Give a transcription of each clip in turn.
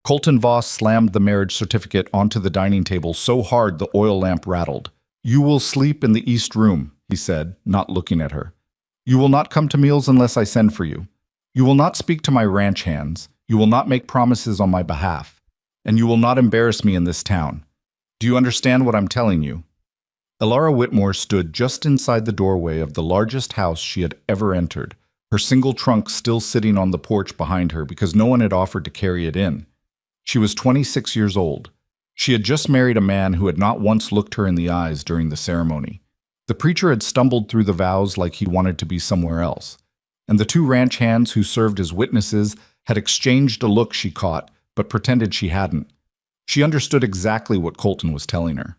Colton Voss slammed the marriage certificate onto the dining table so hard the oil lamp rattled. "You will sleep in the east room," he said, not looking at her. "You will not come to meals unless I send for you. You will not speak to my ranch hands. You will not make promises on my behalf. And you will not embarrass me in this town. Do you understand what I'm telling you?" Elara Whitmore stood just inside the doorway of the largest house she had ever entered, her single trunk still sitting on the porch behind her because no one had offered to carry it in. She was 26 years old. She had just married a man who had not once looked her in the eyes during the ceremony. The preacher had stumbled through the vows like he wanted to be somewhere else, and the two ranch hands who served as witnesses had exchanged a look she caught, but pretended she hadn't. She understood exactly what Colton was telling her.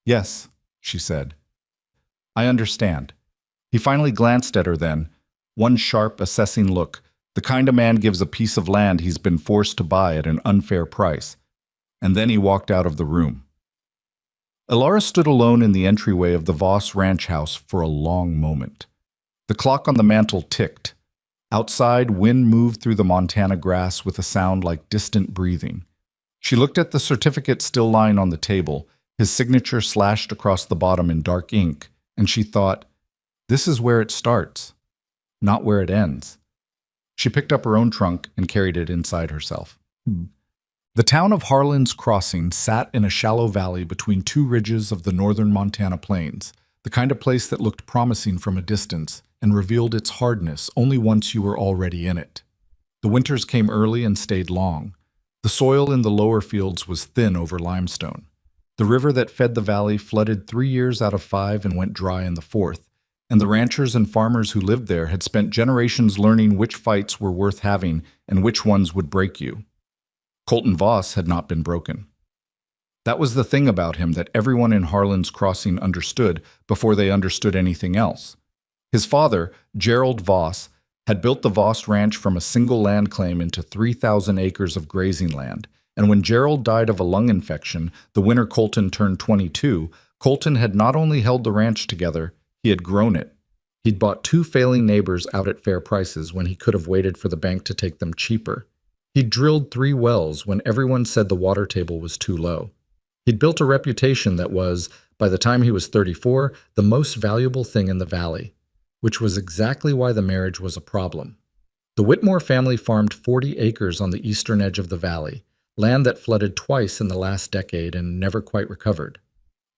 "Yes," she said. "I understand." He finally glanced at her then, one sharp, assessing look, the kind a man gives a piece of land he's been forced to buy at an unfair price. And then he walked out of the room. Elara stood alone in the entryway of the Voss ranch house for a long moment. The clock on the mantel ticked. Outside, wind moved through the Montana grass with a sound like distant breathing. She looked at the certificate still lying on the table, his signature slashed across the bottom in dark ink, and she thought, this is where it starts, not where it ends. She picked up her own trunk and carried it inside herself. The town of Harlan's Crossing sat in a shallow valley between two ridges of the northern Montana plains, the kind of place that looked promising from a distance and revealed its hardness only once you were already in it. The winters came early and stayed long. The soil in the lower fields was thin over limestone. The river that fed the valley flooded 3 years out of 5 and went dry in the 4th, and the ranchers and farmers who lived there had spent generations learning which fights were worth having and which ones would break you. Colton Voss had not been broken. That was the thing about him that everyone in Harlan's Crossing understood before they understood anything else. His father, Gerald Voss, had built the Voss Ranch from a single land claim into 3,000 acres of grazing land, and when Gerald died of a lung infection the winter Colton turned 22, Colton had not only held the ranch together, he had grown it. He'd bought 2 failing neighbors out at fair prices when he could have waited for the bank to take them cheaper. He'd drilled 3 wells when everyone said the water table was too low. He'd built a reputation that was, by the time he was 34, the most valuable thing in the valley, which was exactly why the marriage was a problem. The Whitmore family farmed 40 acres on the eastern edge of the valley, land that flooded twice in the last decade and never quite recovered.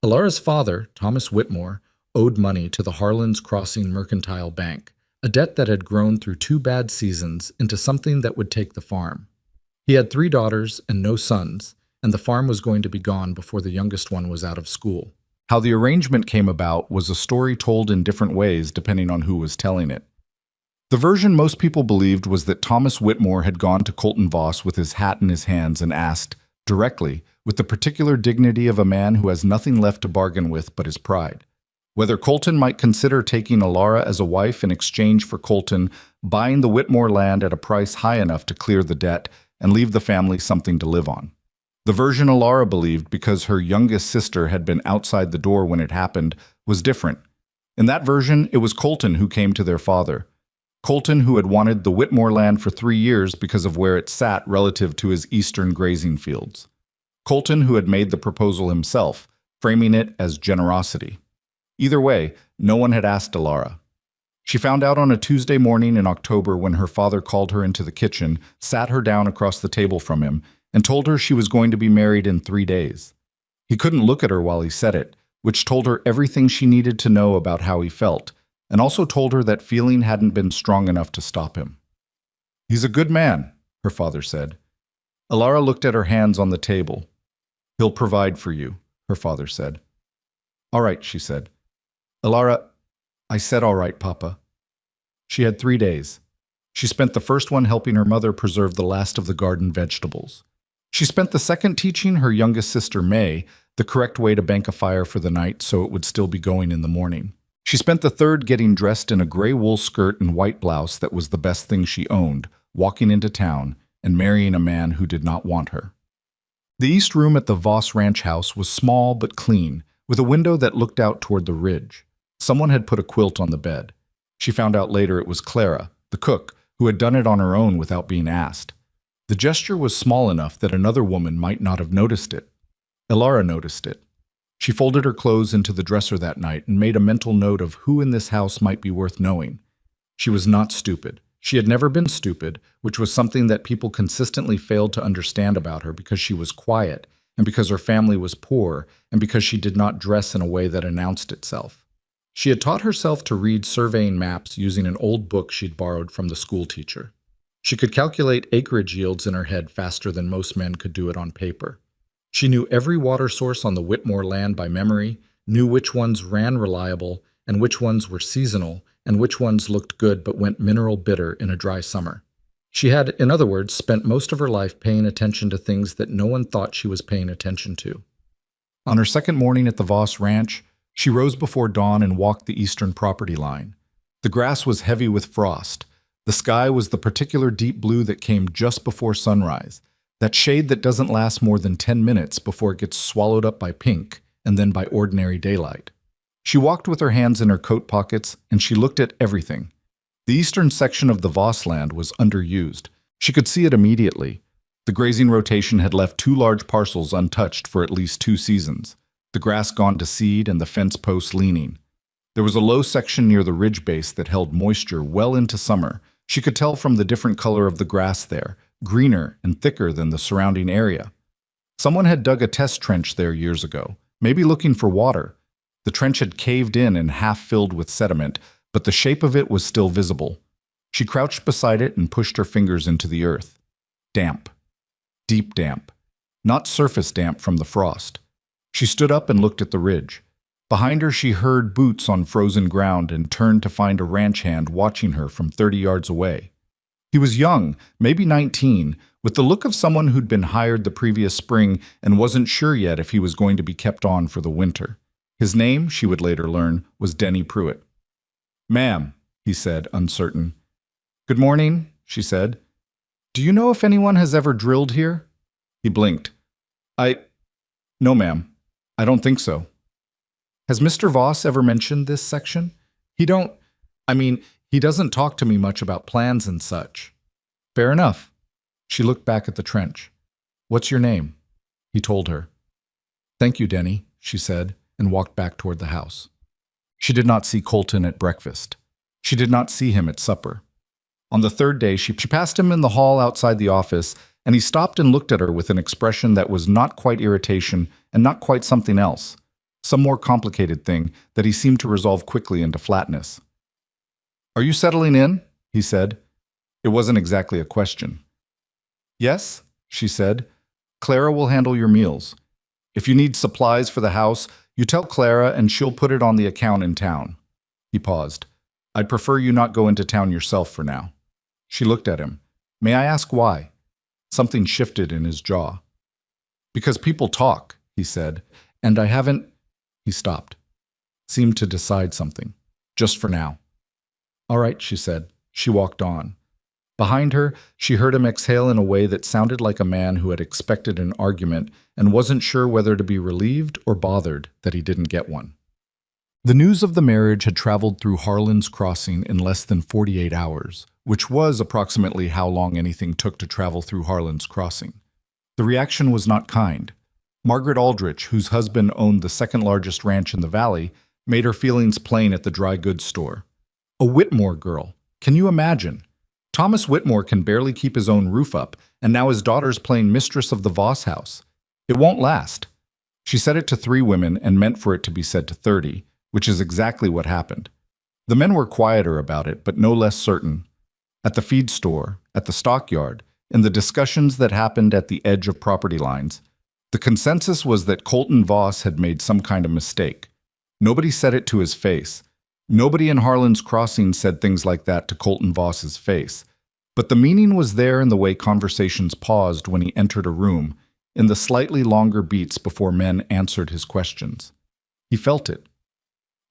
Elara's father, Thomas Whitmore, owed money to the Harlan's Crossing Mercantile Bank, a debt that had grown through 2 bad seasons into something that would take the farm. He had 3 daughters and no sons, and the farm was going to be gone before the youngest one was out of school. How the arrangement came about was a story told in different ways depending on who was telling it. The version most people believed was that Thomas Whitmore had gone to Colton Voss with his hat in his hands and asked, directly, with the particular dignity of a man who has nothing left to bargain with but his pride, whether Colton might consider taking Elara as a wife in exchange for Colton buying the Whitmore land at a price high enough to clear the debt and leave the family something to live on. The version Elara believed, because her youngest sister had been outside the door when it happened, was different. In that version, it was Colton who came to their father. Colton, who had wanted the Whitmore land for 3 years because of where it sat relative to his eastern grazing fields. Colton, who had made the proposal himself, framing it as generosity. Either way, no one had asked Elara. She found out on a Tuesday morning in October when her father called her into the kitchen, sat her down across the table from him, and told her she was going to be married in 3 days. He couldn't look at her while he said it, which told her everything she needed to know about how he felt, and also told her that feeling hadn't been strong enough to stop him. "He's a good man," her father said. Elara looked at her hands on the table. "He'll provide for you," her father said. "All right," she said. "Elara, I said all right, Papa." She had 3 days. She spent the first one helping her mother preserve the last of the garden vegetables. She spent the second teaching her youngest sister, May, the correct way to bank a fire for the night so it would still be going in the morning. She spent the third getting dressed in a gray wool skirt and white blouse that was the best thing she owned, walking into town, and marrying a man who did not want her. The east room at the Voss Ranch house was small but clean, with a window that looked out toward the ridge. Someone had put a quilt on the bed. She found out later it was Clara, the cook, who had done it on her own without being asked. The gesture was small enough that another woman might not have noticed it. Elara noticed it. She folded her clothes into the dresser that night and made a mental note of who in this house might be worth knowing. She was not stupid. She had never been stupid, which was something that people consistently failed to understand about her because she was quiet, and because her family was poor, and because she did not dress in a way that announced itself. She had taught herself to read surveying maps using an old book she'd borrowed from the school teacher. She could calculate acreage yields in her head faster than most men could do it on paper. She knew every water source on the Whitmore land by memory, knew which ones ran reliable, and which ones were seasonal, and which ones looked good but went mineral bitter in a dry summer. She had, in other words, spent most of her life paying attention to things that no one thought she was paying attention to. On her second morning at the Voss Ranch, she rose before dawn and walked the eastern property line. The grass was heavy with frost. The sky was the particular deep blue that came just before sunrise, that shade that doesn't last more than 10 minutes before it gets swallowed up by pink and then by ordinary daylight. She walked with her hands in her coat pockets, and she looked at everything. The eastern section of the Voss land was underused. She could see it immediately. The grazing rotation had left 2 large parcels untouched for at least 2 seasons, the grass gone to seed and the fence posts leaning. There was a low section near the ridge base that held moisture well into summer. She could tell from the different color of the grass there, greener and thicker than the surrounding area. Someone had dug a test trench there years ago, maybe looking for water. The trench had caved in and half filled with sediment, but the shape of it was still visible. She crouched beside it and pushed her fingers into the earth. Damp. Deep damp. Not surface damp from the frost. She stood up and looked at the ridge. Behind her she heard boots on frozen ground and turned to find a ranch hand watching her from 30 yards away. He was young, maybe 19, with the look of someone who'd been hired the previous spring and wasn't sure yet if he was going to be kept on for the winter. His name, she would later learn, was Denny Pruitt. "Ma'am," he said, uncertain. "Good morning," she said. "Do you know if anyone has ever drilled here?" He blinked. No, ma'am. I don't think so." "Has Mr. Voss ever mentioned this section?" He doesn't talk to me much about plans and such." "Fair enough." She looked back at the trench. "What's your name?" He told her. "Thank you, Denny," she said, and walked back toward the house. She did not see Colton at breakfast. She did not see him at supper. On the third day, she passed him in the hall outside the office, and he stopped and looked at her with an expression that was not quite irritation and not quite something else, some more complicated thing that he seemed to resolve quickly into flatness. "Are you settling in?" he said. It wasn't exactly a question. "Yes," she said. "Clara will handle your meals. If you need supplies for the house, you tell Clara and she'll put it on the account in town." He paused. "I'd prefer you not go into town yourself for now." She looked at him. "May I ask why?" Something shifted in his jaw. "Because people talk," he said, "and I haven't—" He stopped. Seemed to decide something. "Just for now." "All right," she said. She walked on. Behind her, she heard him exhale in a way that sounded like a man who had expected an argument and wasn't sure whether to be relieved or bothered that he didn't get one. The news of the marriage had traveled through Harlan's Crossing in less than 48 hours, which was approximately how long anything took to travel through Harlan's Crossing. The reaction was not kind. Margaret Aldrich, whose husband owned the second largest ranch in the valley, made her feelings plain at the dry goods store. A Whitmore girl. Can you imagine? Thomas Whitmore can barely keep his own roof up, and now his daughter's playing mistress of the Voss house. It won't last. She said it to 3 women and meant for it to be said to 30, which is exactly what happened. The men were quieter about it, but no less certain. At the feed store, at the stockyard, in the discussions that happened at the edge of property lines, the consensus was that Colton Voss had made some kind of mistake. Nobody said it to his face. Nobody in Harlan's Crossing said things like that to Colton Voss's face. But the meaning was there in the way conversations paused when he entered a room, in the slightly longer beats before men answered his questions. He felt it.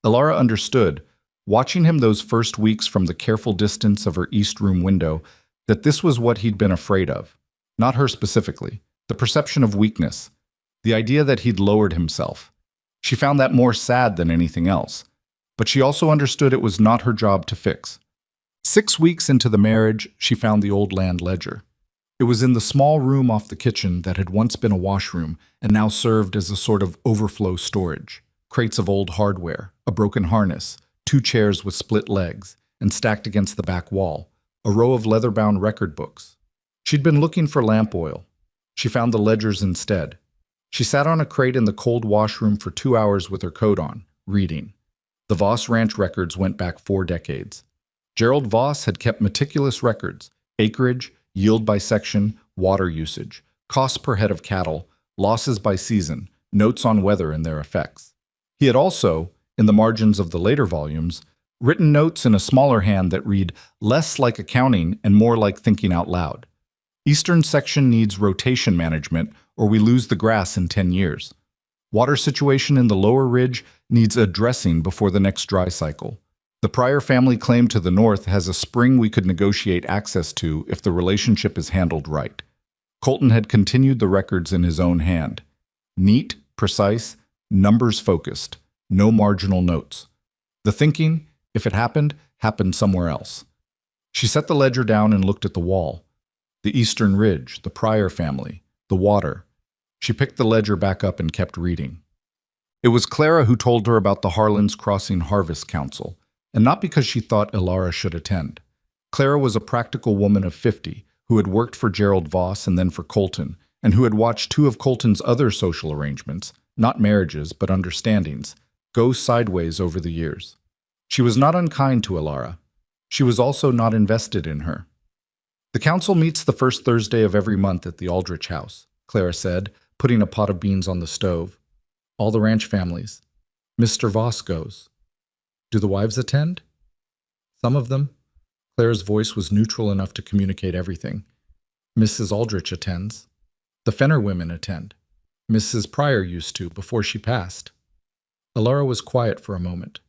Elara understood, watching him those first weeks from the careful distance of her east room window, that this was what he'd been afraid of. Not her specifically. The perception of weakness. The idea that he'd lowered himself. She found that more sad than anything else. But she also understood it was not her job to fix. 6 weeks into the marriage, she found the old land ledger. It was in the small room off the kitchen that had once been a washroom and now served as a sort of overflow storage. Crates of old hardware, a broken harness, two chairs with split legs, and stacked against the back wall, a row of leather-bound record books. She'd been looking for lamp oil. She found the ledgers instead. She sat on a crate in the cold washroom for 2 hours with her coat on, reading. The Voss Ranch records went back 4 decades. Gerald Voss had kept meticulous records: acreage, yield by section, water usage, costs per head of cattle, losses by season, notes on weather and their effects. He had also, in the margins of the later volumes, written notes in a smaller hand that read less like accounting and more like thinking out loud. Eastern section needs rotation management or we lose the grass in 10 years. Water situation in the lower ridge needs addressing before the next dry cycle. The Pryor family claim to the north has a spring we could negotiate access to if the relationship is handled right. Colton had continued the records in his own hand. Neat, precise, numbers-focused, no marginal notes. The thinking, if it happened, happened somewhere else. She set the ledger down and looked at the wall. The eastern ridge, the Pryor family, the water. She picked the ledger back up and kept reading. It was Clara who told her about the Harlan's Crossing Harvest Council, and not because she thought Ilara should attend. Clara was a practical woman of 50 who had worked for Gerald Voss and then for Colton, and who had watched 2 of Colton's other social arrangements, not marriages but understandings, go sideways over the years. She was not unkind to Ilara. She was also not invested in her. The council meets the first Thursday of every month at the Aldrich house, Clara said, putting a pot of beans on the stove. All the ranch families. Mr. Voss goes. Do the wives attend? Some of them. Clara's voice was neutral enough to communicate everything. Mrs. Aldrich attends. The Fenner women attend. Mrs. Pryor used to, before she passed. Ilara was quiet for a moment.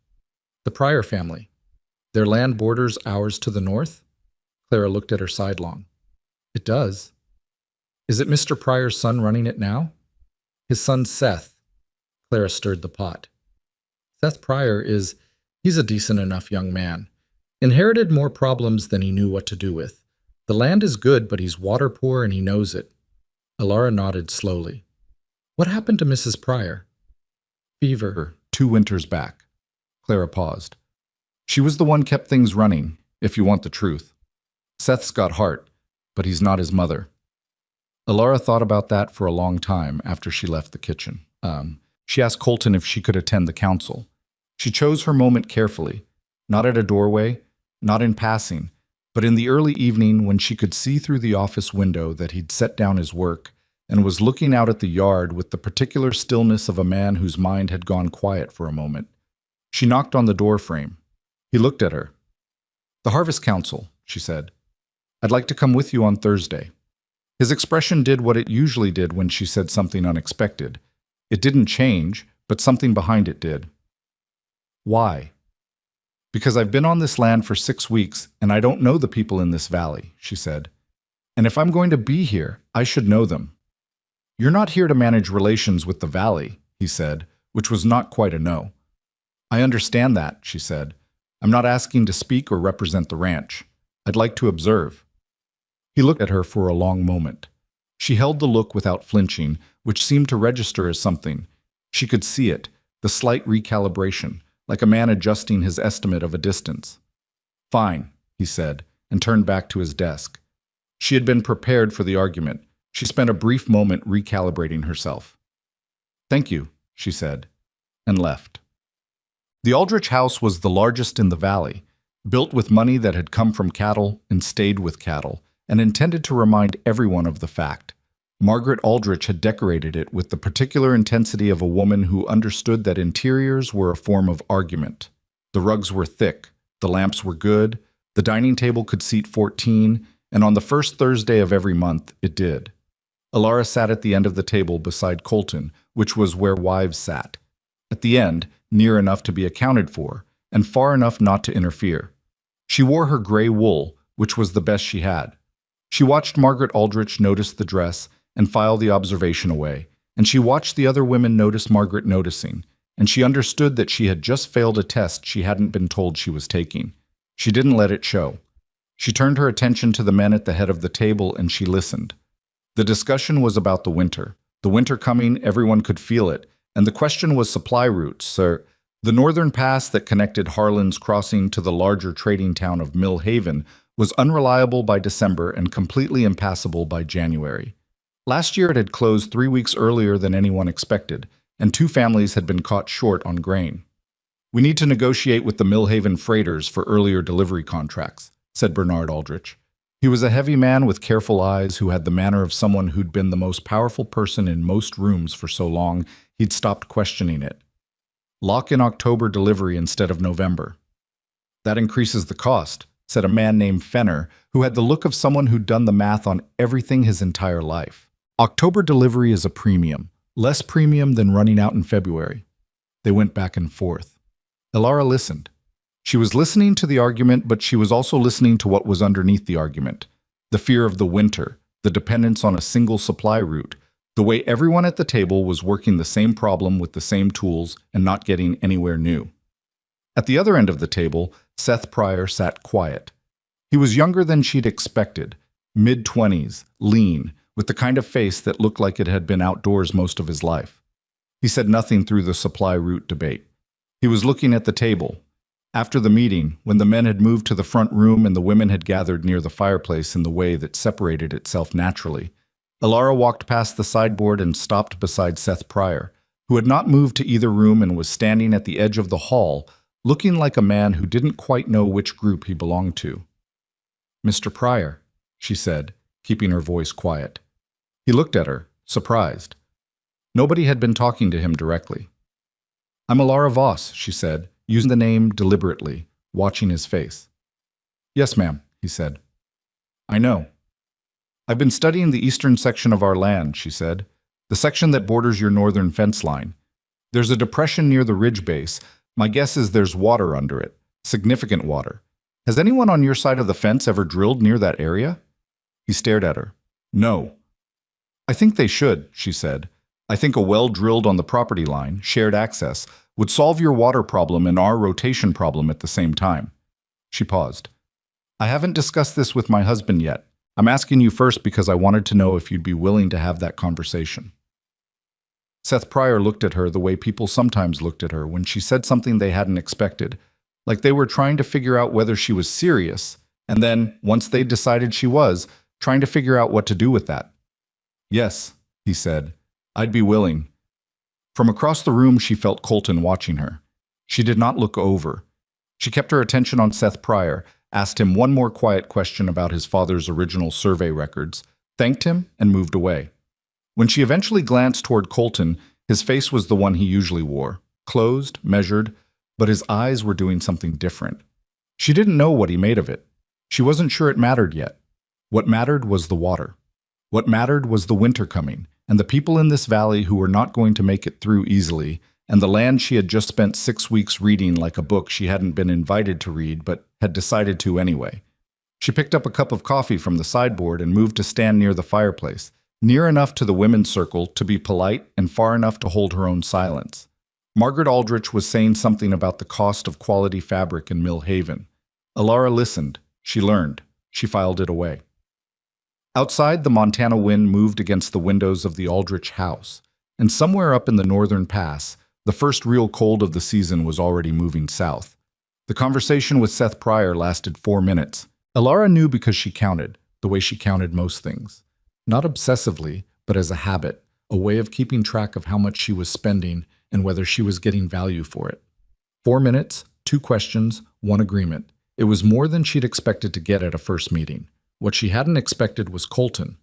The Pryor family. Their land borders ours to the north? Clara looked at her sidelong. It does. Is it Mr. Pryor's son running it now? His son Seth. Clara stirred the pot. Seth Pryor he's a decent enough young man. Inherited more problems than he knew what to do with. The land is good, but he's water poor and he knows it. Ilara nodded slowly. What happened to Mrs. Pryor? Fever. 2 winters back. Clara paused. She was the one kept things running, if you want the truth. Seth's got heart, but he's not his mother. Ilara thought about that for a long time after she left the kitchen. She asked Colton if she could attend the council. She chose her moment carefully, not at a doorway, not in passing, but in the early evening when she could see through the office window that he'd set down his work and was looking out at the yard with the particular stillness of a man whose mind had gone quiet for a moment. She knocked on the door frame. He looked at her. The Harvest Council, she said. I'd like to come with you on Thursday. His expression did what it usually did when she said something unexpected. It didn't change, but something behind it did. Why? Because I've been on this land for 6 weeks and I don't know the people in this valley, she said. And if I'm going to be here, I should know them. You're not here to manage relations with the valley, he said, which was not quite a no. I understand that, she said. I'm not asking to speak or represent the ranch. I'd like to observe. He looked at her for a long moment. She held the look without flinching, which seemed to register as something. She could see it, the slight recalibration, like a man adjusting his estimate of a distance. Fine, he said, and turned back to his desk. She had been prepared for the argument. She spent a brief moment recalibrating herself. Thank you, she said, and left. The Aldrich house was the largest in the valley, built with money that had come from cattle and stayed with cattle, and intended to remind everyone of the fact. Margaret Aldrich had decorated it with the particular intensity of a woman who understood that interiors were a form of argument. The rugs were thick, the lamps were good, the dining table could seat 14, and on the first Thursday of every month, it did. Ilara sat at the end of the table beside Colton, which was where wives sat. At the end, near enough to be accounted for, and far enough not to interfere. She wore her gray wool, which was the best she had. She watched Margaret Aldrich notice the dress and file the observation away, and she watched the other women notice Margaret noticing, and she understood that she had just failed a test she hadn't been told she was taking. She didn't let it show. She turned her attention to the men at the head of the table and she listened. The discussion was about the winter. The winter coming, everyone could feel it, and the question was supply routes, sir. The northern pass that connected Harlan's Crossing to the larger trading town of Mill Haven was unreliable by December and completely impassable by January. Last year it had closed 3 weeks earlier than anyone expected, and 2 families had been caught short on grain. "We need to negotiate with the Mill Haven freighters for earlier delivery contracts," said Bernard Aldrich. He was a heavy man with careful eyes who had the manner of someone who'd been the most powerful person in most rooms for so long he'd stopped questioning it. "Lock in October delivery instead of November." "That increases the cost," said a man named Fenner, who had the look of someone who'd done the math on everything his entire life. "October delivery is a premium, less premium than running out in February." They went back and forth. Elara listened. She was listening to the argument, but she was also listening to what was underneath the argument. The fear of the winter, the dependence on a single supply route, the way everyone at the table was working the same problem with the same tools and not getting anywhere new. At the other end of the table, Seth Pryor sat quiet. He was younger than she'd expected, mid-20s, lean, with the kind of face that looked like it had been outdoors most of his life. He said nothing through the supply route debate. He was looking at the table. After the meeting, when the men had moved to the front room and the women had gathered near the fireplace in the way that separated itself naturally, Elara walked past the sideboard and stopped beside Seth Pryor, who had not moved to either room and was standing at the edge of the hall, looking like a man who didn't quite know which group he belonged to. "Mr. Pryor," she said, keeping her voice quiet. He looked at her, surprised. Nobody had been talking to him directly. "I'm Elara Voss," she said, using the name deliberately, watching his face. "Yes, ma'am," he said. "I know. I've been studying the eastern section of our land," she said, "the section that borders your northern fence line. There's a depression near the ridge base. My guess is there's water under it, significant water. Has anyone on your side of the fence ever drilled near that area?" He stared at her. "No." "I think they should," she said. "I think a well drilled on the property line, shared access, would solve your water problem and our rotation problem at the same time." She paused. "I haven't discussed this with my husband yet. I'm asking you first because I wanted to know if you'd be willing to have that conversation." Seth Pryor looked at her the way people sometimes looked at her when she said something they hadn't expected, like they were trying to figure out whether she was serious, and then, once they decided she was, trying to figure out what to do with that. "Yes," he said, "I'd be willing." From across the room she felt Colton watching her. She did not look over. She kept her attention on Seth Pryor, asked him one more quiet question about his father's original survey records, thanked him, and moved away. When she eventually glanced toward Colton, his face was the one he usually wore, closed, measured, but his eyes were doing something different. She didn't know what he made of it. She wasn't sure it mattered yet. What mattered was the water. What mattered was the winter coming, and the people in this valley who were not going to make it through easily, and the land she had just spent 6 weeks reading like a book she hadn't been invited to read but had decided to anyway. She picked up a cup of coffee from the sideboard and moved to stand near the fireplace, near enough to the women's circle to be polite and far enough to hold her own silence. Margaret Aldrich was saying something about the cost of quality fabric in Mill Haven. Elara listened. She learned. She filed it away. Outside, the Montana wind moved against the windows of the Aldrich house, and somewhere up in the northern pass, the first real cold of the season was already moving south. The conversation with Seth Pryor lasted 4 minutes. Elara knew because she counted, the way she counted most things. Not obsessively, but as a habit, a way of keeping track of how much she was spending and whether she was getting value for it. 4 minutes, 2 questions, 1 agreement. It was more than she'd expected to get at a first meeting. What she hadn't expected was Colton.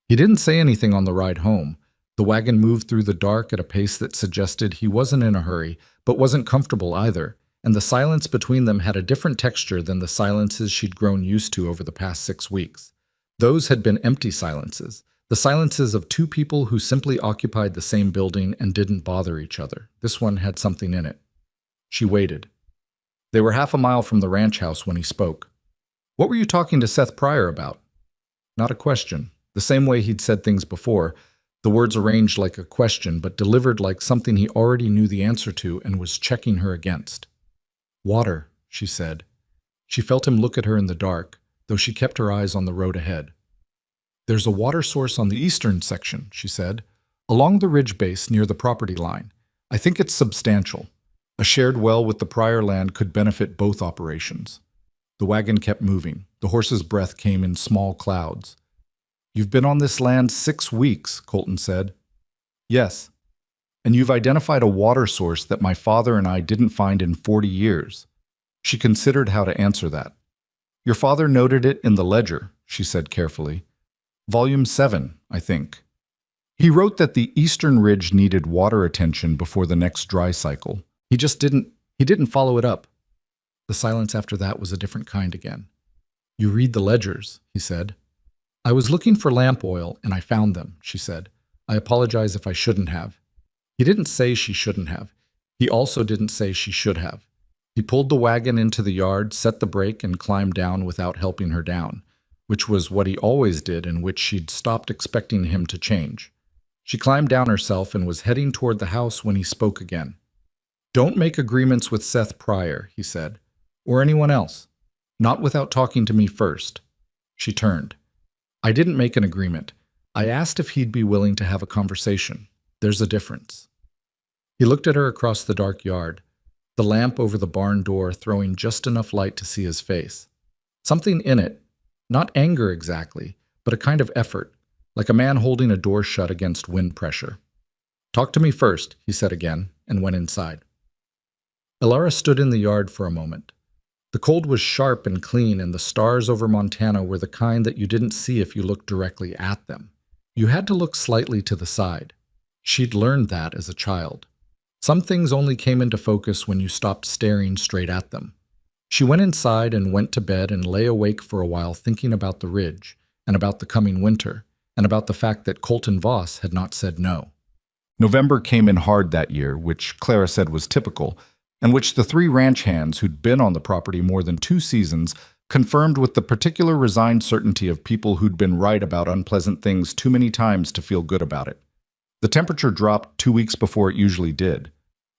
He didn't say anything on the ride home. The wagon moved through the dark at a pace that suggested he wasn't in a hurry, but wasn't comfortable either, and the silence between them had a different texture than the silences she'd grown used to over the past 6 weeks. Those had been empty silences, the silences of 2 people who simply occupied the same building and didn't bother each other. This one had something in it. She waited. They were half a mile from the ranch house when he spoke. "What were you talking to Seth Pryor about?" Not a question. The same way he'd said things before, the words arranged like a question but delivered like something he already knew the answer to and was checking her against. "Water," she said. She felt him look at her in the dark, though she kept her eyes on the road ahead. "There's a water source on the eastern section," she said, "along the ridge base near the property line. I think it's substantial. A shared well with the prior land could benefit both operations." The wagon kept moving. The horse's breath came in small clouds. "You've been on this land 6 weeks," Colton said. "Yes. And you've identified a water source that my father and I didn't find in 40 years. She considered how to answer that. "Your father noted it in the ledger," she said carefully. "Volume 7, I think. He wrote that the eastern ridge needed water attention before the next dry cycle. He didn't follow it up." The silence after that was a different kind again. "You read the ledgers," he said. "I was looking for lamp oil and I found them," she said. "I apologize if I shouldn't have." He didn't say she shouldn't have. He also didn't say she should have. He pulled the wagon into the yard, set the brake, and climbed down without helping her down, which was what he always did and which she'd stopped expecting him to change. She climbed down herself and was heading toward the house when he spoke again. "Don't make agreements with Seth Pryor," he said, "or anyone else. Not without talking to me first." She turned. "I didn't make an agreement. I asked if he'd be willing to have a conversation. There's a difference." He looked at her across the dark yard, the lamp over the barn door throwing just enough light to see his face. Something in it, not anger exactly, but a kind of effort, like a man holding a door shut against wind pressure. "Talk to me first," he said again, and went inside. Elara stood in the yard for a moment. The cold was sharp and clean, and the stars over Montana were the kind that you didn't see if you looked directly at them. You had to look slightly to the side. She'd learned that as a child. Some things only came into focus when you stopped staring straight at them. She went inside and went to bed and lay awake for a while thinking about the ridge, and about the coming winter, and about the fact that Colton Voss had not said no. November came in hard that year, which Clara said was typical, and which the 3 ranch hands who'd been on the property more than 2 seasons confirmed with the particular resigned certainty of people who'd been right about unpleasant things too many times to feel good about it. The temperature dropped 2 weeks before it usually did.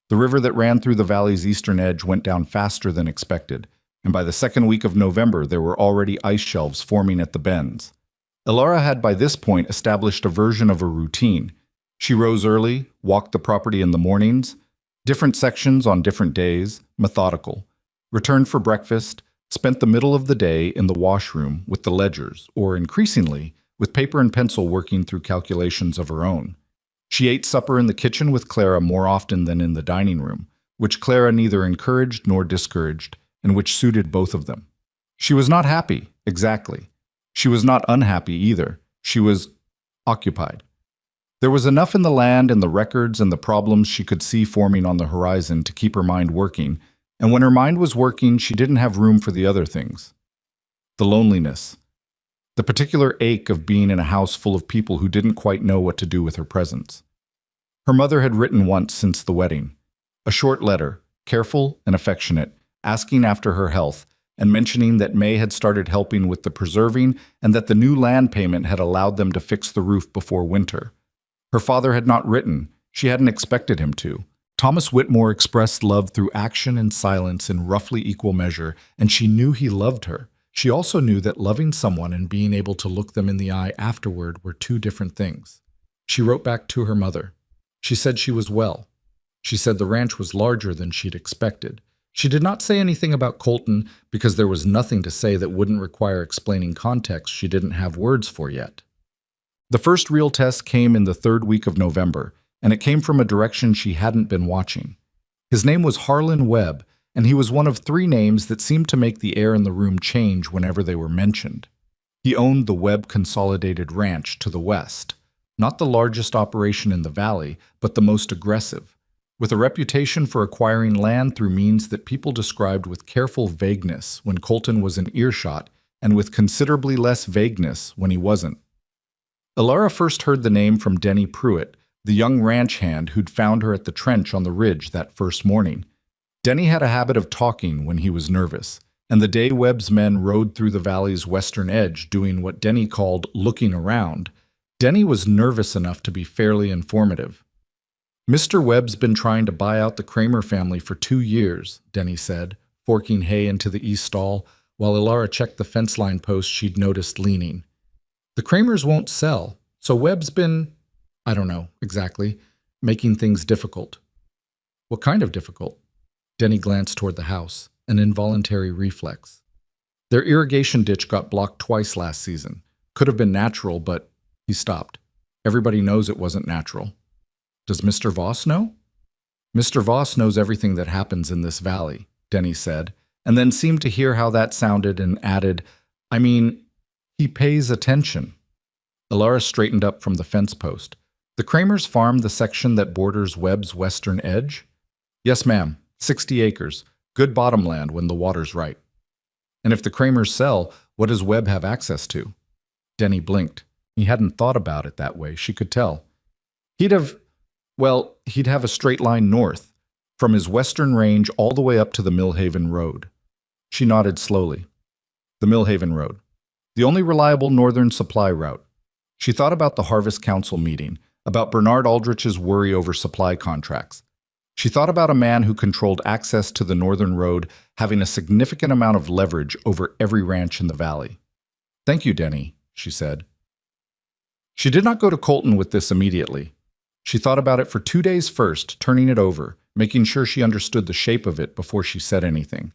The river that ran through the valley's eastern edge went down faster than expected, and by the second week of November there were already ice shelves forming at the bends. Elara had by this point established a version of a routine. She rose early, walked the property in the mornings, different sections on different days, methodical, returned for breakfast, spent the middle of the day in the washroom with the ledgers, or increasingly, with paper and pencil working through calculations of her own. She ate supper in the kitchen with Clara more often than in the dining room, which Clara neither encouraged nor discouraged, and which suited both of them. She was not happy, exactly. She was not unhappy either. She was occupied. There was enough in the land and the records and the problems she could see forming on the horizon to keep her mind working, and when her mind was working, she didn't have room for the other things. The loneliness. The particular ache of being in a house full of people who didn't quite know what to do with her presence. Her mother had written once since the wedding. A short letter, careful and affectionate, asking after her health, and mentioning that May had started helping with the preserving and that the new land payment had allowed them to fix the roof before winter. Her father had not written. She hadn't expected him to. Thomas Whitmore expressed love through action and silence in roughly equal measure, and she knew he loved her. She also knew that loving someone and being able to look them in the eye afterward were 2 different things. She wrote back to her mother. She said she was well. She said the ranch was larger than she'd expected. She did not say anything about Colton because there was nothing to say that wouldn't require explaining context she didn't have words for yet. The first real test came in the 3rd week of November, and it came from a direction she hadn't been watching. His name was Harlan Webb, and he was one of 3 names that seemed to make the air in the room change whenever they were mentioned. He owned the Webb Consolidated Ranch to the west, not the largest operation in the valley, but the most aggressive, with a reputation for acquiring land through means that people described with careful vagueness when Colton was in earshot, and with considerably less vagueness when he wasn't. Elara first heard the name from Denny Pruitt, the young ranch hand who'd found her at the trench on the ridge that first morning. Denny had a habit of talking when he was nervous, and the day Webb's men rode through the valley's western edge doing what Denny called looking around, Denny was nervous enough to be fairly informative. "Mr. Webb's been trying to buy out the Kramer family for 2 years, Denny said, forking hay into the east stall, while Ilara checked the fence line post she'd noticed leaning. The Kramers won't sell, so Webb's been, I don't know exactly, making things difficult. What kind of difficult? Denny glanced toward the house, an involuntary reflex. Their irrigation ditch got blocked twice last season. Could have been natural, but he stopped. Everybody knows it wasn't natural. Does Mr. Voss know? Mr. Voss knows everything that happens in this valley, Denny said, and then seemed to hear how that sounded and added, I mean, he pays attention. Ilara straightened up from the fence post. The Kramers farm the section that borders Webb's western edge? Yes, ma'am. 60 acres. Good bottomland when the water's right. And if the Kramers sell, what does Webb have access to? Denny blinked. He hadn't thought about it that way, she could tell. He'd have a straight line north, from his western range all the way up to the Millhaven Road. She nodded slowly. The Millhaven Road. The only reliable northern supply route. She thought about the Harvest Council meeting, about Bernard Aldrich's worry over supply contracts. She thought about a man who controlled access to the northern road having a significant amount of leverage over every ranch in the valley. Thank you, Denny, she said. She did not go to Colton with this immediately. She thought about it for 2 days first, turning it over, making sure she understood the shape of it before she said anything.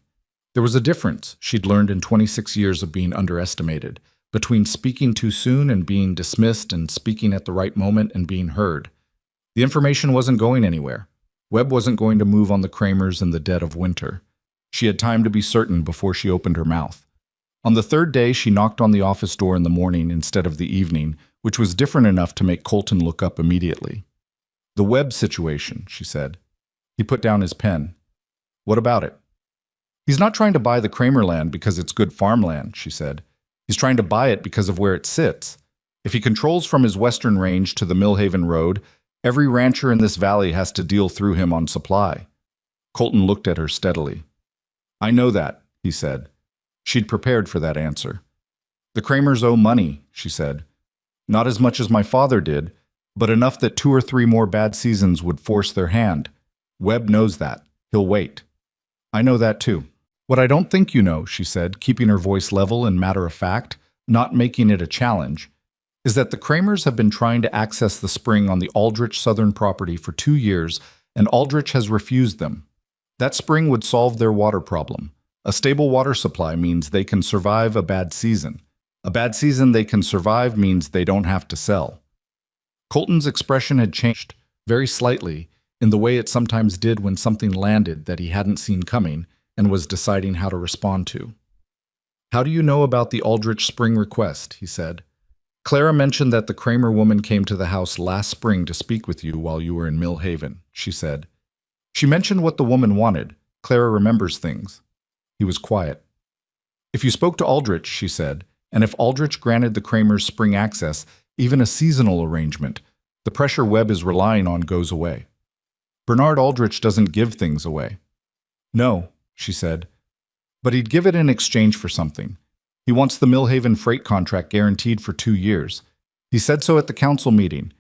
There was a difference, she'd learned in 26 years of being underestimated, between speaking too soon and being dismissed and speaking at the right moment and being heard. The information wasn't going anywhere. Webb wasn't going to move on the Kramers in the dead of winter. She had time to be certain before she opened her mouth. On the third day, she knocked on the office door in the morning instead of the evening, which was different enough to make Colton look up immediately. The Webb situation, she said. He put down his pen. What about it? He's not trying to buy the Kramer land because it's good farmland, she said. He's trying to buy it because of where it sits. If he controls from his western range to the Millhaven Road, every rancher in this valley has to deal through him on supply. Colton looked at her steadily. I know that, he said. She'd prepared for that answer. The Kramers owe money, she said. Not as much as my father did, but enough that 2 or 3 more bad seasons would force their hand. Webb knows that. He'll wait. I know that too. What I don't think you know, she said, keeping her voice level and matter-of-fact, not making it a challenge, is that the Kramers have been trying to access the spring on the Aldrich Southern property for 2 years, and Aldrich has refused them. That spring would solve their water problem. A stable water supply means they can survive a bad season. A bad season they can survive means they don't have to sell. Colton's expression had changed, very slightly, in the way it sometimes did when something landed that he hadn't seen coming and was deciding how to respond to. How do you know about the Aldrich spring request? He said. Clara mentioned that the Kramer woman came to the house last spring to speak with you while you were in Millhaven, she said. She mentioned what the woman wanted. Clara remembers things. He was quiet. If you spoke to Aldrich, she said, and if Aldrich granted the Kramers spring access, even a seasonal arrangement, the pressure Webb is relying on goes away. Bernard Aldrich doesn't give things away. No, she said, but he'd give it in exchange for something. He wants the Millhaven freight contract guaranteed for 2 years. He said so at the council meeting.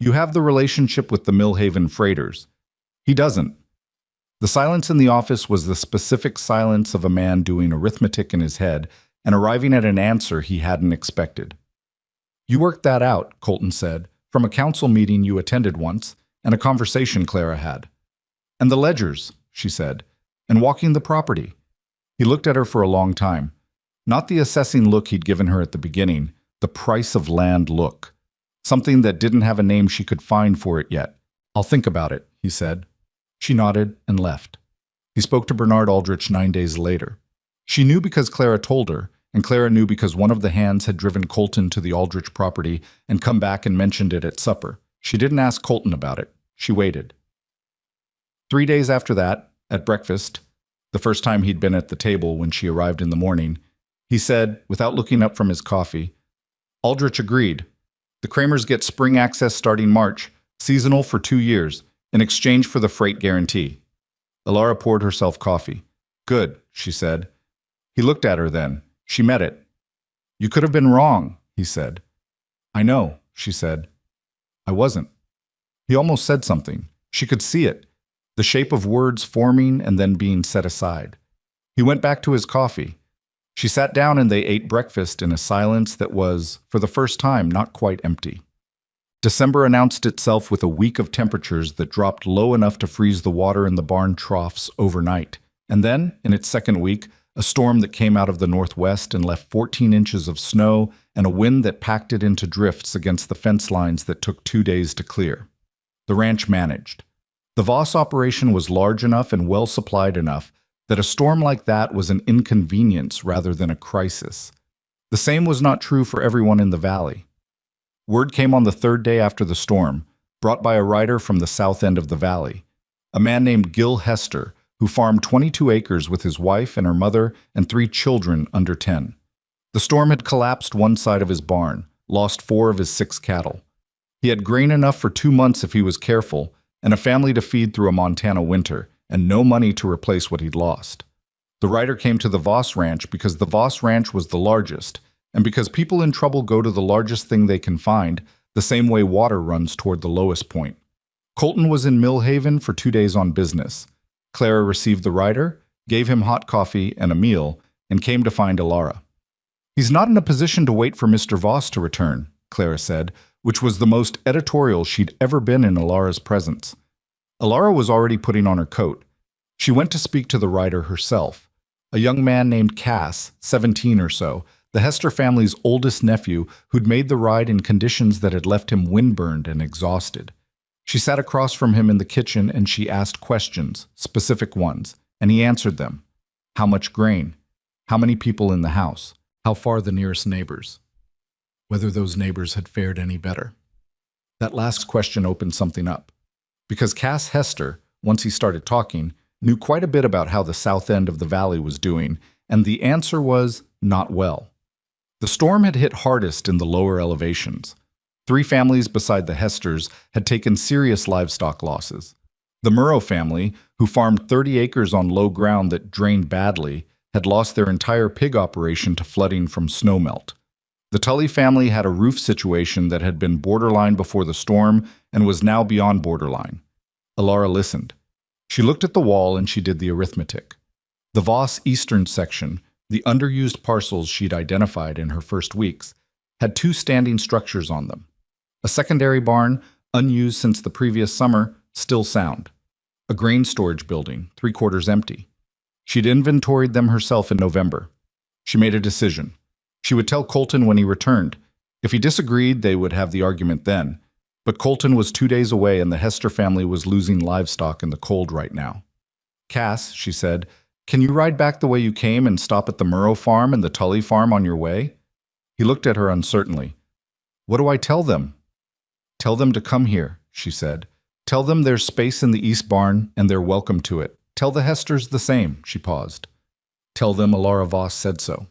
You have the relationship with the Millhaven freighters. He doesn't. The silence in the office was the specific silence of a man doing arithmetic in his head and arriving at an answer he hadn't expected. You worked that out, Colton said, from a council meeting you attended once and a conversation Clara had. And the ledgers, she said, and walking the property. He looked at her for a long time. Not the assessing look he'd given her at the beginning, the price of land look. Something that didn't have a name she could find for it yet. I'll think about it, he said. She nodded and left. He spoke to Bernard Aldrich 9 days later. She knew because Clara told her, and Clara knew because one of the hands had driven Colton to the Aldrich property and come back and mentioned it at supper. She didn't ask Colton about it. She waited. 3 days after that, at breakfast, the first time he'd been at the table when she arrived in the morning, he said, without looking up from his coffee, Aldrich agreed. The Kramers get spring access starting March, seasonal for 2 years, in exchange for the freight guarantee. Ilara poured herself coffee. Good, she said. He looked at her then. She met it. You could have been wrong, he said. I know, she said. I wasn't. He almost said something. She could see it, the shape of words forming and then being set aside. He went back to his coffee. She sat down and they ate breakfast in a silence that was, for the first time, not quite empty. December announced itself with a week of temperatures that dropped low enough to freeze the water in the barn troughs overnight. And then, in its second week, a storm that came out of the northwest and left 14 inches of snow and a wind that packed it into drifts against the fence lines that took 2 days to clear. The ranch managed. The Voss operation was large enough and well supplied enough that a storm like that was an inconvenience rather than a crisis. The same was not true for everyone in the valley. Word came on the third day after the storm, brought by a rider from the south end of the valley, a man named Gil Hester, who farmed 22 acres with his wife and her mother and 3 children under 10. The storm had collapsed one side of his barn, lost 4 of his 6 cattle. He had grain enough for 2 months if he was careful, and a family to feed through a Montana winter, and no money to replace what he'd lost. The rider came to the Voss Ranch because the Voss Ranch was the largest, and because people in trouble go to the largest thing they can find, the same way water runs toward the lowest point. Colton was in Millhaven for 2 days on business. Clara received the rider, gave him hot coffee and a meal, and came to find Alara. "He's not in a position to wait for Mr. Voss to return," Clara said, which was the most editorial she'd ever been in Alara's presence. Alara was already putting on her coat. She went to speak to the rider herself, a young man named Cass, 17 or so, the Hester family's oldest nephew who'd made the ride in conditions that had left him windburned and exhausted. She sat across from him in the kitchen and she asked questions, specific ones, and he answered them. How much grain? How many people in the house? How far the nearest neighbors? Whether those neighbors had fared any better. That last question opened something up, because Cass Hester, once he started talking, knew quite a bit about how the south end of the valley was doing, and the answer was not well. The storm had hit hardest in the lower elevations. 3 families beside the Hesters had taken serious livestock losses. The Murrow family, who farmed 30 acres on low ground that drained badly, had lost their entire pig operation to flooding from snowmelt. The Tully family had a roof situation that had been borderline before the storm and was now beyond borderline. Alara listened. She looked at the wall and she did the arithmetic. The Voss eastern section, the underused parcels she'd identified in her first weeks, had 2 standing structures on them. A secondary barn, unused since the previous summer, still sound. A grain storage building, 3/4 empty. She'd inventoried them herself in November. She made a decision. She would tell Colton when he returned. If he disagreed, they would have the argument then. But Colton was 2 days away and the Hester family was losing livestock in the cold right now. "Cass," she said, "can you ride back the way you came and stop at the Murrow farm and the Tully farm on your way?" He looked at her uncertainly. "What do I tell them?" "Tell them to come here," she said. "Tell them there's space in the east barn and they're welcome to it. Tell the Hesters the same," she paused. "Tell them Alara Voss said so."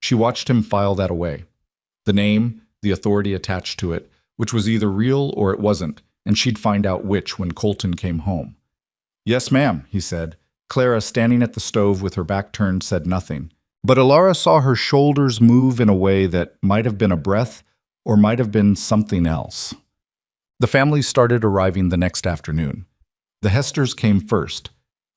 She watched him file that away. The name, the authority attached to it, which was either real or it wasn't, and she'd find out which when Colton came home. "Yes, ma'am," he said. Clara, standing at the stove with her back turned, said nothing. But Alara saw her shoulders move in a way that might have been a breath or might have been something else. The families started arriving the next afternoon. The Hesters came first.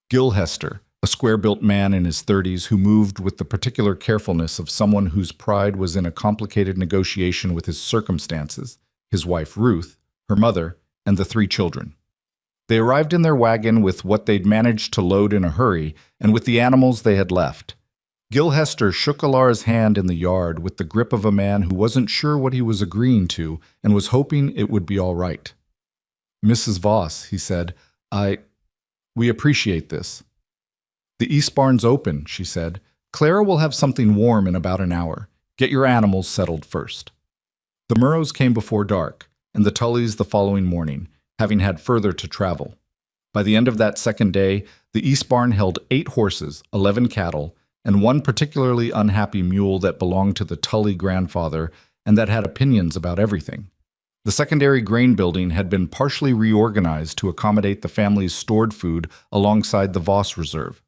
Gil Hester, a square-built man in his 30s who moved with the particular carefulness of someone whose pride was in a complicated negotiation with his circumstances, his wife Ruth, her mother, and the 3 children. They arrived in their wagon with what they'd managed to load in a hurry and with the animals they had left. Gil Hester shook Alara's hand in the yard with the grip of a man who wasn't sure what he was agreeing to and was hoping it would be all right. "Mrs. Voss," he said, we appreciate this." "The east barn's open," she said. "Clara will have something warm in about an hour. Get your animals settled first." The Murrows came before dark, and the Tullys the following morning, having had further to travel. By the end of that second day, the east barn held 8 horses, 11 cattle, and 1 particularly unhappy mule that belonged to the Tully grandfather and that had opinions about everything. The secondary grain building had been partially reorganized to accommodate the family's stored food alongside the Voss reserve.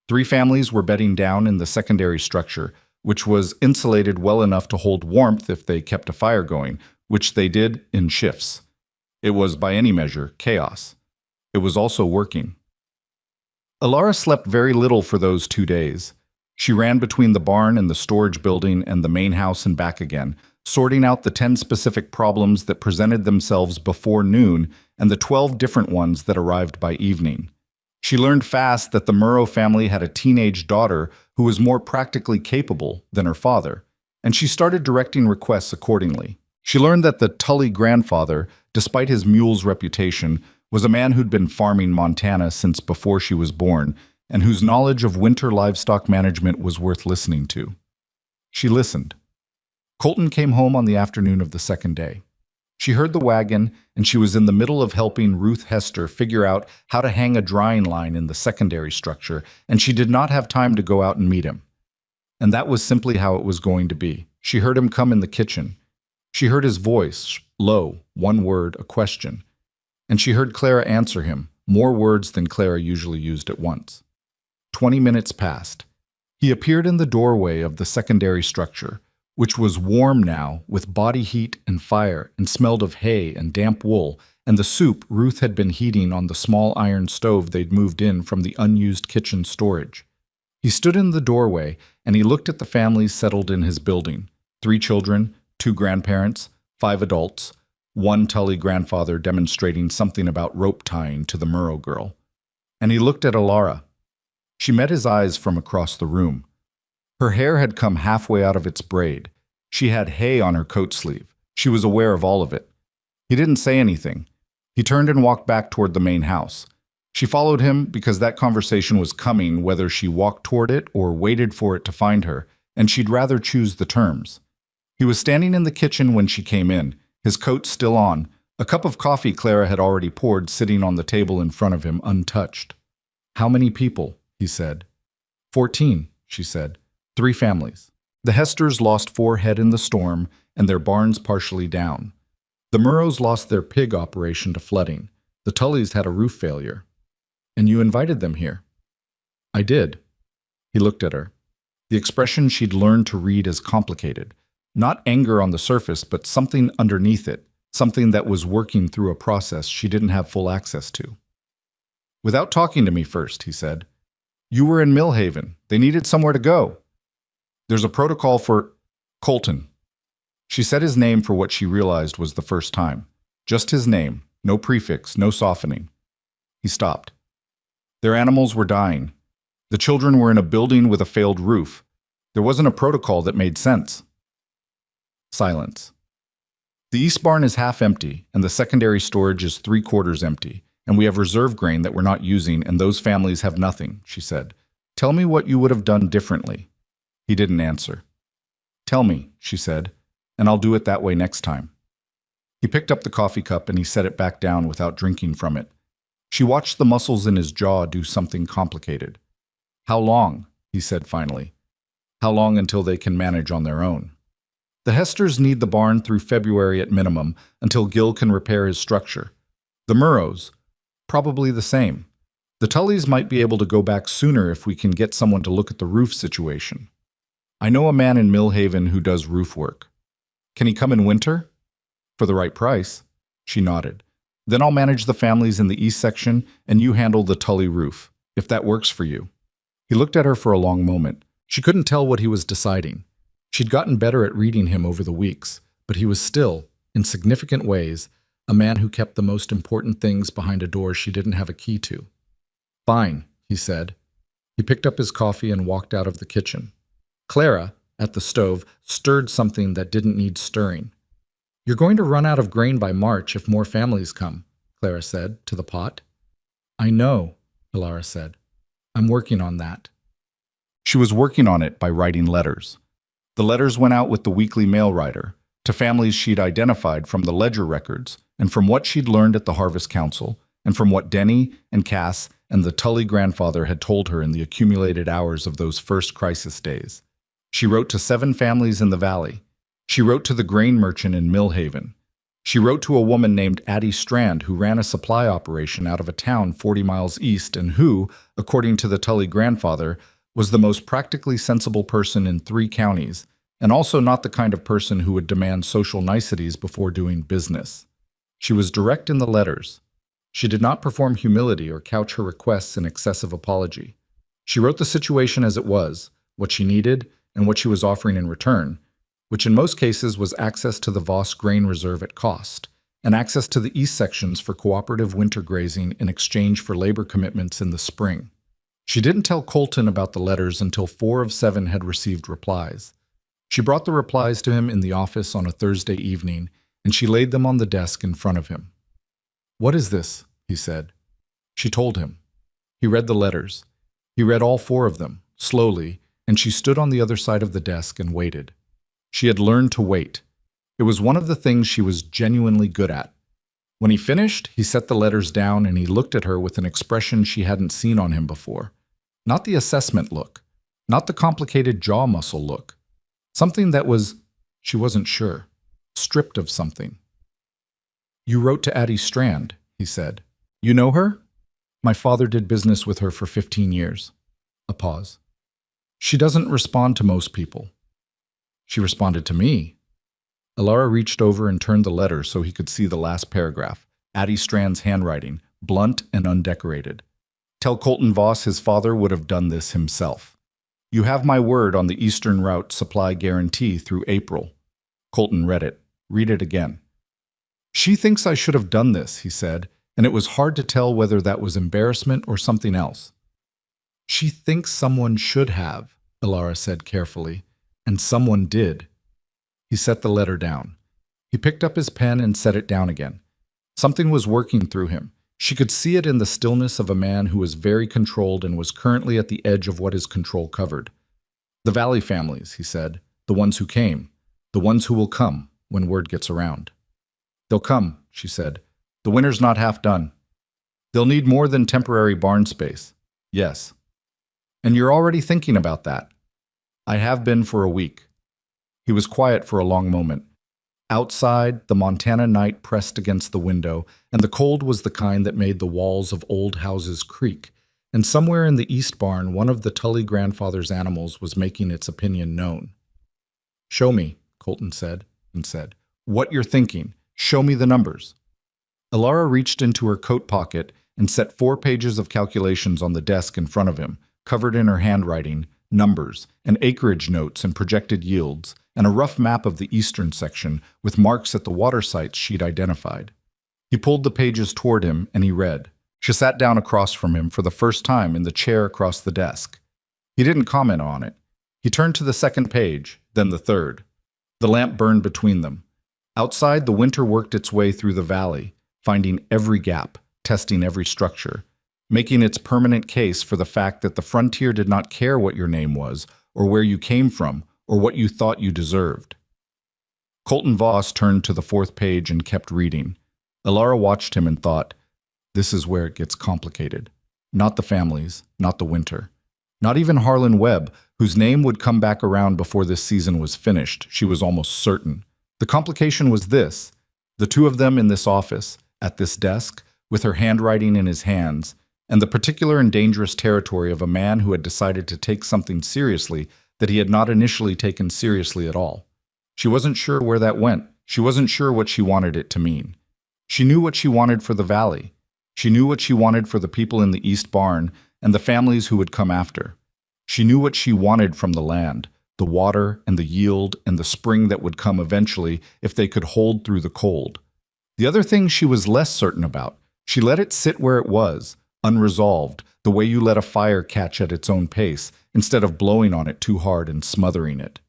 3 families were bedding down in the secondary structure, which was insulated well enough to hold warmth if they kept a fire going, which they did in shifts. It was, by any measure, chaos. It was also working. Alara slept very little for those 2 days. She ran between the barn and the storage building and the main house and back again, sorting out the 10 specific problems that presented themselves before noon and the 12 different ones that arrived by evening. She learned fast that the Murrow family had a teenage daughter who was more practically capable than her father, and she started directing requests accordingly. She learned that the Tully grandfather, despite his mule's reputation, was a man who'd been farming Montana since before she was born, and whose knowledge of winter livestock management was worth listening to. She listened. Colton came home on the afternoon of the second day. She heard the wagon, and she was in the middle of helping Ruth Hester figure out how to hang a drying line in the secondary structure, and she did not have time to go out and meet him. And that was simply how it was going to be. She heard him come in the kitchen. She heard his voice, low, one word, a question. And she heard Clara answer him, more words than Clara usually used at once. 20 minutes passed. He appeared in the doorway of the secondary structure, which was warm now with body heat and fire and smelled of hay and damp wool and the soup Ruth had been heating on the small iron stove they'd moved in from the unused kitchen storage. He stood in the doorway and he looked at the families settled in his building, 3 children, 2 grandparents, 5 adults, 1 Tully grandfather demonstrating something about rope tying to the Murrow girl. And he looked at Alara. She met his eyes from across the room. Her hair had come halfway out of its braid. She had hay on her coat sleeve. She was aware of all of it. He didn't say anything. He turned and walked back toward the main house. She followed him because that conversation was coming whether she walked toward it or waited for it to find her, and she'd rather choose the terms. He was standing in the kitchen when she came in, his coat still on, a cup of coffee Clara had already poured sitting on the table in front of him untouched. "How many people?" he said. 14, she said. 3 families. The Hesters lost 4 head in the storm and their barns partially down. The Murrows lost their pig operation to flooding. The Tullys had a roof failure. And you invited them here. I did. He looked at her. The expression she'd learned to read as complicated. Not anger on the surface, but something underneath it, something that was working through a process she didn't have full access to. "Without talking to me first," he said. "You were in Millhaven. They needed somewhere to go. There's a protocol for Colton." She said his name for what she realized was the first time. Just his name, no prefix, no softening. He stopped. Their animals were dying. The children were in a building with a failed roof. There wasn't a protocol that made sense. Silence. "The east barn is half empty, and the secondary storage is 3/4 empty, and we have reserve grain that we're not using, and those families have nothing," she said. "Tell me what you would have done differently." He didn't answer. "Tell me," she said, "and I'll do it that way next time." He picked up the coffee cup and he set it back down without drinking from it. She watched the muscles in his jaw do something complicated. "How long?" he said finally. "How long until they can manage on their own?" "The Hesters need the barn through February at minimum, until Gil can repair his structure. The Murrows, probably the same. The Tullys might be able to go back sooner if we can get someone to look at the roof situation. I know a man in Millhaven who does roof work. Can he come in winter?" "For the right price." She nodded. "Then I'll manage the families in the east section and you handle the Tully roof, if that works for you." He looked at her for a long moment. She couldn't tell what he was deciding. She'd gotten better at reading him over the weeks, but he was still, in significant ways, a man who kept the most important things behind a door she didn't have a key to. "Fine," he said. He picked up his coffee and walked out of the kitchen. Clara, at the stove, stirred something that didn't need stirring. "You're going to run out of grain by March if more families come," Clara said to the pot. "I know," Alara said. "I'm working on that." She was working on it by writing letters. The letters went out with the weekly mail rider, to families she'd identified from the ledger records, and from what she'd learned at the Harvest Council, and from what Denny and Cass and the Tully grandfather had told her in the accumulated hours of those first crisis days. She wrote to 7 families in the valley. She wrote to the grain merchant in Millhaven. She wrote to a woman named Addie Strand who ran a supply operation out of a town 40 miles east and who, according to the Tully grandfather, was the most practically sensible person in 3 counties, and also not the kind of person who would demand social niceties before doing business. She was direct in the letters. She did not perform humility or couch her requests in excessive apology. She wrote the situation as it was, what she needed, and what she was offering in return, which in most cases was access to the Voss grain reserve at cost, and access to the east sections for cooperative winter grazing in exchange for labor commitments in the spring. She didn't tell Colton about the letters until 4 of 7 had received replies. She brought the replies to him in the office on a Thursday evening, and she laid them on the desk in front of him. "What is this?" he said. She told him. He read the letters. He read all 4 of them, slowly, and she stood on the other side of the desk and waited. She had learned to wait. It was one of the things she was genuinely good at. When he finished, he set the letters down and he looked at her with an expression she hadn't seen on him before. Not the assessment look, not the complicated jaw muscle look. Something that was, she wasn't sure, stripped of something. "You wrote to Addie Strand," he said. "You know her?" "My father did business with her for 15 years. A pause. "She doesn't respond to most people." "She responded to me." Alara reached over and turned the letter so he could see the last paragraph, Addie Strand's handwriting, blunt and undecorated. "Tell Colton Voss his father would have done this himself. You have my word on the Eastern Route supply guarantee through April." Colton read it. "Read it again." "She thinks I should have done this," he said, and it was hard to tell whether that was embarrassment or something else. "She thinks someone should have," Alara said carefully, "and someone did." He set the letter down. He picked up his pen and set it down again. Something was working through him. She could see it in the stillness of a man who was very controlled and was currently at the edge of what his control covered. "The Valley families," he said, "the ones who came, the ones who will come when word gets around." "They'll come," she said. "The winter's not half done. They'll need more than temporary barn space." "Yes." "And you're already thinking about that." "I have been for a week." He was quiet for a long moment. Outside, the Montana night pressed against the window, and the cold was the kind that made the walls of old houses creak, and somewhere in the east barn one of the Tully grandfather's animals was making its opinion known. "Show me," Colton said, "what you're thinking. Show me the numbers." Alara reached into her coat pocket and set 4 pages of calculations on the desk in front of him, covered in her handwriting, numbers, and acreage notes and projected yields, and a rough map of the eastern section with marks at the water sites she'd identified. He pulled the pages toward him and he read. She sat down across from him for the first time in the chair across the desk. He didn't comment on it. He turned to the second page, then the third. The lamp burned between them. Outside, the winter worked its way through the valley, finding every gap, testing every structure, making its permanent case for the fact that the frontier did not care what your name was, or where you came from, or what you thought you deserved. Colton Voss turned to the 4th page and kept reading. Alara watched him and thought, this is where it gets complicated. Not the families, not the winter. Not even Harlan Webb, whose name would come back around before this season was finished, she was almost certain. The complication was this: the 2 of them in this office, at this desk, with her handwriting in his hands, and the particular and dangerous territory of a man who had decided to take something seriously that he had not initially taken seriously at all. She wasn't sure where that went. She wasn't sure what she wanted it to mean. She knew what she wanted for the valley. She knew what she wanted for the people in the East Barn and the families who would come after. She knew what she wanted from the land, the water and the yield and the spring that would come eventually if they could hold through the cold. The other thing she was less certain about. She let it sit where it was, unresolved, the way you let a fire catch at its own pace, instead of blowing on it too hard and smothering it.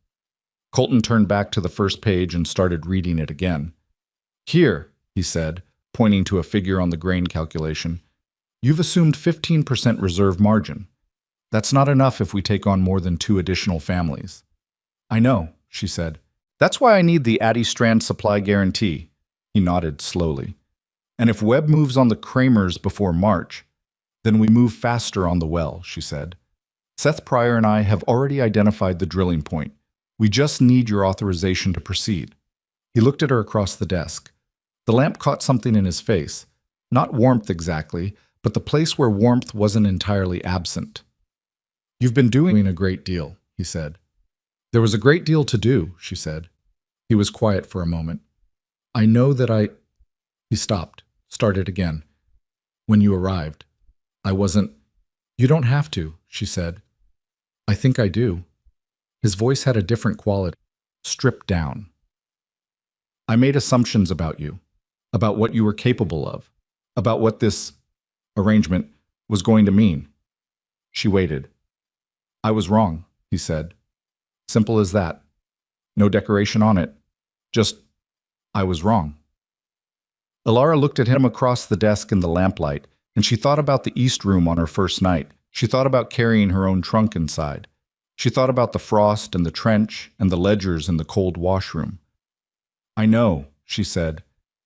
Colton turned back to the 1st page and started reading it again. Here, he said, pointing to a figure on the grain calculation, you've assumed 15% reserve margin. That's not enough if we take on more than 2 additional families. I know, she said. That's why I need the Addie Strand supply guarantee. He nodded slowly. And if Webb moves on the Kramers before March, then we move faster on the well, she said. Seth Pryor and I have already identified the drilling point. We just need your authorization to proceed. He looked at her across the desk. The lamp caught something in his face. Not warmth exactly, but the place where warmth wasn't entirely absent. You've been doing a great deal, he said. There was a great deal to do, she said. He was quiet for a moment. I know that He stopped, started again. When you arrived. I wasn't. You don't have to, she said. I think I do. His voice had a different quality, stripped down. I made assumptions about you, about what you were capable of, about what this arrangement was going to mean. She waited. I was wrong, he said. Simple as that. No decoration on it. Just, I was wrong. Alara looked at him across the desk in the lamplight, and she thought about the East Room on her first night. She thought about carrying her own trunk inside. She thought about the frost and the trench and the ledgers in the cold washroom. I know, she said.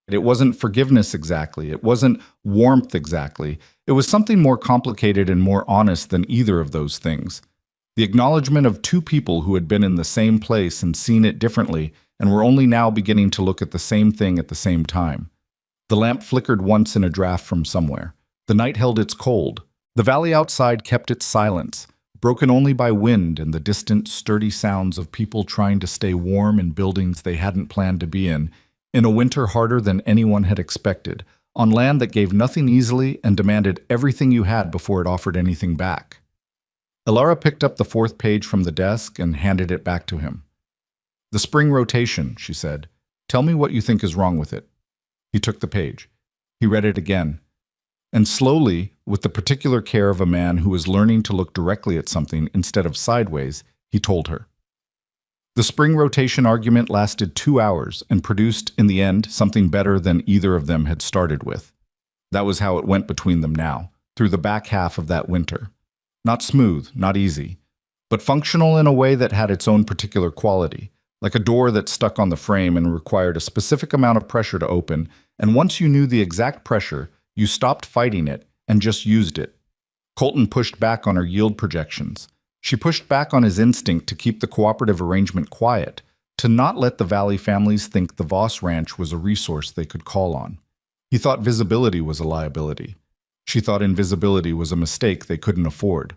It wasn't forgiveness exactly. It wasn't warmth exactly. It was something more complicated and more honest than either of those things. The acknowledgement of two people who had been in the same place and seen it differently and were only now beginning to look at the same thing at the same time. The lamp flickered once in a draft from somewhere. The night held its cold. The valley outside kept its silence, broken only by wind and the distant, sturdy sounds of people trying to stay warm in buildings they hadn't planned to be in a winter harder than anyone had expected, on land that gave nothing easily and demanded everything you had before it offered anything back. Alara picked up the fourth page from the desk and handed it back to him. The spring rotation, she said. Tell me what you think is wrong with it. He took the page. He read it again. And slowly, with the particular care of a man who was learning to look directly at something instead of sideways, he told her. The spring rotation argument lasted 2 hours and produced, in the end, something better than either of them had started with. That was how it went between them now, through the back half of that winter. Not smooth, not easy, but functional in a way that had its own particular quality, like a door that stuck on the frame and required a specific amount of pressure to open, and once you knew the exact pressure, you stopped fighting it and just used it. Colton pushed back on her yield projections. She pushed back on his instinct to keep the cooperative arrangement quiet, to not let the Valley families think the Voss Ranch was a resource they could call on. He thought visibility was a liability. She thought invisibility was a mistake they couldn't afford.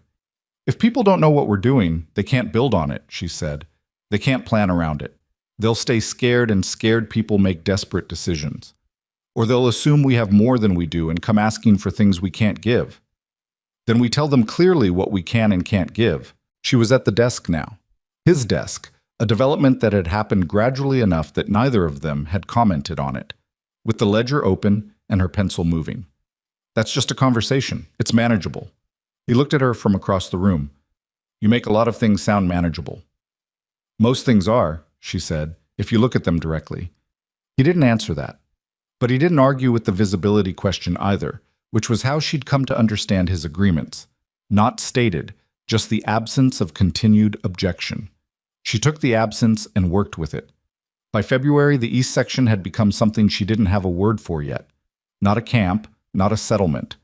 If people don't know what we're doing, they can't build on it, she said. They can't plan around it. They'll stay scared, and scared people make desperate decisions. Or they'll assume we have more than we do and come asking for things we can't give. Then we tell them clearly what we can and can't give. She was at the desk now. His desk, a development that had happened gradually enough that neither of them had commented on it, with the ledger open and her pencil moving. That's just a conversation. It's manageable. He looked at her from across the room. You make a lot of things sound manageable. Most things are, she said, if you look at them directly. He didn't answer that. But he didn't argue with the visibility question either, which was how she'd come to understand his agreements. Not stated, just the absence of continued objection. She took the absence and worked with it. By February, the East Section had become something she didn't have a word for yet. Not a camp, not a settlement.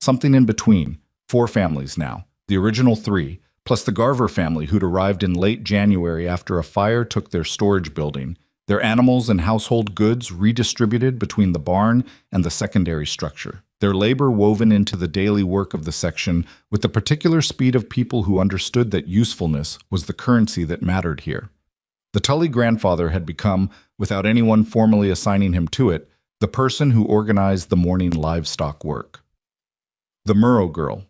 Something in between. 4 families now, the original 3, plus the Garver family who'd arrived in late January after a fire took their storage building, their animals and household goods redistributed between the barn and the secondary structure, their labor woven into the daily work of the section with the particular speed of people who understood that usefulness was the currency that mattered here. The Tully grandfather had become, without anyone formally assigning him to it, the person who organized the morning livestock work. The Murrow girl,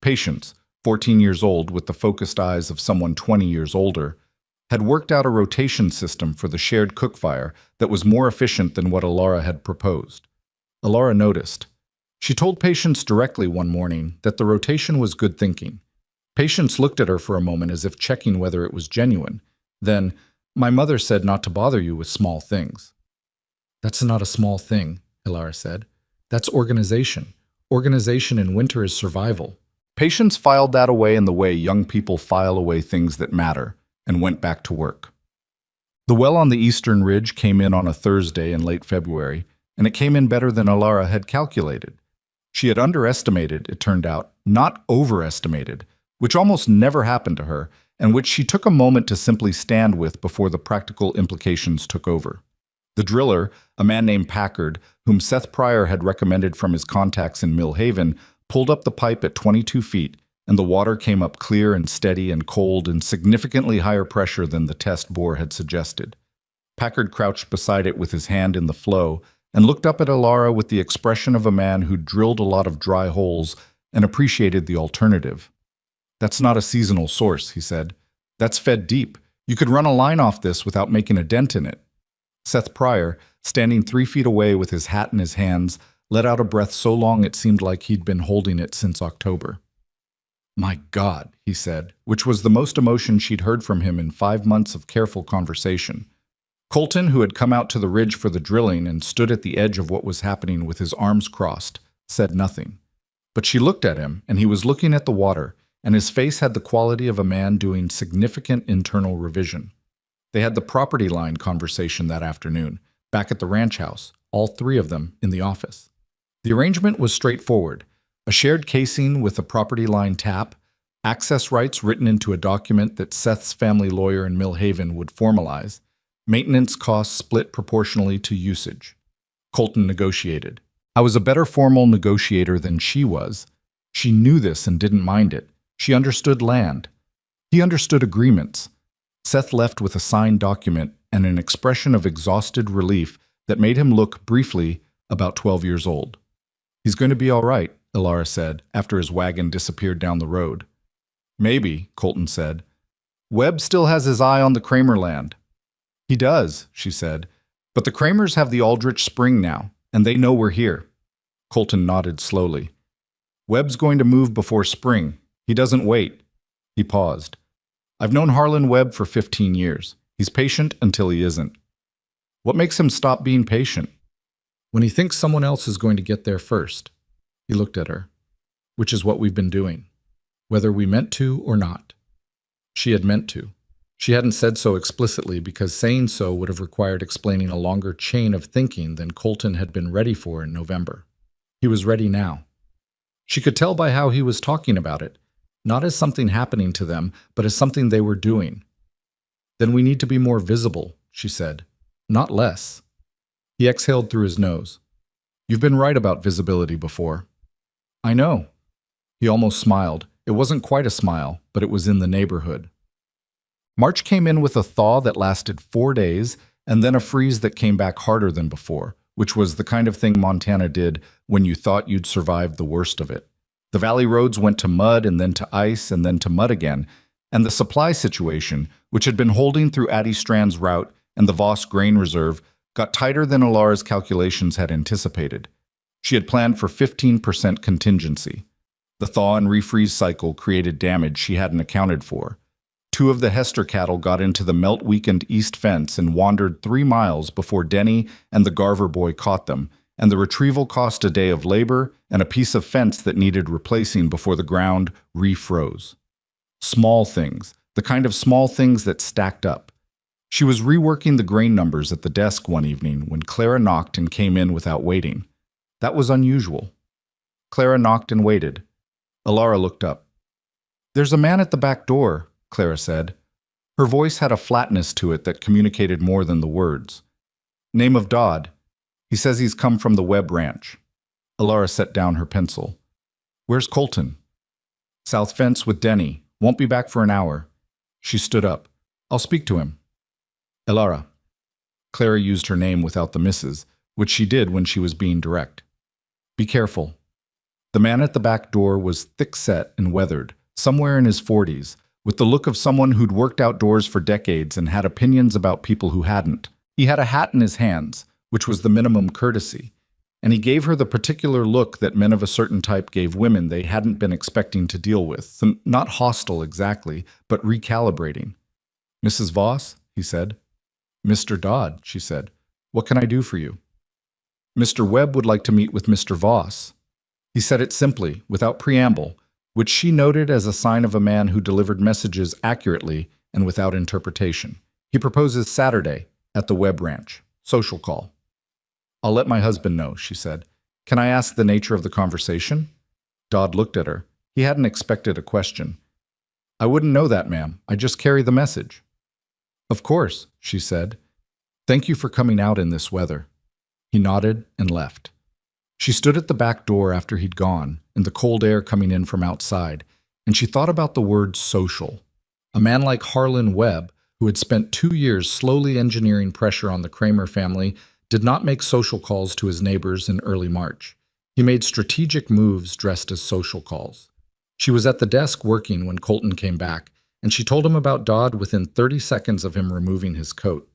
Patience, 14 years old with the focused eyes of someone 20 years older, had worked out a rotation system for the shared cookfire that was more efficient than what Alara had proposed. Alara noticed. She told Patience directly one morning that the rotation was good thinking. Patience looked at her for a moment as if checking whether it was genuine. Then, my mother said not to bother you with small things. That's not a small thing, Alara said. That's organization. Organization in winter is survival. Patience filed that away in the way young people file away things that matter, and went back to work. The well on the eastern ridge came in on a Thursday in late February, and it came in better than Alara had calculated. She had underestimated, it turned out, not overestimated, which almost never happened to her, and which she took a moment to simply stand with before the practical implications took over. The driller, a man named Packard, whom Seth Pryor had recommended from his contacts in Mill Haven, pulled up the pipe at 22 feet, and the water came up clear and steady and cold and significantly higher pressure than the test bore had suggested. Packard crouched beside it with his hand in the flow and looked up at Alara with the expression of a man who'd drilled a lot of dry holes and appreciated the alternative. That's not a seasonal source, he said. That's fed deep. You could run a line off this without making a dent in it. Seth Pryor, standing 3 feet away with his hat in his hands, let out a breath so long it seemed like he'd been holding it since October. My God, he said, which was the most emotion she'd heard from him in 5 months of careful conversation. Colton, who had come out to the ridge for the drilling and stood at the edge of what was happening with his arms crossed, said nothing. But she looked at him, and he was looking at the water, and his face had the quality of a man doing significant internal revision. They had the property line conversation that afternoon, back at the ranch house, all three of them in the office. The arrangement was straightforward: a shared casing with a property line tap, access rights written into a document that Seth's family lawyer in Mill Haven would formalize, maintenance costs split proportionally to usage. Colton negotiated. I was a better formal negotiator than she was. She knew this and didn't mind it. She understood land. He understood agreements. Seth left with a signed document and an expression of exhausted relief that made him look, briefly, about 12 years old. He's going to be all right, Ilara said, after his wagon disappeared down the road. Maybe, Colton said. Webb still has his eye on the Kramer land. He does, she said, but the Kramers have the Aldrich Spring now, and they know we're here. Colton nodded slowly. Webb's going to move before spring. He doesn't wait. He paused. I've known Harlan Webb for 15 years. He's patient until he isn't. What makes him stop being patient? When he thinks someone else is going to get there first. He looked at her. Which is what we've been doing, whether we meant to or not. She had meant to. She hadn't said so explicitly because saying so would have required explaining a longer chain of thinking than Colton had been ready for in November. He was ready now. She could tell by how he was talking about it, not as something happening to them, but as something they were doing. Then we need to be more visible, she said, not less. He exhaled through his nose. You've been right about visibility before. I know. He almost smiled. It wasn't quite a smile, but it was in the neighborhood. March came in with a thaw that lasted 4 days, and then a freeze that came back harder than before, which was the kind of thing Montana did when you thought you'd survived the worst of it. The valley roads went to mud and then to ice and then to mud again, and the supply situation, which had been holding through Addie Strand's route and the Voss grain reserve, got tighter than Ilara's calculations had anticipated. She had planned for 15% contingency. The thaw and refreeze cycle created damage she hadn't accounted for. 2 of the Hester cattle got into the melt-weakened east fence and wandered 3 miles before Denny and the Garver boy caught them, and the retrieval cost a day of labor and a piece of fence that needed replacing before the ground refroze. Small things, the kind of small things that stacked up. She was reworking the grain numbers at the desk one evening when Clara knocked and came in without waiting. That was unusual. Clara knocked and waited. Ilara looked up. There's a man at the back door, Clara said. Her voice had a flatness to it that communicated more than the words. Name of Dodd. He says he's come from the Webb Ranch. Ilara set down her pencil. Where's Colton? South fence with Denny. Won't be back for an hour. She stood up. I'll speak to him. Ilara. Clara used her name without the misses, which she did when she was being direct. Be careful. The man at the back door was thick-set and weathered, somewhere in his 40s, with the look of someone who'd worked outdoors for decades and had opinions about people who hadn't. He had a hat in his hands, which was the minimum courtesy, and he gave her the particular look that men of a certain type gave women they hadn't been expecting to deal with, not hostile exactly, but recalibrating. Mrs. Voss, he said. Mr. Dodd, she said. What can I do for you? Mr. Webb would like to meet with Mr. Voss. He said it simply, without preamble, which she noted as a sign of a man who delivered messages accurately and without interpretation. He proposes Saturday at the Webb Ranch. Social call. I'll let my husband know, she said. Can I ask the nature of the conversation? Dodd looked at her. He hadn't expected a question. I wouldn't know that, ma'am. I just carry the message. Of course, she said. Thank you for coming out in this weather. He nodded and left. She stood at the back door after he'd gone, and the cold air coming in from outside, and she thought about the word social. A man like Harlan Webb, who had spent 2 years slowly engineering pressure on the Kramer family, did not make social calls to his neighbors in early March. He made strategic moves dressed as social calls. She was at the desk working when Colton came back, and she told him about Dodd within 30 seconds of him removing his coat.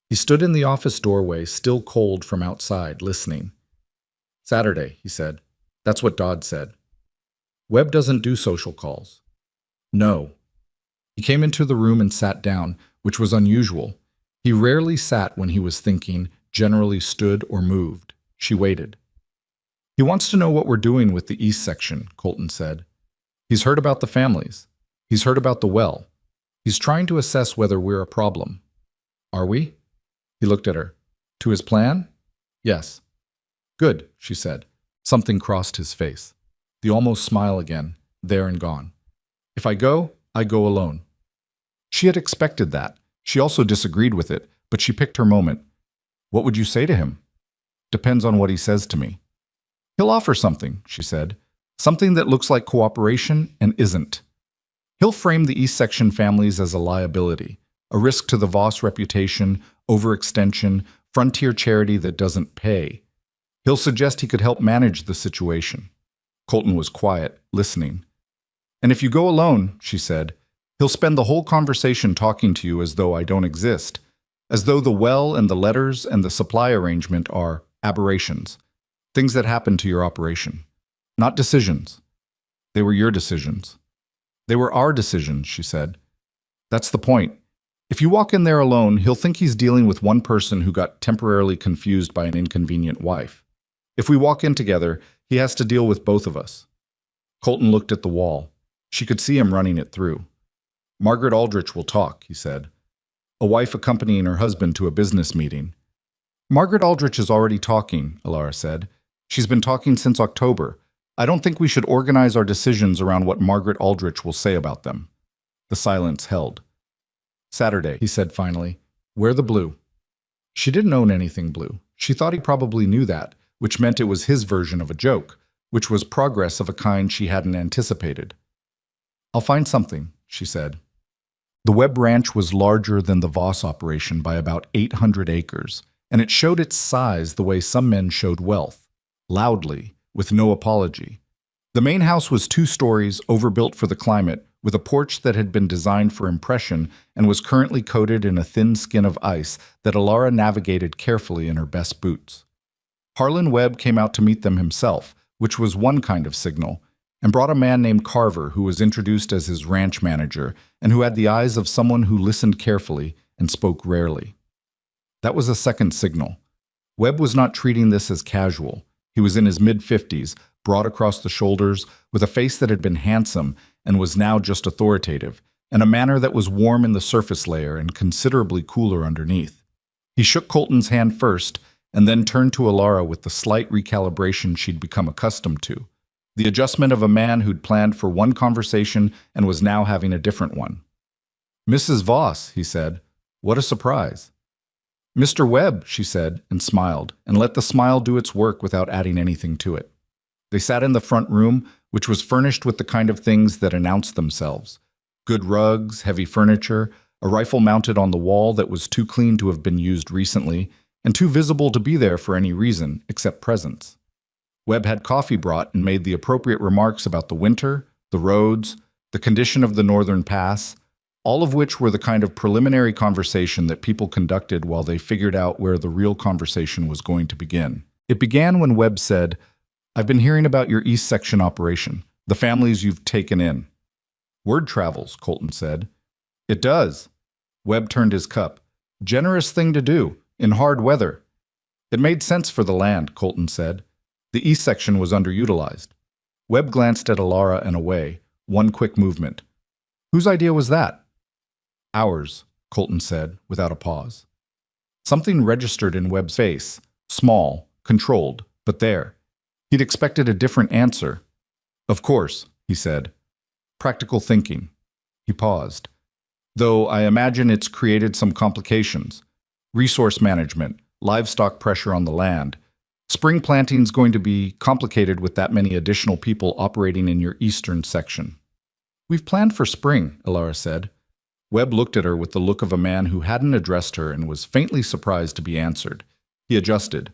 He stood in the office doorway, still cold from outside, listening. Saturday, he said. That's what Dodd said. Webb doesn't do social calls. No. He came into the room and sat down, which was unusual. He rarely sat when he was thinking, generally stood or moved. She waited. He wants to know what we're doing with the East section, Colton said. He's heard about the families. He's heard about the well. He's trying to assess whether we're a problem. Are we? He looked at her. To his plan? Yes. Good, she said. Something crossed his face. The almost smile again, there and gone. If I go alone. She had expected that. She also disagreed with it, but she picked her moment. What would you say to him? Depends on what he says to me. He'll offer something, she said. Something that looks like cooperation and isn't. He'll frame the East Section families as a liability, a risk to the Voss reputation, overextension, frontier charity that doesn't pay. He'll suggest he could help manage the situation. Colton was quiet, listening. And if you go alone, she said, he'll spend the whole conversation talking to you as though I don't exist, as though the well and the letters and the supply arrangement are aberrations, things that happen to your operation. Not decisions. They were your decisions. They were our decisions, she said. That's the point. If you walk in there alone, he'll think he's dealing with one person who got temporarily confused by an inconvenient wife. If we walk in together, he has to deal with both of us. Colton looked at the wall. She could see him running it through. Margaret Aldrich will talk, he said. A wife accompanying her husband to a business meeting. Margaret Aldrich is already talking, Alara said. She's been talking since October. I don't think we should organize our decisions around what Margaret Aldrich will say about them. The silence held. Saturday, he said finally. Wear the blue. She didn't own anything blue. She thought he probably knew that, which meant it was his version of a joke, which was progress of a kind she hadn't anticipated. I'll find something, she said. The Webb Ranch was larger than the Voss operation by about 800 acres, and it showed its size the way some men showed wealth, loudly, with no apology. The main house was 2 stories, overbuilt for the climate, with a porch that had been designed for impression and was currently coated in a thin skin of ice that Alara navigated carefully in her best boots. Harlan Webb came out to meet them himself, which was one kind of signal, and brought a man named Carver who was introduced as his ranch manager and who had the eyes of someone who listened carefully and spoke rarely. That was a second signal. Webb was not treating this as casual. He was in his mid-50s, broad across the shoulders, with a face that had been handsome and was now just authoritative, and a manner that was warm in the surface layer and considerably cooler underneath. He shook Colton's hand first, and then turned to Alara with the slight recalibration she'd become accustomed to, the adjustment of a man who'd planned for one conversation and was now having a different one. Mrs. Voss, he said. What a surprise. Mr. Webb, she said, and smiled, and let the smile do its work without adding anything to it. They sat in the front room, which was furnished with the kind of things that announced themselves. Good rugs, heavy furniture, a rifle mounted on the wall that was too clean to have been used recently, and too visible to be there for any reason except presence. Webb had coffee brought and made the appropriate remarks about the winter, the roads, the condition of the northern pass, all of which were the kind of preliminary conversation that people conducted while they figured out where the real conversation was going to begin. It began when Webb said, I've been hearing about your East Section operation, the families you've taken in. Word travels, Colton said. It does. Webb turned his cup. Generous thing to do, in hard weather. It made sense for the land, Colton said. The East Section was underutilized. Webb glanced at Alara and away, one quick movement. Whose idea was that? Ours, Colton said, without a pause. Something registered in Webb's face, small, controlled, but there. He'd expected a different answer. Of course, he said. Practical thinking. He paused. Though I imagine it's created some complications. Resource management, livestock pressure on the land. Spring planting's going to be complicated with that many additional people operating in your eastern section. We've planned for spring, Alara said. Webb looked at her with the look of a man who hadn't addressed her and was faintly surprised to be answered. He adjusted.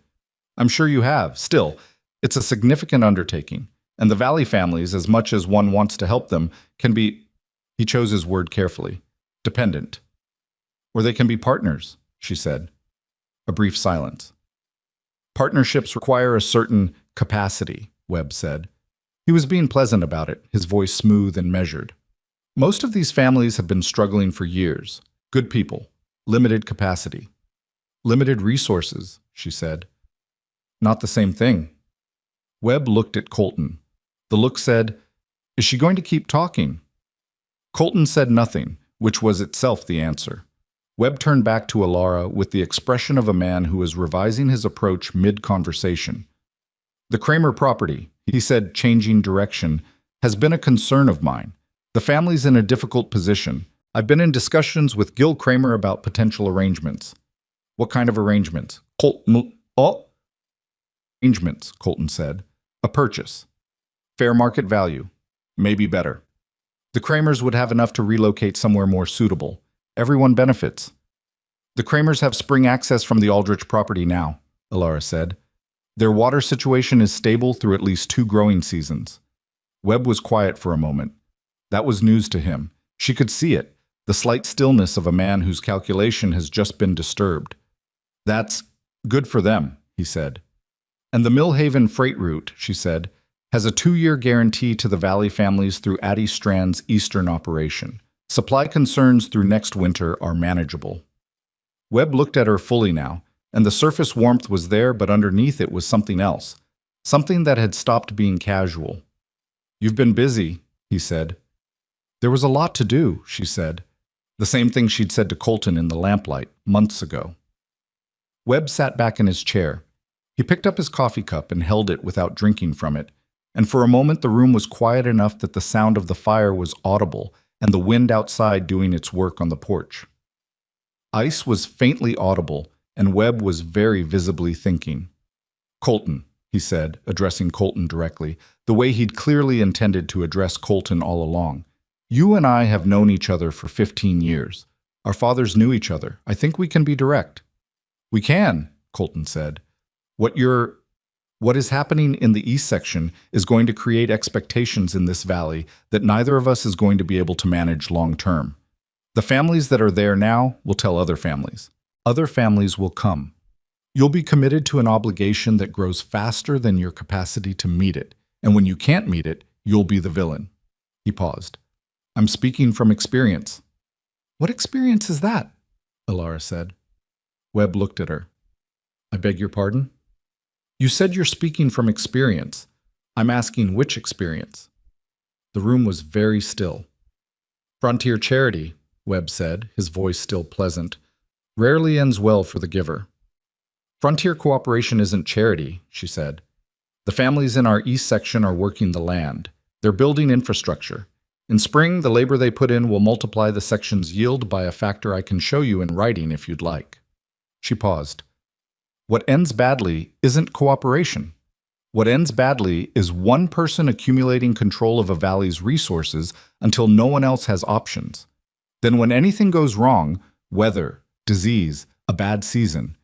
I'm sure you have. Still, it's a significant undertaking, and the Valley families, as much as one wants to help them, can be... He chose his word carefully. Dependent. Or they can be partners, she said. A brief silence. Partnerships require a certain capacity, Webb said. He was being pleasant about it, his voice smooth and measured. Most of these families have been struggling for years. Good people. Limited capacity. Limited resources, she said. Not the same thing. Webb looked at Colton. The look said, "Is she going to keep talking?" Colton said nothing, which was itself the answer. Webb turned back to Alara with the expression of a man who is revising his approach mid-conversation. "The Kramer property," he said, changing direction, "has been a concern of mine. The family's in a difficult position. I've been in discussions with Gil Kramer about potential arrangements." "What kind of arrangements?" Arrangements, Colton said. "A purchase. Fair market value. Maybe better. The Kramers would have enough to relocate somewhere more suitable. Everyone benefits." "The Kramers have spring access from the Aldrich property now," Alara said. "Their water situation is stable through at least 2 growing seasons." Webb was quiet for a moment. That was news to him. She could see it, the slight stillness of a man whose calculation has just been disturbed. "That's good for them," he said. "And the Millhaven freight route," she said, "has a 2-year guarantee to the Valley families through Addie Strand's eastern operation. Supply concerns through next winter are manageable." Webb looked at her fully now, and the surface warmth was there, but underneath it was something else, something that had stopped being casual. "You've been busy," he said. "There was a lot to do," she said. The same thing she'd said to Colton in the lamplight months ago. Webb sat back in his chair. He picked up his coffee cup and held it without drinking from it, and for a moment the room was quiet enough that the sound of the fire was audible and the wind outside doing its work on the porch. Ice was faintly audible, and Webb was very visibly thinking. "Colton," he said, addressing Colton directly, the way he'd clearly intended to address Colton all along. "You and I have known each other for 15 years. Our fathers knew each other. I think we can be direct." "We can," Colton said. What is happening in the east section is going to create expectations in this valley that neither of us is going to be able to manage long term. The families that are there now will tell other families. Other families will come. You'll be committed to an obligation that grows faster than your capacity to meet it, and when you can't meet it, you'll be the villain." He paused. "I'm speaking from experience." "What experience is that?" Alara said. Webb looked at her. "I beg your pardon?" "You said you're speaking from experience. I'm asking which experience." The room was very still. "Frontier charity," Webb said, his voice still pleasant, "rarely ends well for the giver." "Frontier cooperation isn't charity," she said. "The families in our east section are working the land. They're building infrastructure. In spring, the labor they put in will multiply the section's yield by a factor I can show you in writing if you'd like." She paused. "What ends badly isn't cooperation. What ends badly is one person accumulating control of a valley's resources until no one else has options. Then when anything goes wrong, weather, disease, a bad season,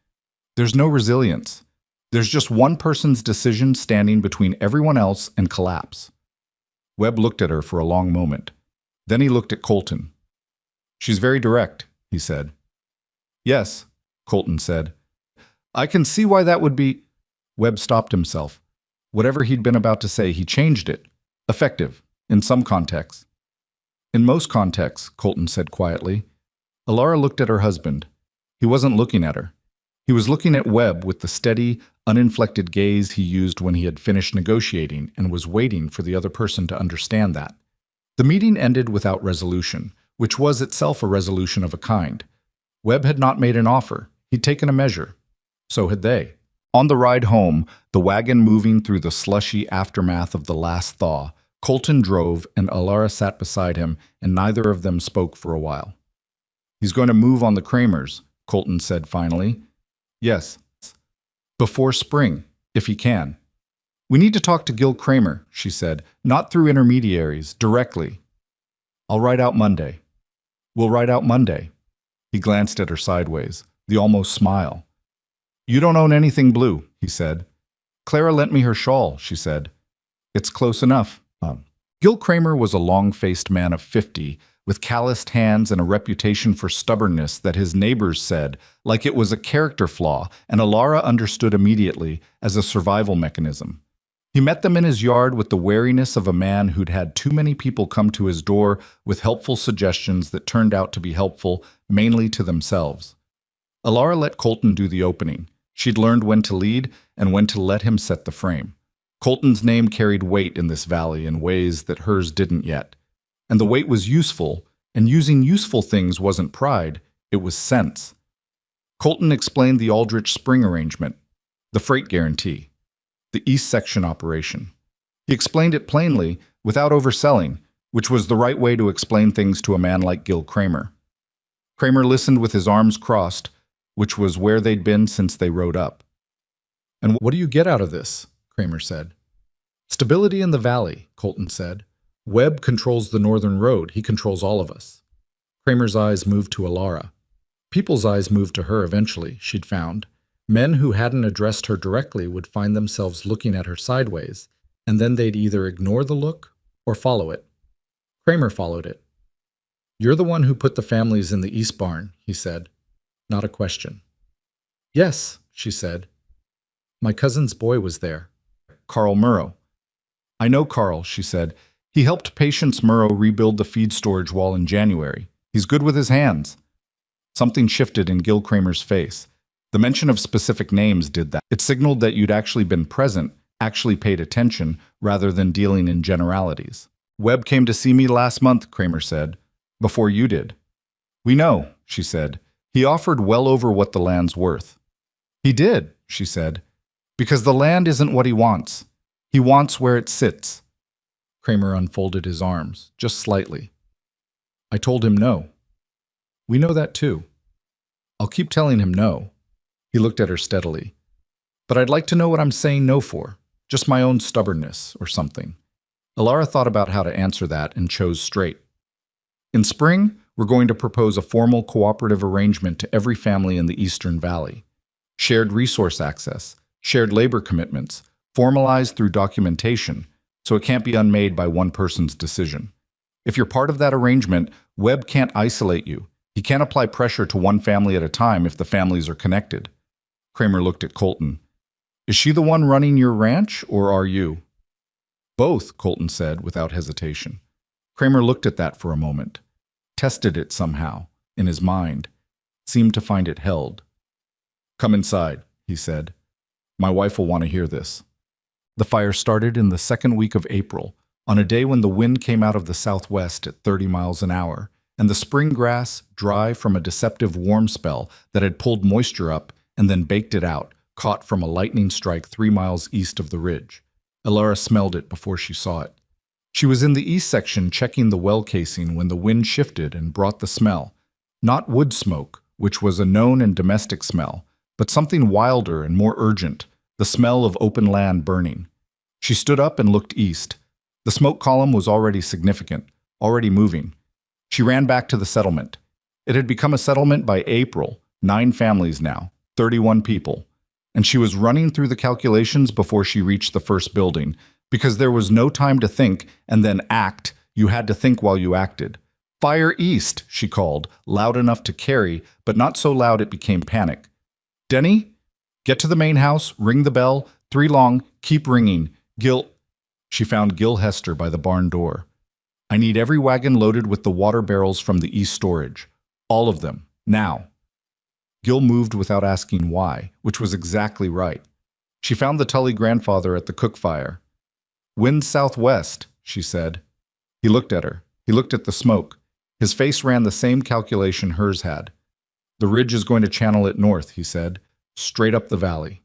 there's no resilience. There's just one person's decision standing between everyone else and collapse." Webb looked at her for a long moment. Then he looked at Colton. "She's very direct," he said. "Yes," Colton said. "I can see why that would be—" Webb stopped himself. Whatever he'd been about to say, he changed it. "Effective, in some contexts." "In most contexts," Colton said quietly. Alara looked at her husband. He wasn't looking at her. He was looking at Webb with the steady, uninflected gaze he used when he had finished negotiating and was waiting for the other person to understand that. The meeting ended without resolution, which was itself a resolution of a kind. Webb had not made an offer. He'd taken a measure. So had they. On the ride home, the wagon moving through the slushy aftermath of the last thaw, Colton drove and Alara sat beside him, and neither of them spoke for a while. "He's going to move on the Kramers," Colton said finally. "Yes. Before spring, if he can." "We need to talk to Gil Kramer," she said, "not through intermediaries, directly." "I'll ride out Monday." "We'll ride out Monday." He glanced at her sideways, the almost smile. "You don't own anything blue," he said. "Clara lent me her shawl," she said. "It's close enough." Gil Kramer was a long-faced man of 50, with calloused hands and a reputation for stubbornness that his neighbors said, like it was a character flaw, and Alara understood immediately as a survival mechanism. He met them in his yard with the wariness of a man who'd had too many people come to his door with helpful suggestions that turned out to be helpful mainly to themselves. Alara let Colton do the opening. She'd learned when to lead and when to let him set the frame. Colton's name carried weight in this valley in ways that hers didn't yet. And the weight was useful, and using useful things wasn't pride, it was sense. Colton explained the Aldrich Spring arrangement, the freight guarantee, the East Section operation. He explained it plainly, without overselling, which was the right way to explain things to a man like Gil Kramer. Kramer listened with his arms crossed, which was where they'd been since they rode up. "And what do you get out of this?" Kramer said. "Stability in the valley," Colton said. "Webb controls the northern road. He controls all of us." Kramer's eyes moved to Alara. People's eyes moved to her eventually, she'd found. Men who hadn't addressed her directly would find themselves looking at her sideways, and then they'd either ignore the look or follow it. Kramer followed it. "You're the one who put the families in the East Barn," he said. Not a question. "Yes," she said. "My cousin's boy was there. Carl Murrow." "I know Carl," she said. "He helped Patience Murrow rebuild the feed storage wall in January. He's good with his hands." Something shifted in Gil Kramer's face. The mention of specific names did that. It signaled that you'd actually been present, actually paid attention, rather than dealing in generalities. "Webb came to see me last month," Kramer said, "before you did." "We know," she said. "He offered well over what the land's worth." "He did," she said, "because the land isn't what he wants. He wants where it sits." Kramer unfolded his arms, just slightly. "I told him no." "We know that too." "I'll keep telling him no." He looked at her steadily. "But I'd like to know what I'm saying no for. Just my own stubbornness or something." Alara thought about how to answer that and chose straight. "In spring, we're going to propose a formal cooperative arrangement to every family in the Eastern Valley. Shared resource access, shared labor commitments, formalized through documentation, so it can't be unmade by one person's decision. If you're part of that arrangement, Webb can't isolate you. He can't apply pressure to one family at a time if the families are connected." Kramer looked at Colton. "Is she the one running your ranch, or are you?" "Both," Colton said without hesitation. Kramer looked at that for a moment, tested it somehow, in his mind, seemed to find it held. "Come inside," he said. "My wife will want to hear this." The fire started in the second week of April, on a day when the wind came out of the southwest at 30 miles an hour, and the spring grass, dry from a deceptive warm spell that had pulled moisture up and then baked it out, caught from a lightning strike 3 miles east of the ridge. Alara smelled it before she saw it. She was in the east section checking the well casing when the wind shifted and brought the smell. Not wood smoke, which was a known and domestic smell, but something wilder and more urgent, the smell of open land burning. She stood up and looked east. The smoke column was already significant, already moving. She ran back to the settlement. It had become a settlement by April, 9 families now, 31 people. And she was running through the calculations before she reached the first building, because there was no time to think and then act. You had to think while you acted. "Fire east," she called, loud enough to carry, but not so loud it became panic. "Denny, get to the main house, ring the bell, 3 long, keep ringing. Gil..." She found Gil Hester by the barn door. "I need every wagon loaded with the water barrels from the east storage. All of them, now." Gil moved without asking why, which was exactly right. She found the Tully grandfather at the cook fire. "Wind southwest," she said. He looked at her. He looked at the smoke. His face ran the same calculation hers had. "The ridge is going to channel it north," he said, "straight up the valley."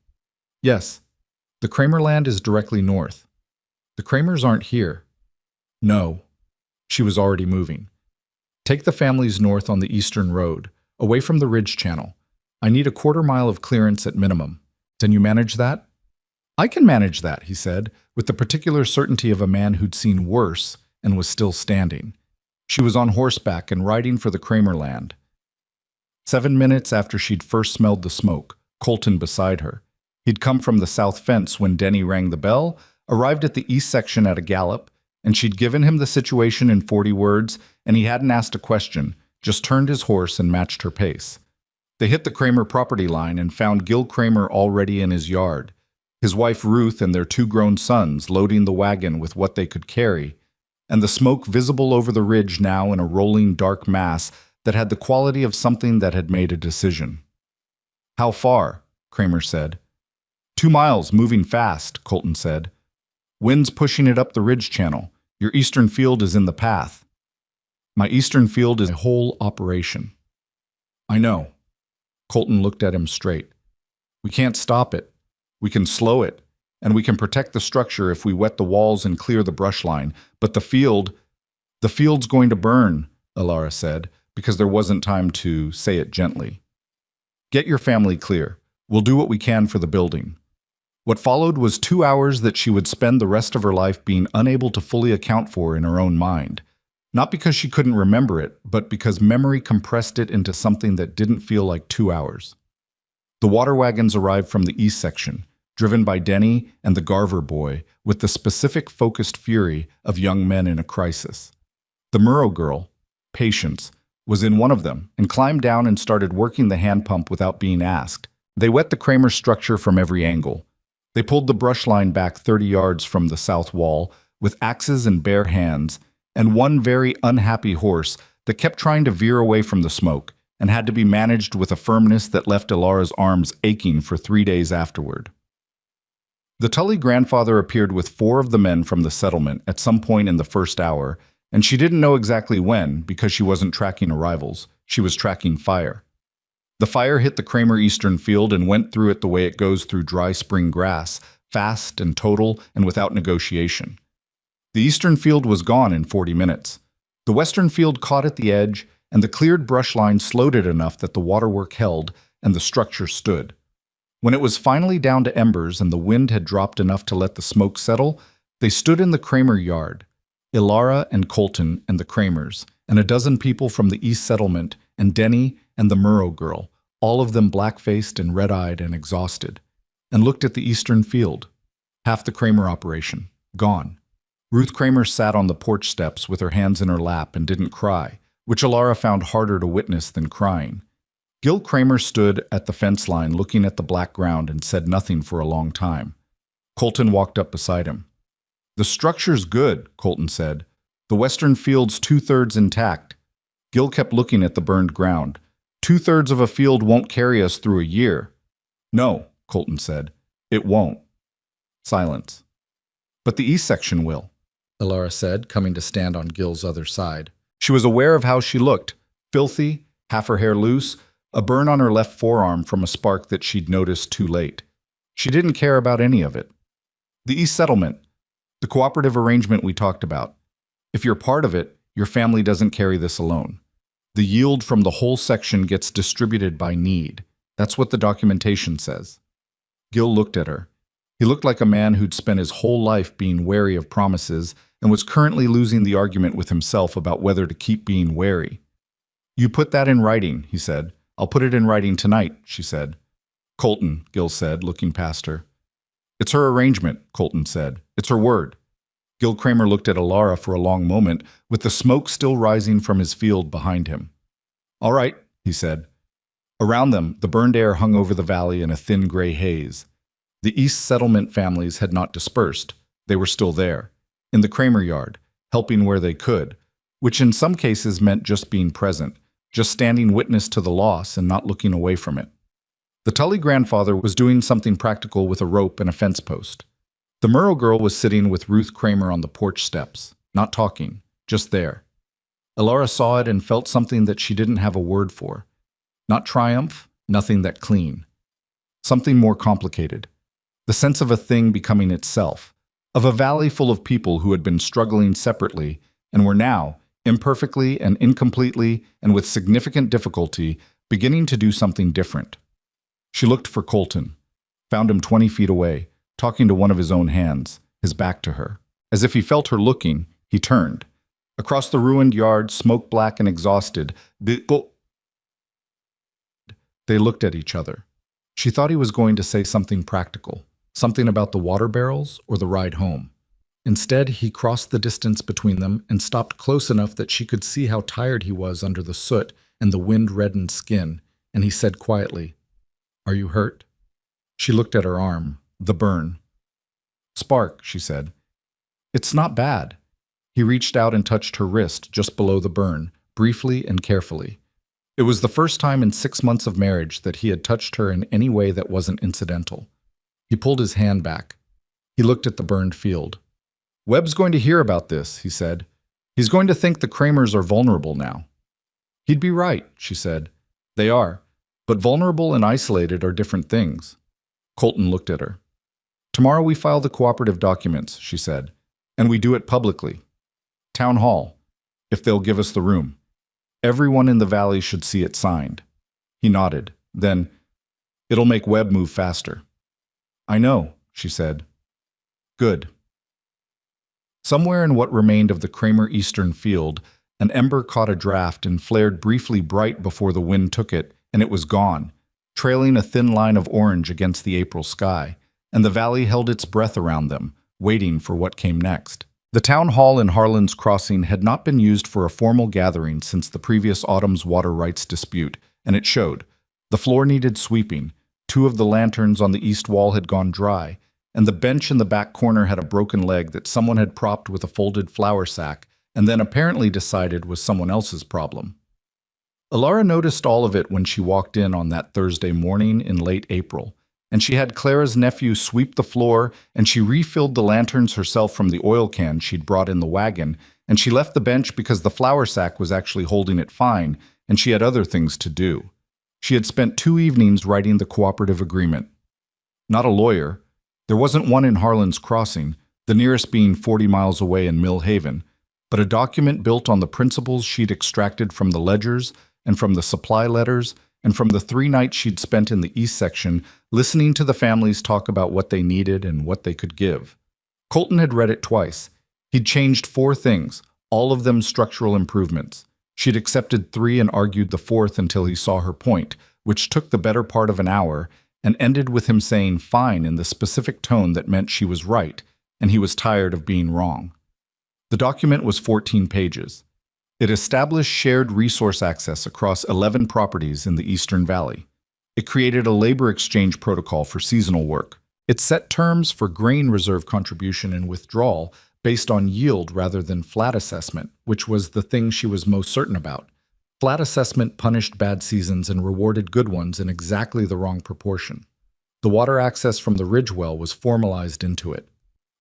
"Yes, the Kramer land is directly north. The Kramers aren't here." "No." She was already moving. "Take the families north on the eastern road, away from the ridge channel. I need a 1/4 mile of clearance at minimum. Can you manage that?" "I can manage that," he said, with the particular certainty of a man who'd seen worse and was still standing. She was on horseback and riding for the Kramer land. 7 minutes after she'd first smelled the smoke, Colton beside her. He'd come from the south fence when Denny rang the bell, arrived at the east section at a gallop, And she'd given him the situation in 40 words, and he hadn't asked a question, just turned his horse and matched her pace. They hit the Kramer property line and found Gil Kramer already in his yard, his wife Ruth and their two grown sons loading the wagon with what they could carry, and the smoke visible over the ridge now in a rolling dark mass that had the quality of something that had made a decision. "How far?" Kramer said. 2 miles, moving fast, Colton said. "Wind's pushing it up the ridge channel. Your eastern field is in the path." "My eastern field is a whole operation." "I know." Colton looked at him straight. "We can't stop it. We can slow it, and we can protect the structure if we wet the walls and clear the brush line. But the field's going to burn," Alara said, because there wasn't time to say it gently. "Get your family clear. We'll do what we can for the building." What followed was 2 hours that she would spend the rest of her life being unable to fully account for in her own mind. Not because she couldn't remember it, but because memory compressed it into something that didn't feel like 2 hours. The water wagons arrived from the east section, driven by Denny and the Garver boy, with the specific focused fury of young men in a crisis. The Murrow girl, Patience, was in one of them and climbed down and started working the hand pump without being asked. They wet the Kramer structure from every angle. They pulled the brush line back 30 yards from the south wall with axes and bare hands, and one very unhappy horse that kept trying to veer away from the smoke and had to be managed with a firmness that left Alara's arms aching for 3 days afterward. The Tully grandfather appeared with 4 of the men from the settlement at some point in the first hour, and she didn't know exactly when because she wasn't tracking arrivals. She was tracking fire. The fire hit the Kramer eastern field and went through it the way it goes through dry spring grass, fast and total and without negotiation. The eastern field was gone in 40 minutes. The western field caught at the edge, and the cleared brush line slowed it enough that the waterwork held and the structure stood. When it was finally down to embers and the wind had dropped enough to let the smoke settle, they stood in the Kramer yard. Ilara and Colton and the Kramers, and a dozen people from the East Settlement, and Denny and the Murrow girl, all of them black-faced and red-eyed and exhausted, and looked at the eastern field. Half the Kramer operation, gone. Ruth Kramer sat on the porch steps with her hands in her lap and didn't cry, which Alara found harder to witness than crying. Gil Kramer stood at the fence line looking at the black ground and said nothing for a long time. Colton walked up beside him. "The structure's good," Colton said. "The western field's 2/3 intact." Gil kept looking at the burned ground. 2/3 of a field won't carry us through a year." "No," Colton said. "It won't." Silence. "But the east section will," Alara said, coming to stand on Gil's other side. She was aware of how she looked, filthy, half her hair loose, a burn on her left forearm from a spark that she'd noticed too late. She didn't care about any of it. "The East Settlement, the cooperative arrangement we talked about. If you're part of it, your family doesn't carry this alone. The yield from the whole section gets distributed by need. That's what the documentation says." Gil looked at her. He looked like a man who'd spent his whole life being wary of promises and was currently losing the argument with himself about whether to keep being wary. "You put that in writing," he said. "I'll put it in writing tonight," she said. "Colton," Gil said, looking past her. "It's her arrangement," Colton said. "It's her word." Gil Kramer looked at Alara for a long moment, with the smoke still rising from his field behind him. "All right," he said. Around them, the burned air hung over the valley in a thin gray haze. The East Settlement families had not dispersed. They were still there, in the Kramer yard, helping where they could, which in some cases meant just being present, just standing witness to the loss and not looking away from it. The Tully grandfather was doing something practical with a rope and a fence post. The Murrow girl was sitting with Ruth Kramer on the porch steps, not talking, just there. Alara saw it and felt something that she didn't have a word for. Not triumph, nothing that clean. Something more complicated. The sense of a thing becoming itself, of a valley full of people who had been struggling separately and were now, imperfectly and incompletely and with significant difficulty, beginning to do something different. She looked for Colton, found him 20 feet away, talking to one of his own hands, his back to her. As if he felt her looking, he turned. Across the ruined yard, smoke-black and exhausted, they looked at each other. She thought he was going to say something practical, something about the water barrels or the ride home. Instead, he crossed the distance between them and stopped close enough that she could see how tired he was under the soot and the wind-reddened skin, and he said quietly, "Are you hurt?" She looked at her arm, the burn. "Spark," she said. "It's not bad." He reached out and touched her wrist just below the burn, briefly and carefully. It was the first time in 6 months of marriage that he had touched her in any way that wasn't incidental. He pulled his hand back. He looked at the burned field. "Webb's going to hear about this," he said. "He's going to think the Kramers are vulnerable now." "He'd be right," she said. "They are. But vulnerable and isolated are different things." Colton looked at her. "Tomorrow we file the cooperative documents," she said. "And we do it publicly. Town hall, if they'll give us the room. Everyone in the valley should see it signed." He nodded. Then, "It'll make Webb move faster." "I know," she said. "Good." Somewhere in what remained of the Kramer Eastern field, an ember caught a draft and flared briefly bright before the wind took it, and it was gone, trailing a thin line of orange against the April sky, and the valley held its breath around them, waiting for what came next. The town hall in Harlan's Crossing had not been used for a formal gathering since the previous autumn's water rights dispute, and it showed. The floor needed sweeping, 2 of the lanterns on the east wall had gone dry, and the bench in the back corner had a broken leg that someone had propped with a folded flour sack and then apparently decided was someone else's problem. Alara noticed all of it when she walked in on that Thursday morning in late April, and she had Clara's nephew sweep the floor, and she refilled the lanterns herself from the oil can she'd brought in the wagon, and she left the bench because the flour sack was actually holding it fine, and she had other things to do. She had spent 2 evenings writing the cooperative agreement. Not a lawyer. There wasn't one in Harlan's Crossing, the nearest being 40 miles away in Mill Haven, but a document built on the principles she'd extracted from the ledgers and from the supply letters and from the 3 nights she'd spent in the East Section listening to the families talk about what they needed and what they could give. Colton had read it twice. He'd changed 4 things, all of them structural improvements. She'd accepted 3 and argued the 4th until he saw her point, which took the better part of an hour, and ended with him saying fine in the specific tone that meant she was right, and he was tired of being wrong. The document was 14 pages. It established shared resource access across 11 properties in the Eastern Valley. It created a labor exchange protocol for seasonal work. It set terms for grain reserve contribution and withdrawal based on yield rather than flat assessment, which was the thing she was most certain about. Flat assessment punished bad seasons and rewarded good ones in exactly the wrong proportion. The water access from the Ridge well was formalized into it.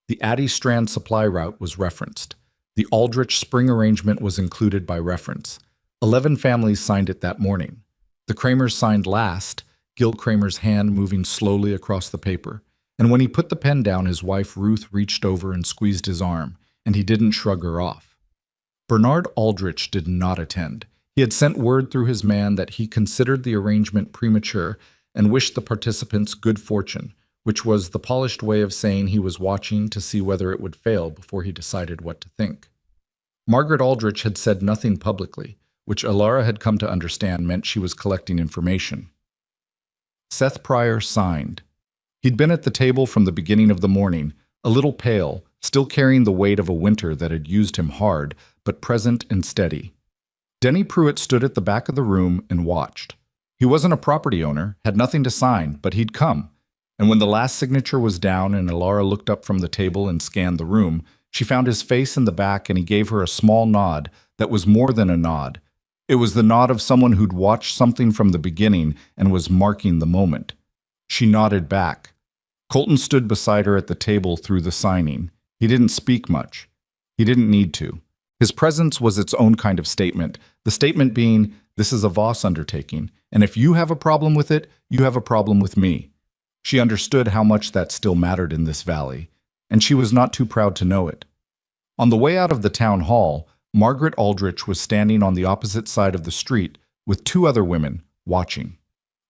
The Addy Strand supply route was referenced. The Aldrich Spring arrangement was included by reference. 11 families signed it that morning. The Kramers signed last, Gil Kramer's hand moving slowly across the paper. And when he put the pen down, his wife Ruth reached over and squeezed his arm, and he didn't shrug her off. Bernard Aldrich did not attend. He had sent word through his man that he considered the arrangement premature and wished the participants good fortune, which was the polished way of saying he was watching to see whether it would fail before he decided what to think. Margaret Aldrich had said nothing publicly, which Alara had come to understand meant she was collecting information. Seth Pryor signed. He'd been at the table from the beginning of the morning, a little pale, still carrying the weight of a winter that had used him hard, but present and steady. Denny Pruitt stood at the back of the room and watched. He wasn't a property owner, had nothing to sign, but he'd come. And when the last signature was down and Alara looked up from the table and scanned the room, she found his face in the back and he gave her a small nod that was more than a nod. It was the nod of someone who'd watched something from the beginning and was marking the moment. She nodded back. Colton stood beside her at the table through the signing. He didn't speak much. He didn't need to. His presence was its own kind of statement, the statement being, this is a Voss undertaking, and if you have a problem with it, you have a problem with me. She understood how much that still mattered in this valley, and she was not too proud to know it. On the way out of the town hall, Margaret Aldrich was standing on the opposite side of the street with 2 other women, watching.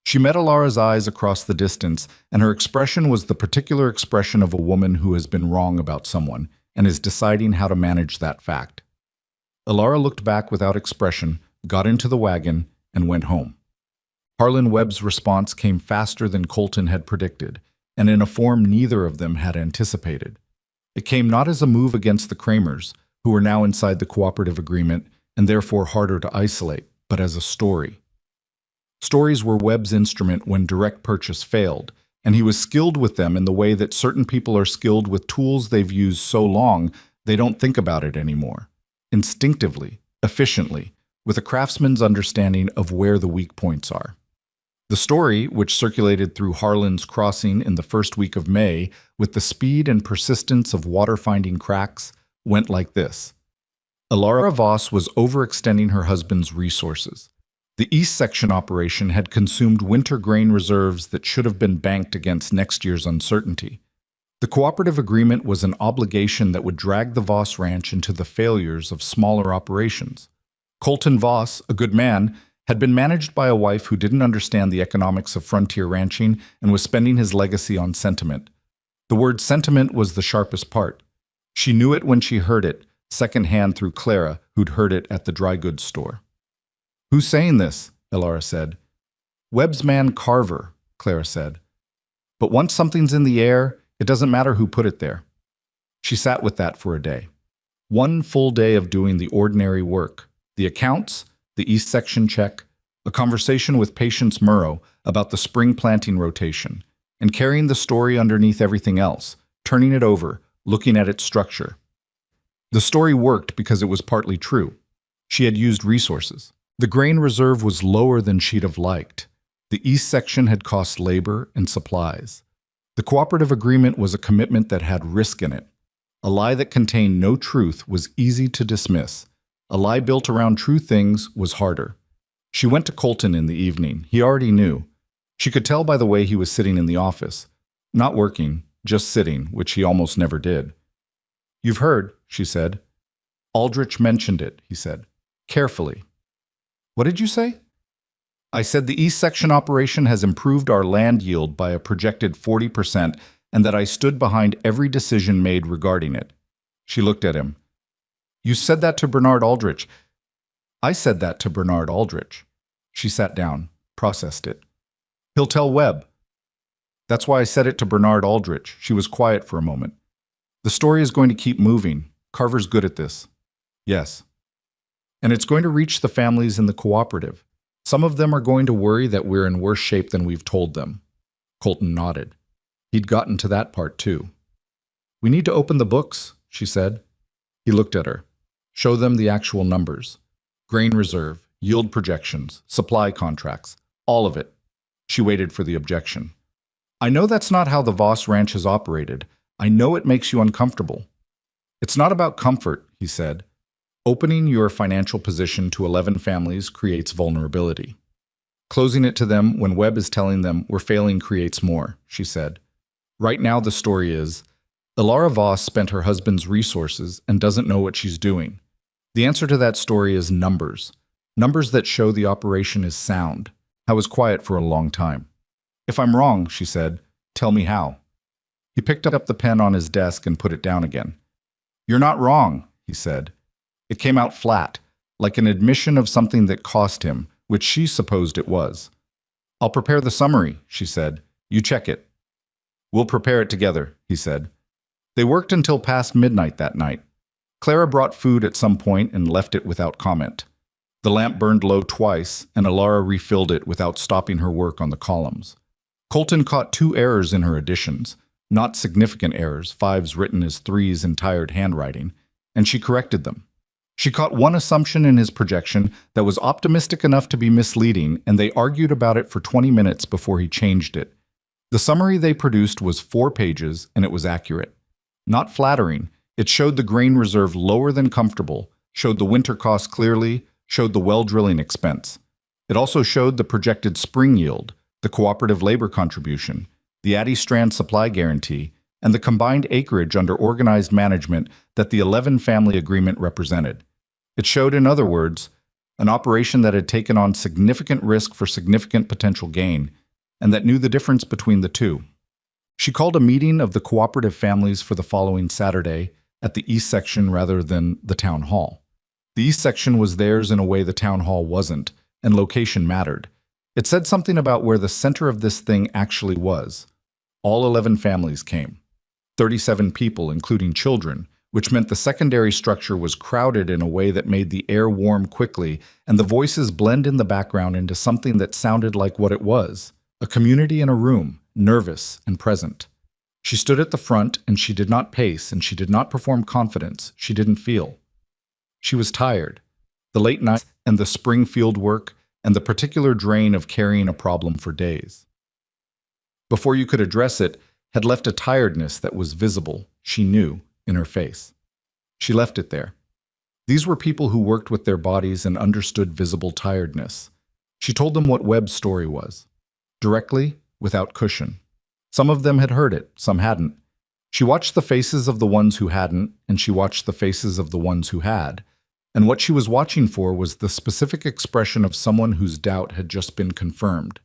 She met Alara's eyes across the distance, and her expression was the particular expression of a woman who has been wrong about someone and is deciding how to manage that fact. Alara looked back without expression, got into the wagon, and went home. Harlan Webb's response came faster than Colton had predicted, and in a form neither of them had anticipated. It came not as a move against the Kramers, who were now inside the cooperative agreement and therefore harder to isolate, but as a story. Stories were Webb's instrument when direct purchase failed, and he was skilled with them in the way that certain people are skilled with tools they've used so long they don't think about it anymore. Instinctively, efficiently, with a craftsman's understanding of where the weak points are. The story, which circulated through Harlan's Crossing in the first week of May with the speed and persistence of water-finding cracks, went like this. Elara Voss was overextending her husband's resources. The East Section operation had consumed winter grain reserves that should have been banked against next year's uncertainty. The cooperative agreement was an obligation that would drag the Voss ranch into the failures of smaller operations. Colton Voss, a good man, had been managed by a wife who didn't understand the economics of frontier ranching and was spending his legacy on sentiment. The word sentiment was the sharpest part. She knew it when she heard it, secondhand through Clara, who'd heard it at the dry goods store. "Who's saying this?" Elara said. "Webb's man Carver," Clara said. "But once something's in the air, it doesn't matter who put it there." She sat with that for a day. One full day of doing the ordinary work, the accounts, the East Section check, a conversation with Patience Murrow about the spring planting rotation, and carrying the story underneath everything else, turning it over, looking at its structure. The story worked because it was partly true. She had used resources. The grain reserve was lower than she'd have liked. The East Section had cost labor and supplies. The cooperative agreement was a commitment that had risk in it. A lie that contained no truth was easy to dismiss. A lie built around true things was harder. She went to Colton in the evening. He already knew. She could tell by the way he was sitting in the office. Not working, just sitting, which he almost never did. "You've heard," she said. "Aldrich mentioned it," he said. "Carefully." "What did you say?" "I said the East Section operation has improved our land yield by a projected 40% and that I stood behind every decision made regarding it." She looked at him. "You said that to Bernard Aldrich." "I said that to Bernard Aldrich." She sat down, processed it. "He'll tell Webb." "That's why I said it to Bernard Aldrich." She was quiet for a moment. "The story is going to keep moving. Carver's good at this." "Yes." "And it's going to reach the families in the cooperative. Some of them are going to worry that we're in worse shape than we've told them." Colton nodded. He'd gotten to that part too. "We need to open the books," she said. He looked at her. "Show them the actual numbers. Grain reserve, yield projections, supply contracts, all of it." She waited for the objection. "I know that's not how the Voss Ranch has operated. I know it makes you uncomfortable." "It's not about comfort," he said. "Opening your financial position to 11 families creates vulnerability. Closing it to them when Webb is telling them we're failing creates more," she said. "Right now the story is, Elara Voss spent her husband's resources and doesn't know what she's doing. The answer to that story is numbers. Numbers that show the operation is sound." I was quiet for a long time. "If I'm wrong," she said, "tell me how." He picked up the pen on his desk and put it down again. "You're not wrong," he said. It came out flat, like an admission of something that cost him, which she supposed it was. "I'll prepare the summary," she said. "You check it." "We'll prepare it together," he said. They worked until past midnight that night. Clara brought food at some point and left it without comment. The lamp burned low twice, and Elara refilled it without stopping her work on the columns. Colton caught 2 errors in her additions, not significant errors, 5s written as 3s in tired handwriting, and she corrected them. She caught one assumption in his projection that was optimistic enough to be misleading, and they argued about it for 20 minutes before he changed it. The summary they produced was 4 pages, and it was accurate. Not flattering, it showed the grain reserve lower than comfortable, showed the winter cost clearly, showed the well drilling expense. It also showed the projected spring yield, the cooperative labor contribution, the Addy Strand supply guarantee, and the combined acreage under organized management that the 11-family agreement represented. It showed, in other words, an operation that had taken on significant risk for significant potential gain, and that knew the difference between the two. She called a meeting of the cooperative families for the following Saturday at the East Section rather than the town hall. The East Section was theirs in a way the town hall wasn't, and location mattered. It said something about where the center of this thing actually was. All 11 families came. 37 people, including children, which meant the secondary structure was crowded in a way that made the air warm quickly, and the voices blend in the background into something that sounded like what it was, a community in a room, nervous and present. She stood at the front, and she did not pace, and she did not perform confidence. She didn't feel. She was tired. The late nights and the spring field work and the particular drain of carrying a problem for days. Before you could address it, had left a tiredness that was visible, she knew, in her face. She left it there. These were people who worked with their bodies and understood visible tiredness. She told them what Webb's story was. Directly, without cushion. Some of them had heard it, some hadn't. She watched the faces of the ones who hadn't, and she watched the faces of the ones who had. And what she was watching for was the specific expression of someone whose doubt had just been confirmed.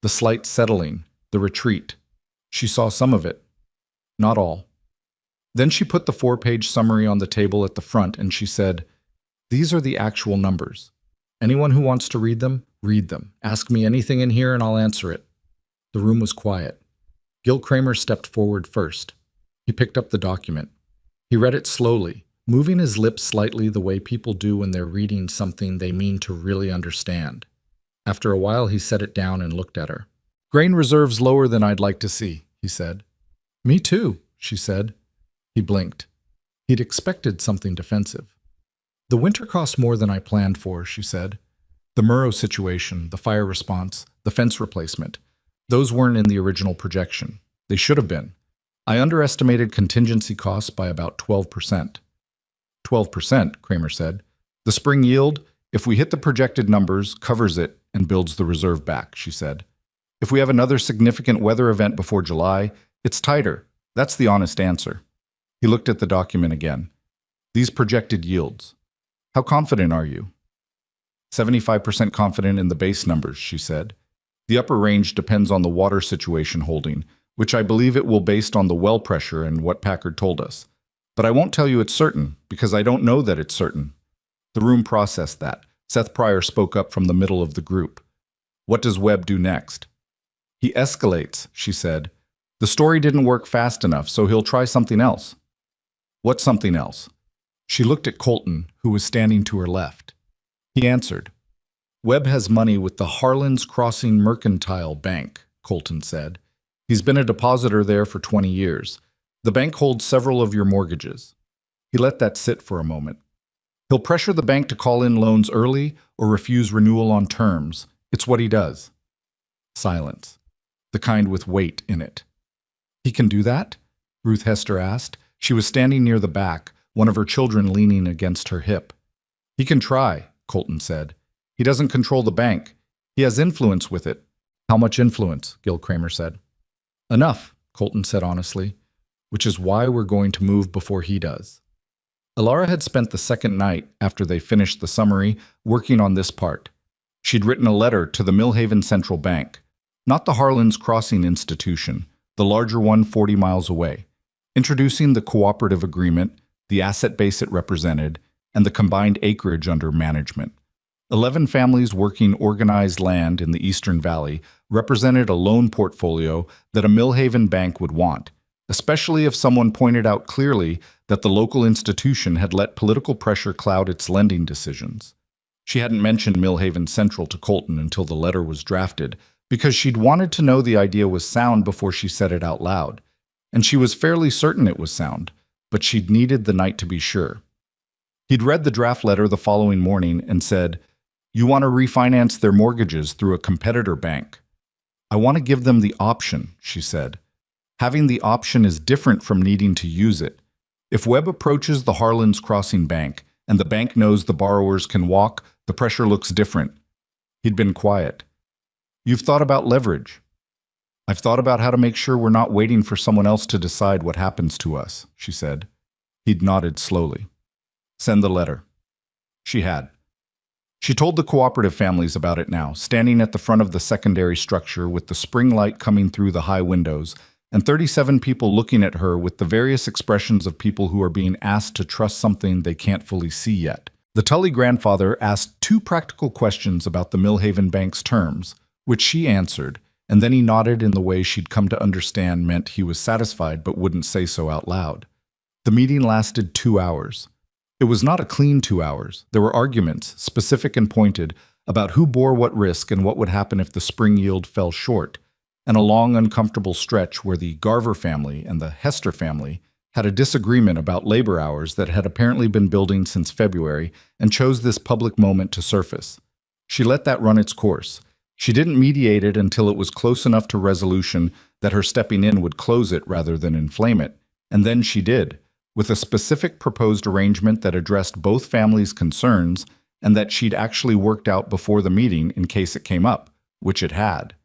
The slight settling, the retreat. She saw some of it. Not all. Then she put the 4-page summary on the table at the front and she said, "These are the actual numbers. Anyone who wants to read them, read them. Ask me anything in here and I'll answer it." The room was quiet. Gil Kramer stepped forward first. He picked up the document. He read it slowly, moving his lips slightly the way people do when they're reading something they mean to really understand. After a while, he set it down and looked at her. "Grain reserves lower than I'd like to see," he said. "Me too," she said. He blinked. He'd expected something defensive. "The winter cost more than I planned for," she said. "The Murrow situation, the fire response, the fence replacement. Those weren't in the original projection. They should have been. I underestimated contingency costs by about 12%. 12%, Kramer said. "The spring yield, if we hit the projected numbers, covers it and builds the reserve back," she said. "If we have another significant weather event before July, it's tighter. That's the honest answer." He looked at the document again. "These projected yields. How confident are you?" 75% confident in the base numbers, she said. "The upper range depends on the water situation holding, which I believe it will based on the well pressure and what Packard told us. But I won't tell you it's certain, because I don't know that it's certain." The room processed that. Seth Pryor spoke up from the middle of the group. "What does Webb do next?" "He escalates," she said. "The story didn't work fast enough, so he'll try something else." "What's something else?" She looked at Colton, who was standing to her left. He answered. "Webb has money with the Harlan's Crossing Mercantile Bank," Colton said. "He's been a depositor there for 20 years. The bank holds several of your mortgages." He let that sit for a moment. "He'll pressure the bank to call in loans early or refuse renewal on terms. It's what he does." Silence. The kind with weight in it. "He can do that?" Ruth Hester asked. She was standing near the back, one of her children leaning against her hip. "He can try," Colton said. "He doesn't control the bank. He has influence with it." "How much influence?" Gil Kramer said. "Enough," Colton said honestly, "which is why we're going to move before he does." Alara had spent the second night, after they finished the summary, working on this part. She'd written a letter to the Millhaven Central Bank, not the Harlan's Crossing institution, the larger one 40 miles away, introducing the cooperative agreement, the asset base it represented, and the combined acreage under management. 11 families working organized land in the Eastern Valley represented a loan portfolio that a Millhaven bank would want, especially if someone pointed out clearly that the local institution had let political pressure cloud its lending decisions. She hadn't mentioned Millhaven Central to Colton until the letter was drafted, because she'd wanted to know the idea was sound before she said it out loud. And she was fairly certain it was sound, but she'd needed the night to be sure. He'd read the draft letter the following morning and said, "You want to refinance their mortgages through a competitor bank." "I want to give them the option," she said. "Having the option is different from needing to use it. If Webb approaches the Harlan's Crossing Bank and the bank knows the borrowers can walk, the pressure looks different." He'd been quiet. "You've thought about leverage." "I've thought about how to make sure we're not waiting for someone else to decide what happens to us," she said. He'd nodded slowly. "Send the letter." She had. She told the cooperative families about it now, standing at the front of the secondary structure with the spring light coming through the high windows, and 37 people looking at her with the various expressions of people who are being asked to trust something they can't fully see yet. The Tully grandfather asked 2 practical questions about the Millhaven Bank's terms, which she answered, and then he nodded in the way she'd come to understand meant he was satisfied but wouldn't say so out loud. The meeting lasted 2 hours. It was not a clean 2 hours. There were arguments, specific and pointed, about who bore what risk and what would happen if the spring yield fell short, and a long, uncomfortable stretch where the Garver family and the Hester family had a disagreement about labor hours that had apparently been building since February and chose this public moment to surface. She let that run its course. She didn't mediate it until it was close enough to resolution that her stepping in would close it rather than inflame it, and then she did, with a specific proposed arrangement that addressed both families' concerns and that she'd actually worked out before the meeting in case it came up, which it had.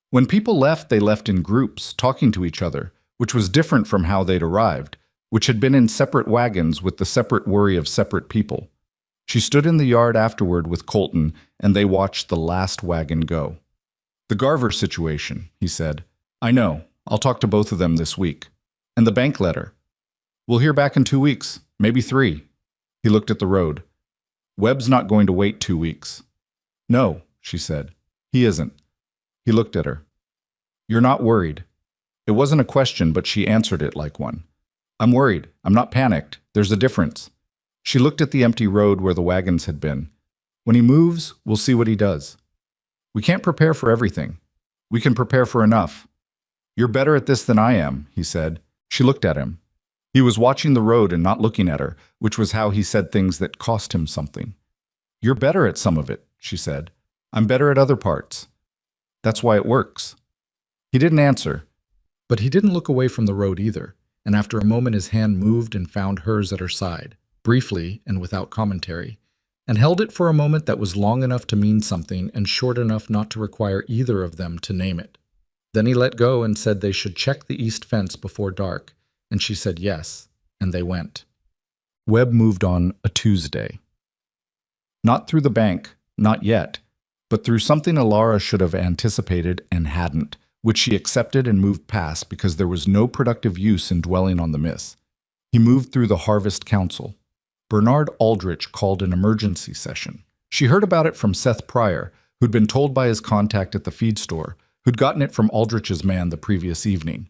When people left, they left in groups, talking to each other, which was different from how they'd arrived, which had been in separate wagons with the separate worry of separate people. She stood in the yard afterward with Colton, and they watched the last wagon go. "The Garver situation," he said. "I know. I'll talk to both of them this week. And the bank letter. We'll hear back in 2 weeks, maybe 3. He looked at the road. "Webb's not going to wait 2 weeks. "No," she said. "He isn't." He looked at her. "You're not worried." It wasn't a question, but she answered it like one. "I'm worried. I'm not panicked. There's a difference." She looked at the empty road where the wagons had been. "When he moves, we'll see what he does. We can't prepare for everything. We can prepare for enough." "You're better at this than I am," he said. She looked at him. He was watching the road and not looking at her, which was how he said things that cost him something. "You're better at some of it," she said. "I'm better at other parts. That's why it works." He didn't answer, but he didn't look away from the road either, and after a moment his hand moved and found hers at her side, briefly and without commentary, and held it for a moment that was long enough to mean something and short enough not to require either of them to name it. Then he let go and said they should check the east fence before dark, and she said yes, and they went. Webb moved on a Tuesday. Not through the bank, not yet, but through something Alara should have anticipated and hadn't, which she accepted and moved past because there was no productive use in dwelling on the miss. He moved through the Harvest Council. Bernard Aldrich called an emergency session. She heard about it from Seth Pryor, who'd been told by his contact at the feed store, who'd gotten it from Aldrich's man the previous evening.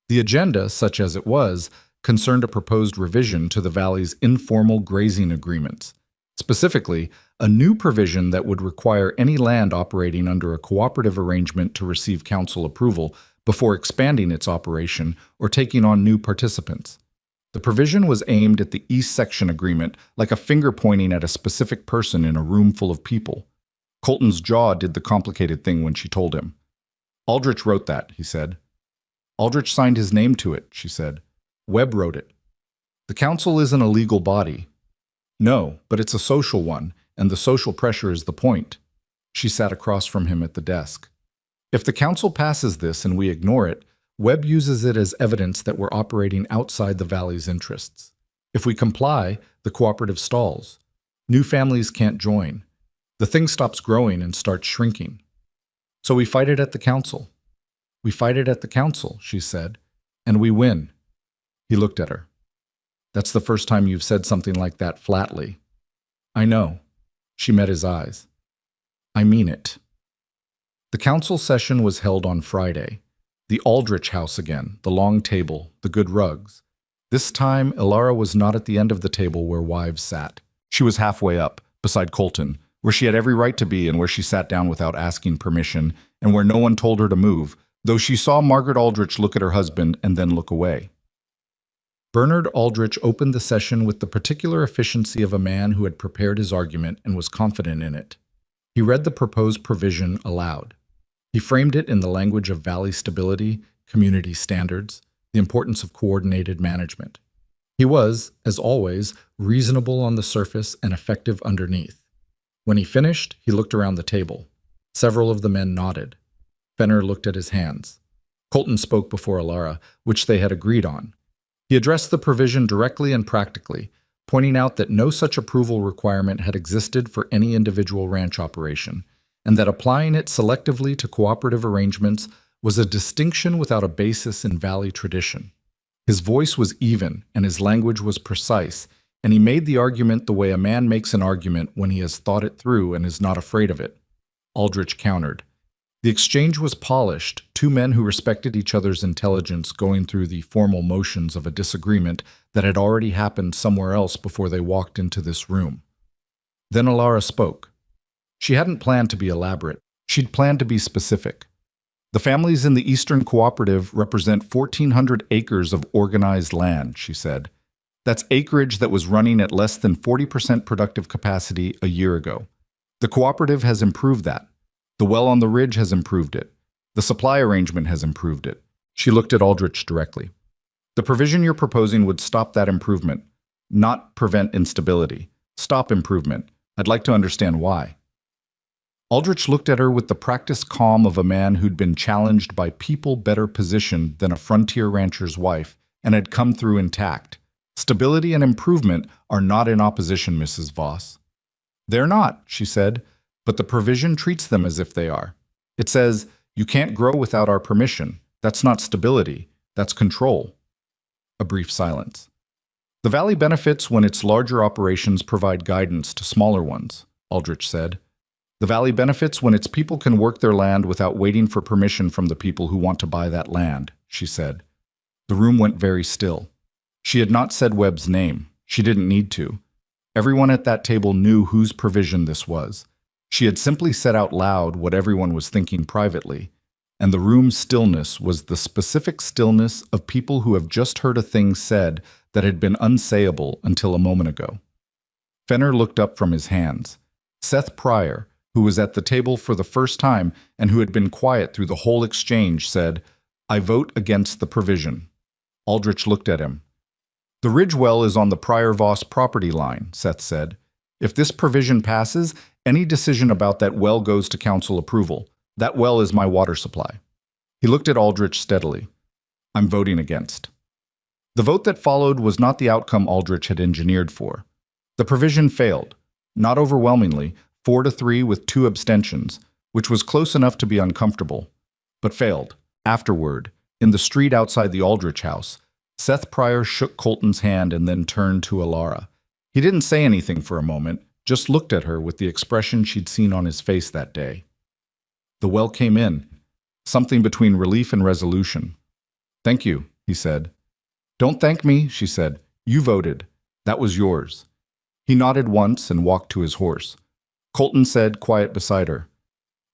The agenda, such as it was, concerned a proposed revision to the Valley's informal grazing agreements. Specifically, a new provision that would require any land operating under a cooperative arrangement to receive council approval before expanding its operation or taking on new participants. The provision was aimed at the East Section Agreement, like a finger pointing at a specific person in a room full of people. Colton's jaw did the complicated thing when she told him. "Aldrich wrote that," he said. "Aldrich signed his name to it," she said. "Webb wrote it." "The council isn't a legal body." "No, but it's a social one, and the social pressure is the point." She sat across from him at the desk. "If the council passes this and we ignore it, Webb uses it as evidence that we're operating outside the Valley's interests. If we comply, the cooperative stalls. New families can't join. The thing stops growing and starts shrinking. So we fight it at the council." "We fight it at the council," she said, "and we win." He looked at her. "That's the first time you've said something like that flatly." "I know." She met his eyes. "I mean it." The council session was held on Friday. The Aldrich house again, the long table, the good rugs. This time, Ilara was not at the end of the table where wives sat. She was halfway up, beside Colton, where she had every right to be and where she sat down without asking permission, and where no one told her to move, though she saw Margaret Aldrich look at her husband and then look away. Bernard Aldrich opened the session with the particular efficiency of a man who had prepared his argument and was confident in it. He read the proposed provision aloud. He framed it in the language of Valley stability, community standards, the importance of coordinated management. He was, as always, reasonable on the surface and effective underneath. When he finished, he looked around the table. Several of the men nodded. Fenner looked at his hands. Colton spoke before Alara, which they had agreed on. He addressed the provision directly and practically, pointing out that no such approval requirement had existed for any individual ranch operation, and that applying it selectively to cooperative arrangements was a distinction without a basis in Valley tradition. His voice was even, and his language was precise, and he made the argument the way a man makes an argument when he has thought it through and is not afraid of it. Aldrich countered. The exchange was polished, two men who respected each other's intelligence going through the formal motions of a disagreement that had already happened somewhere else before they walked into this room. Then Alara spoke. She hadn't planned to be elaborate. She'd planned to be specific. The families in the Eastern Cooperative represent 1,400 acres of organized land, she said. That's acreage that was running at less than 40% productive capacity a year ago. The cooperative has improved that. The well on the ridge has improved it. The supply arrangement has improved it. She looked at Aldrich directly. The provision you're proposing would stop that improvement, not prevent instability. Stop improvement. I'd like to understand why. Aldrich looked at her with the practiced calm of a man who'd been challenged by people better positioned than a frontier rancher's wife and had come through intact. Stability and improvement are not in opposition, Mrs. Voss. They're not, she said, but the provision treats them as if they are. It says, you can't grow without our permission. That's not stability. That's control. A brief silence. The valley benefits when its larger operations provide guidance to smaller ones, Aldrich said. The valley benefits when its people can work their land without waiting for permission from the people who want to buy that land, she said. The room went very still. She had not said Webb's name. She didn't need to. Everyone at that table knew whose provision this was. She had simply said out loud what everyone was thinking privately, and the room's stillness was the specific stillness of people who have just heard a thing said that had been unsayable until a moment ago. Fenner looked up from his hands. Seth Pryor, who was at the table for the first time and who had been quiet through the whole exchange, said, I vote against the provision. Aldrich looked at him. The ridge well is on the Pryor-Voss property line, Seth said. If this provision passes, any decision about that well goes to council approval. That well is my water supply. He looked at Aldrich steadily. I'm voting against. The vote that followed was not the outcome Aldrich had engineered for. The provision failed, not overwhelmingly, 4-3 with 2 abstentions, which was close enough to be uncomfortable, but failed. Afterward, in the street outside the Aldrich house, Seth Pryor shook Colton's hand and then turned to Alara. He didn't say anything for a moment, just looked at her with the expression she'd seen on his face that day. The well came in, something between relief and resolution. Thank you, he said. Don't thank me, she said. You voted. That was yours. He nodded once and walked to his horse. Colton said, quiet beside her,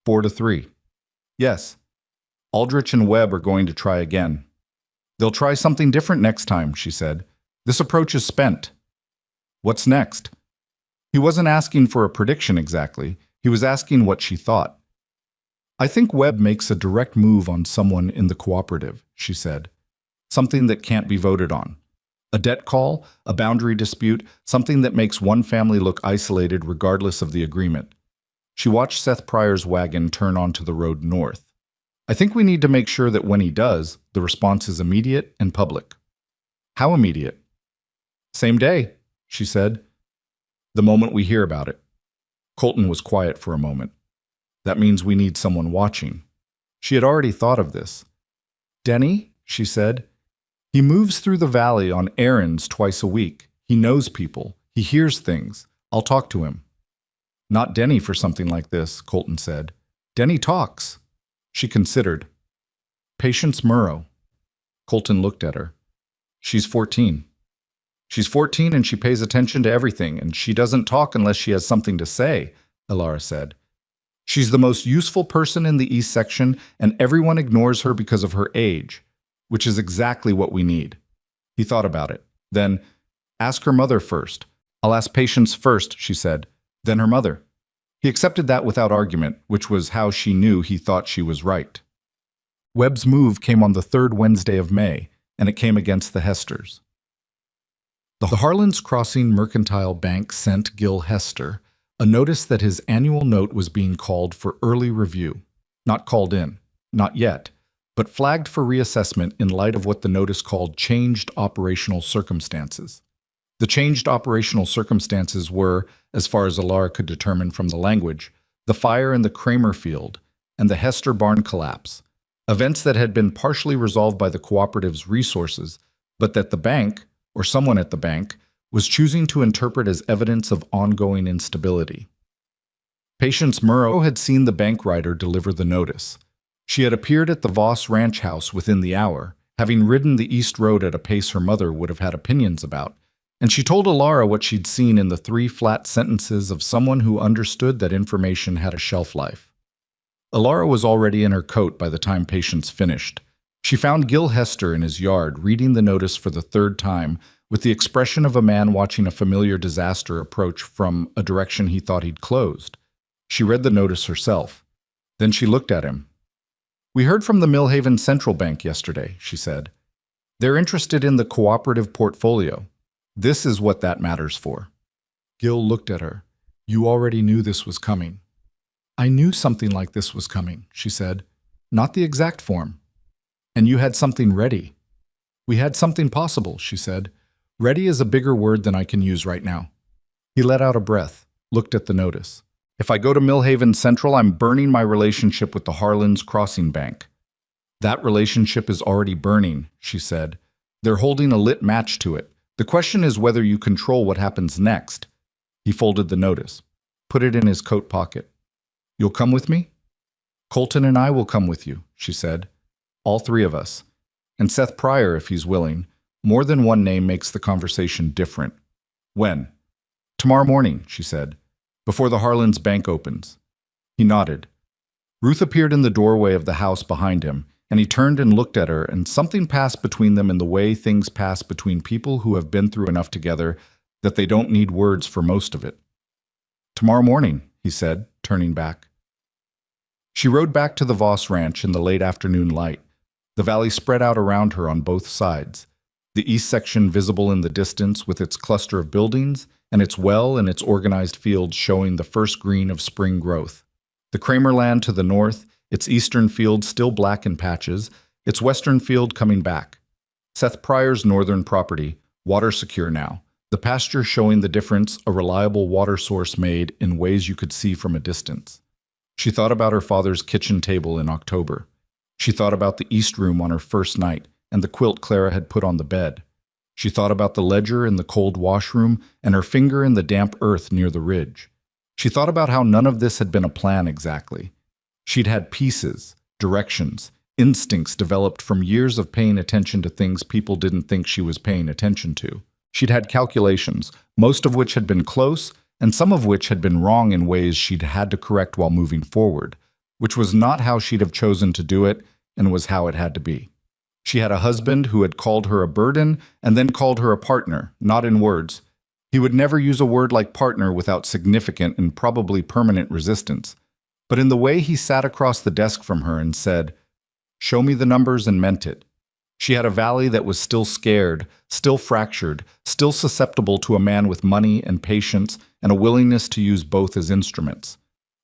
4-3. Yes. Aldrich and Webb are going to try again. They'll try something different next time, she said. This approach is spent. What's next? He wasn't asking for a prediction exactly. He was asking what she thought. I think Webb makes a direct move on someone in the cooperative, she said. Something that can't be voted on. A debt call, a boundary dispute, something that makes one family look isolated regardless of the agreement. She watched Seth Pryor's wagon turn onto the road north. I think we need to make sure that when he does, the response is immediate and public. How immediate? Same day, she said. The moment we hear about it. Colton was quiet for a moment. That means we need someone watching. She had already thought of this. Denny, she said. He moves through the valley on errands twice a week. He knows people. He hears things. I'll talk to him. Not Denny for something like this, Colton said. Denny talks. She considered. Patience Murrow. Colton looked at her. She's 14. She's 14 and she pays attention to everything, and she doesn't talk unless she has something to say, Alara said. She's the most useful person in the East section, and everyone ignores her because of her age, which is exactly what we need. He thought about it. Then, ask her mother first. I'll ask Patience first, she said. Then her mother. He accepted that without argument, which was how she knew he thought she was right. Webb's move came on the 3rd Wednesday of May, and it came against the Hesters. The Harlan's Crossing Mercantile Bank sent Gil Hester a notice that his annual note was being called for early review. Not called in, not yet, but flagged for reassessment in light of what the notice called changed operational circumstances. The changed operational circumstances were, as far as Alara could determine from the language, the fire in the Kramer field and the Hester barn collapse, events that had been partially resolved by the cooperative's resources, but that the bank, or someone at the bank, was choosing to interpret as evidence of ongoing instability. Patience Murrow had seen the bank rider deliver the notice. She had appeared at the Voss ranch house within the hour, having ridden the East Road at a pace her mother would have had opinions about, and she told Alara what she'd seen in the 3 flat sentences of someone who understood that information had a shelf life. Alara was already in her coat by the time Patience finished. She found Gil Hester in his yard reading the notice for the 3rd time with the expression of a man watching a familiar disaster approach from a direction he thought he'd closed. She read the notice herself. Then she looked at him. "We heard from the Millhaven Central Bank yesterday," she said. "They're interested in the cooperative portfolio. This is what that matters for." Gil looked at her. "You already knew this was coming." "I knew something like this was coming," she said. "Not the exact form." "And you had something ready." "We had something possible," she said. "Ready is a bigger word than I can use right now." He let out a breath, looked at the notice. "If I go to Millhaven Central, I'm burning my relationship with the Harlan's Crossing Bank." "That relationship is already burning," she said. "They're holding a lit match to it. The question is whether you control what happens next." He folded the notice, put it in his coat pocket. "You'll come with me?" "Colton and I will come with you," she said. "All 3 of us. And Seth Pryor, if he's willing. More than one name makes the conversation different." "When?" "Tomorrow morning," she said. "Before the Harlan's bank opens." He nodded. Ruth appeared in the doorway of the house behind him, and he turned and looked at her, and something passed between them in the way things pass between people who have been through enough together that they don't need words for most of it. "Tomorrow morning," he said, turning back. She rode back to the Voss ranch in the late afternoon light. The valley spread out around her on both sides, the east section visible in the distance with its cluster of buildings, and its well and its organized fields showing the first green of spring growth. The Kramer land to the north, its eastern field still black in patches, its western field coming back. Seth Pryor's northern property, water secure now, the pasture showing the difference a reliable water source made in ways you could see from a distance. She thought about her father's kitchen table in October. She thought about the East Room on her first night and the quilt Clara had put on the bed. She thought about the ledger in the cold washroom and her finger in the damp earth near the ridge. She thought about how none of this had been a plan exactly. She'd had pieces, directions, instincts developed from years of paying attention to things people didn't think she was paying attention to. She'd had calculations, most of which had been close, and some of which had been wrong in ways she'd had to correct while moving forward, which was not how she'd have chosen to do it and was how it had to be. She had a husband who had called her a burden and then called her a partner, not in words. He would never use a word like partner without significant and probably permanent resistance, but in the way he sat across the desk from her and said, "Show me the numbers," and meant it. She had a valley that was still scared, still fractured, still susceptible to a man with money and patience and a willingness to use both as instruments.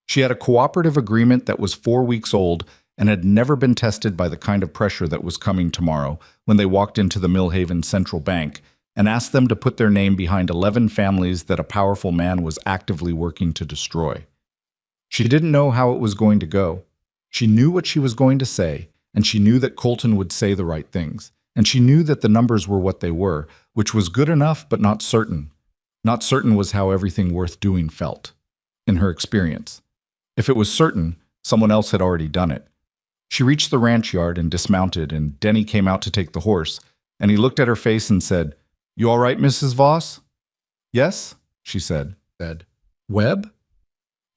She had a cooperative agreement that was 4 weeks old and had never been tested by the kind of pressure that was coming tomorrow when they walked into the Millhaven Central Bank and asked them to put their name behind 11 families that a powerful man was actively working to destroy. She didn't know how it was going to go. She knew what she was going to say, and she knew that Colton would say the right things, and she knew that the numbers were what they were, which was good enough but not certain. Not certain was how everything worth doing felt, in her experience. If it was certain, someone else had already done it. She reached the ranch yard and dismounted, and Denny came out to take the horse, and he looked at her face and said, "You all right, Mrs. Voss?" "Yes," she said. "Webb?"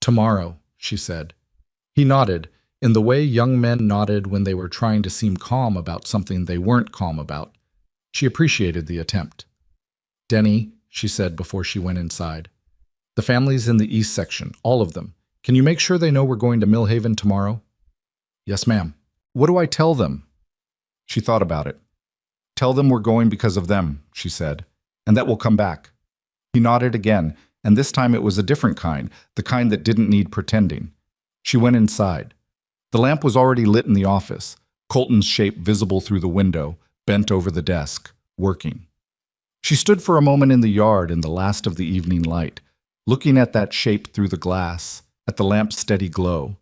"Tomorrow," she said. He nodded, in the way young men nodded when they were trying to seem calm about something they weren't calm about. She appreciated the attempt. "Denny," she said before she went inside. "The family's in the east section, all of them. Can you make sure they know we're going to Millhaven tomorrow?" "Yes, ma'am." "What do I tell them?" She thought about it. "Tell them we're going because of them," she said, "and that we'll come back." He nodded again, and this time it was a different kind, the kind that didn't need pretending. She went inside. The lamp was already lit in the office, Colton's shape visible through the window, bent over the desk, working. She stood for a moment in the yard in the last of the evening light, looking at that shape through the glass, at the lamp's steady glow,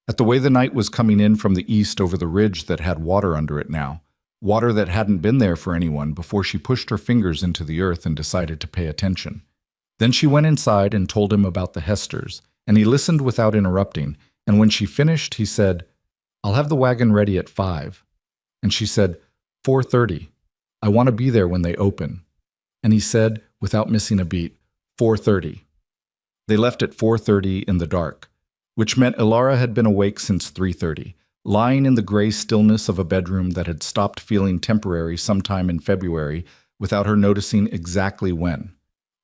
at the way the night was coming in from the east over the ridge that had water under it now, water that hadn't been there for anyone before she pushed her fingers into the earth and decided to pay attention. Then she went inside and told him about the Hesters, and he listened without interrupting, and when she finished, he said, "I'll have the wagon ready at 5." And she said, "4:30. I want to be there when they open." And he said, without missing a beat, "4:30. They left at 4:30 in the dark, which meant Ilara had been awake since 3:30, lying in the gray stillness of a bedroom that had stopped feeling temporary sometime in February without her noticing exactly when.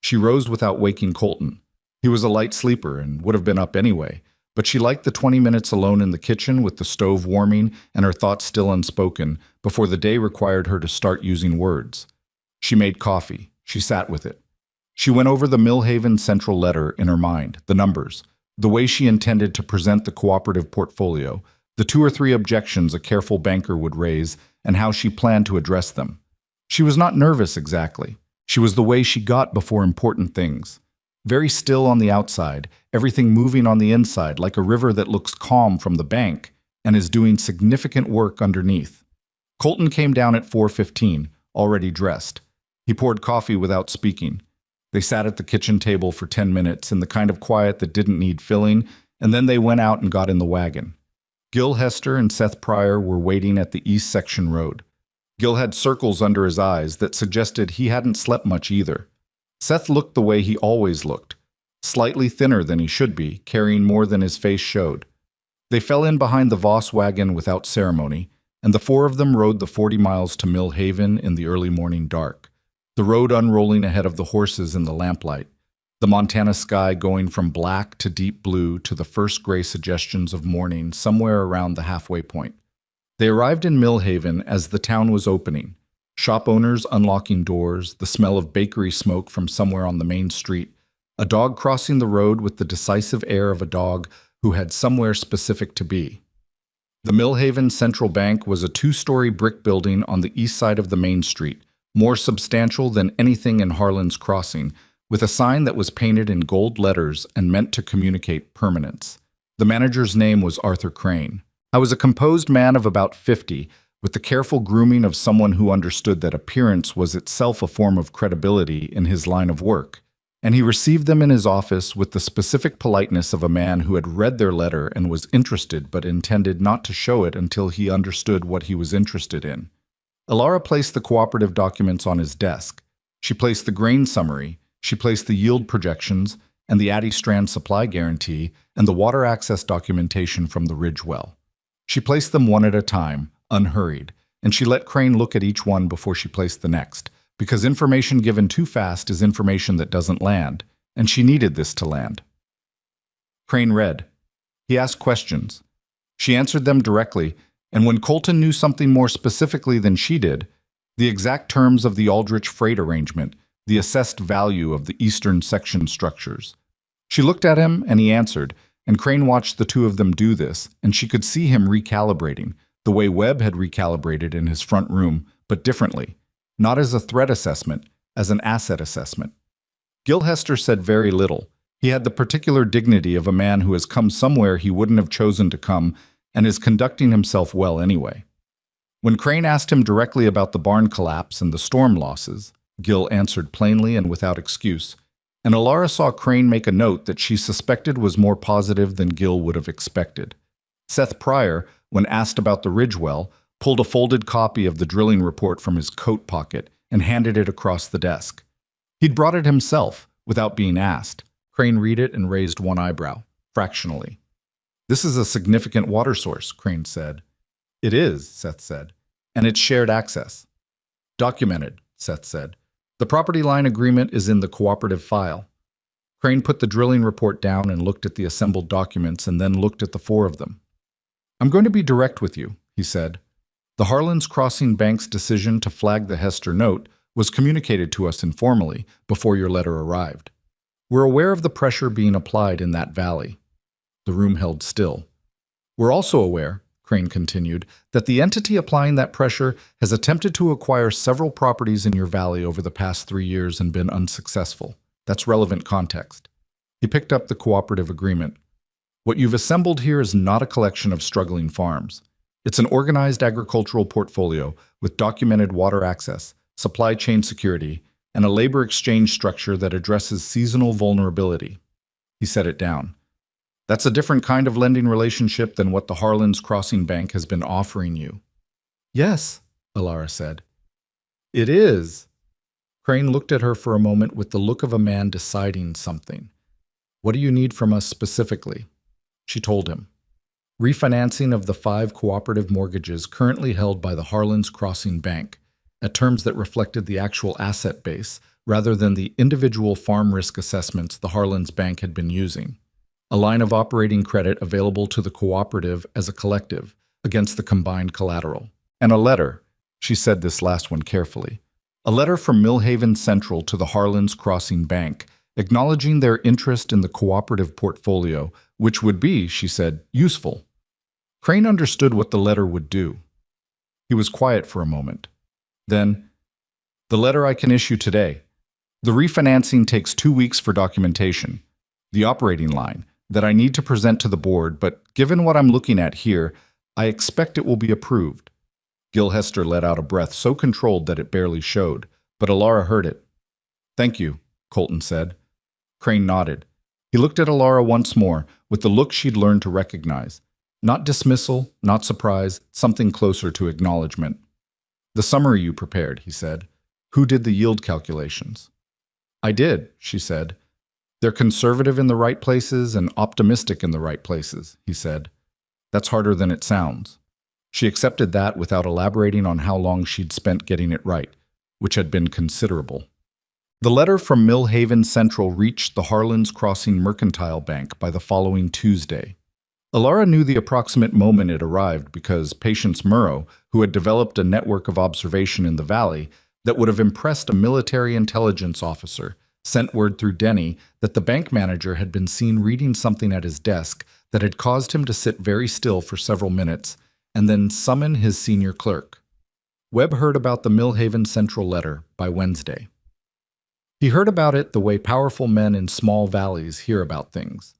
She rose without waking Colton. He was a light sleeper and would have been up anyway, but she liked the 20 minutes alone in the kitchen with the stove warming and her thoughts still unspoken before the day required her to start using words. She made coffee. She sat with it. She went over the Millhaven Central letter in her mind, the numbers, the way she intended to present the cooperative portfolio, the 2 or 3 objections a careful banker would raise, and how she planned to address them. She was not nervous exactly. She was the way she got before important things. Very still on the outside, everything moving on the inside like a river that looks calm from the bank and is doing significant work underneath. Colton came down at 4:15, already dressed. He poured coffee without speaking. They sat at the kitchen table for 10 minutes in the kind of quiet that didn't need filling, and then they went out and got in the wagon. Gil Hester and Seth Pryor were waiting at the East Section Road. Gil had circles under his eyes that suggested he hadn't slept much either. Seth looked the way he always looked, slightly thinner than he should be, carrying more than his face showed. They fell in behind the Voss wagon without ceremony, and the 4 of them rode the 40 miles to Mill Haven in the early morning dark, the road unrolling ahead of the horses in the lamplight, the Montana sky going from black to deep blue to the first gray suggestions of morning somewhere around the halfway point. They arrived in Mill Haven as the town was opening. Shop owners unlocking doors, the smell of bakery smoke from somewhere on the main street, a dog crossing the road with the decisive air of a dog who had somewhere specific to be. The Mill Haven Central Bank was a 2-story brick building on the east side of the main street, more substantial than anything in Harlan's Crossing, with a sign that was painted in gold letters and meant to communicate permanence. The manager's name was Arthur Crane. I was a composed man of about 50, with the careful grooming of someone who understood that appearance was itself a form of credibility in his line of work, and he received them in his office with the specific politeness of a man who had read their letter and was interested but intended not to show it until he understood what he was interested in. Ilara placed the cooperative documents on his desk. She placed the grain summary, she placed the yield projections, and the Addy Strand supply guarantee, and the water access documentation from the Ridge well. She placed them one at a time, unhurried, and she let Crane look at each one before she placed the next, because information given too fast is information that doesn't land, and she needed this to land. Crane read. He asked questions. She answered them directly, and when Colton knew something more specifically than she did, the exact terms of the Aldrich freight arrangement, the assessed value of the eastern section structures. She looked at him, and he answered, and Crane watched the 2 of them do this, and she could see him recalibrating, the way Webb had recalibrated in his front room, but differently, not as a threat assessment, as an asset assessment. Gil Hester said very little. He had the particular dignity of a man who has come somewhere he wouldn't have chosen to come and is conducting himself well anyway. When Crane asked him directly about the barn collapse and the storm losses, Gil answered plainly and without excuse, and Ilara saw Crane make a note that she suspected was more positive than Gil would have expected. Seth Pryor, when asked about the Ridge well, pulled a folded copy of the drilling report from his coat pocket and handed it across the desk. He'd brought it himself, without being asked. Crane read it and raised one eyebrow, fractionally. "This is a significant water source," Crane said. "It is," Seth said, "and it's shared access." "Documented," Seth said. "The property line agreement is in the cooperative file." Crane put the drilling report down and looked at the assembled documents and then looked at the 4 of them. "I'm going to be direct with you," he said. "The Harlan's Crossing Bank's decision to flag the Hester note was communicated to us informally before your letter arrived. We're aware of the pressure being applied in that valley." The room held still. "We're also aware," Crane continued, "that the entity applying that pressure has attempted to acquire several properties in your valley over the past 3 years and been unsuccessful. That's relevant context." He picked up the cooperative agreement. "What you've assembled here is not a collection of struggling farms. It's an organized agricultural portfolio with documented water access, supply chain security, and a labor exchange structure that addresses seasonal vulnerability." He set it down. That's a different kind of lending relationship than what the Harlan's Crossing Bank has been offering you. Yes, Alara said. It is. Crane looked at her for a moment with the look of a man deciding something. What do you need from us specifically? She told him. Refinancing of the 5 cooperative mortgages currently held by the Harlan's Crossing Bank, at terms that reflected the actual asset base rather than the individual farm risk assessments the Harlan's Bank had been using. A line of operating credit available to the cooperative as a collective against the combined collateral. And a letter, she said this last one carefully, a letter from Millhaven Central to the Harlan's Crossing Bank, acknowledging their interest in the cooperative portfolio, which would be, she said, useful. Crane understood what the letter would do. He was quiet for a moment. Then, the letter I can issue today. The refinancing takes 2 weeks for documentation. The operating line, that I need to present to the board, but given what I'm looking at here, I expect it will be approved. Gil Hester let out a breath so controlled that it barely showed, but Alara heard it. Thank you, Colton said. Crane nodded. He looked at Alara once more, with the look she'd learned to recognize. Not dismissal, not surprise, something closer to acknowledgement. The summary you prepared, he said. Who did the yield calculations? I did, she said. They're conservative in the right places and optimistic in the right places, he said. That's harder than it sounds. She accepted that without elaborating on how long she'd spent getting it right, which had been considerable. The letter from Millhaven Central reached the Harlan's Crossing Mercantile Bank by the following Tuesday. Alara knew the approximate moment it arrived because Patience Murrow, who had developed a network of observation in the valley that would have impressed a military intelligence officer, sent word through Denny that the bank manager had been seen reading something at his desk that had caused him to sit very still for several minutes and then summon his senior clerk. Webb heard about the Millhaven Central letter by Wednesday. He heard about it the way powerful men in small valleys hear about things.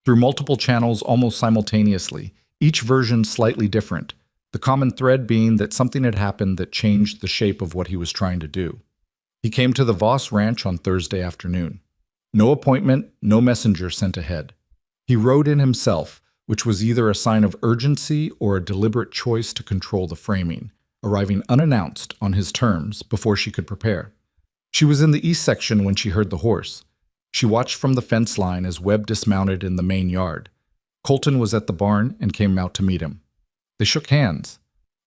Through multiple channels almost simultaneously, each version slightly different, the common thread being that something had happened that changed the shape of what he was trying to do. He came to the Voss Ranch on Thursday afternoon. No appointment, no messenger sent ahead. He rode in himself, which was either a sign of urgency or a deliberate choice to control the framing, arriving unannounced on his terms before she could prepare. She was in the east section when she heard the horse. She watched from the fence line as Webb dismounted in the main yard. Colton was at the barn and came out to meet him. They shook hands.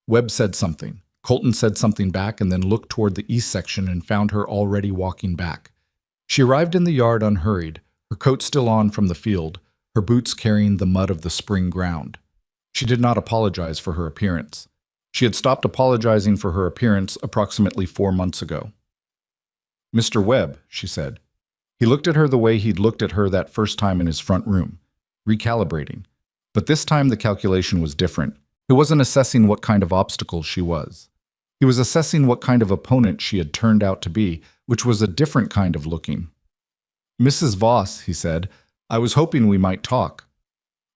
Webb said something. Colton said something back and then looked toward the east section and found her already walking back. She arrived in the yard unhurried, her coat still on from the field, her boots carrying the mud of the spring ground. She did not apologize for her appearance. She had stopped apologizing for her appearance approximately 4 months ago. Mr. Webb, she said. He looked at her the way he'd looked at her that first time in his front room, recalibrating. But this time the calculation was different. It wasn't assessing what kind of obstacle she was. He was assessing what kind of opponent she had turned out to be, which was a different kind of looking. Mrs. Voss, he said, I was hoping we might talk.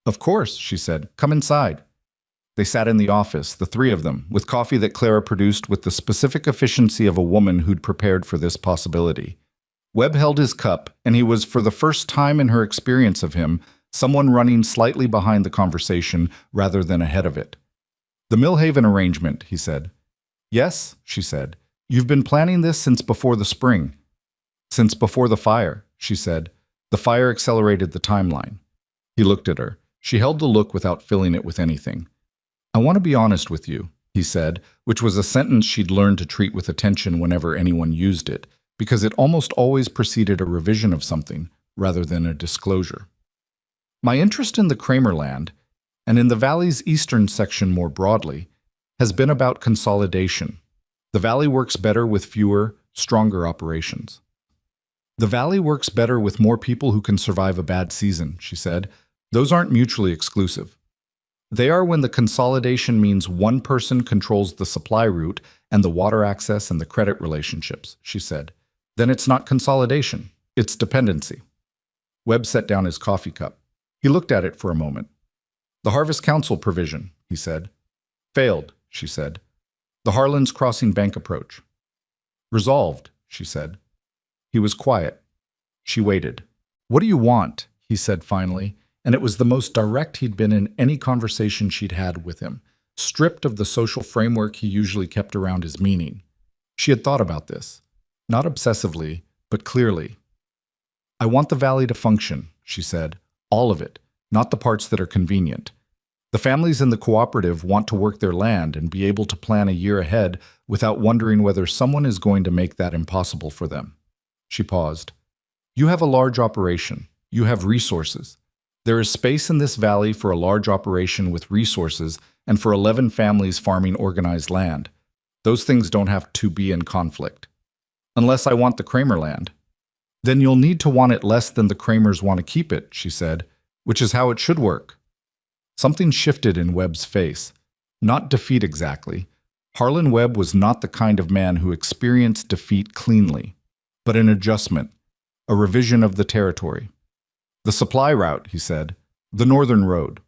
Of course, she said. Come inside. They sat in the office, the 3 of them, with coffee that Clara produced with the specific efficiency of a woman who'd prepared for this possibility. Webb held his cup, and he was, for the first time in her experience of him, someone running slightly behind the conversation rather than ahead of it. The Millhaven arrangement, he said. Yes, she said. You've been planning this since before the spring. Since before the fire, she said. The fire accelerated the timeline. He looked at her. She held the look without filling it with anything. I want to be honest with you, he said, which was a sentence she'd learned to treat with attention whenever anyone used it, because it almost always preceded a revision of something rather than a disclosure. My interest in the Kramerland, and in the valley's eastern section more broadly, has been about consolidation. The valley works better with fewer, stronger operations. The valley works better with more people who can survive a bad season, she said. Those aren't mutually exclusive. They are when the consolidation means one person controls the supply route and the water access and the credit relationships, she said. Then it's not consolidation, it's dependency. Webb set down his coffee cup. He looked at it for a moment. The Harvest Council provision, he said. Failed, she said. The Harlan's Crossing Bank approach. Resolved, she said. He was quiet. She waited. What do you want? He said finally, and it was the most direct he'd been in any conversation she'd had with him, stripped of the social framework he usually kept around his meaning. She had thought about this, not obsessively, but clearly. "I want the valley to function," she said, "all of it, not the parts that are convenient. The families in the cooperative want to work their land and be able to plan a year ahead without wondering whether someone is going to make that impossible for them." She paused. "You have a large operation. You have resources. There is space in this valley for a large operation with resources and for 11 families farming organized land. Those things don't have to be in conflict. Unless I want the Kramer land. Then you'll need to want it less than the Kramers want to keep it," she said, "which is how it should work." Something shifted in Webb's face. Not defeat exactly. Harlan Webb was not the kind of man who experienced defeat cleanly, but an adjustment, a revision of the territory. "The supply route," he said. "The northern road."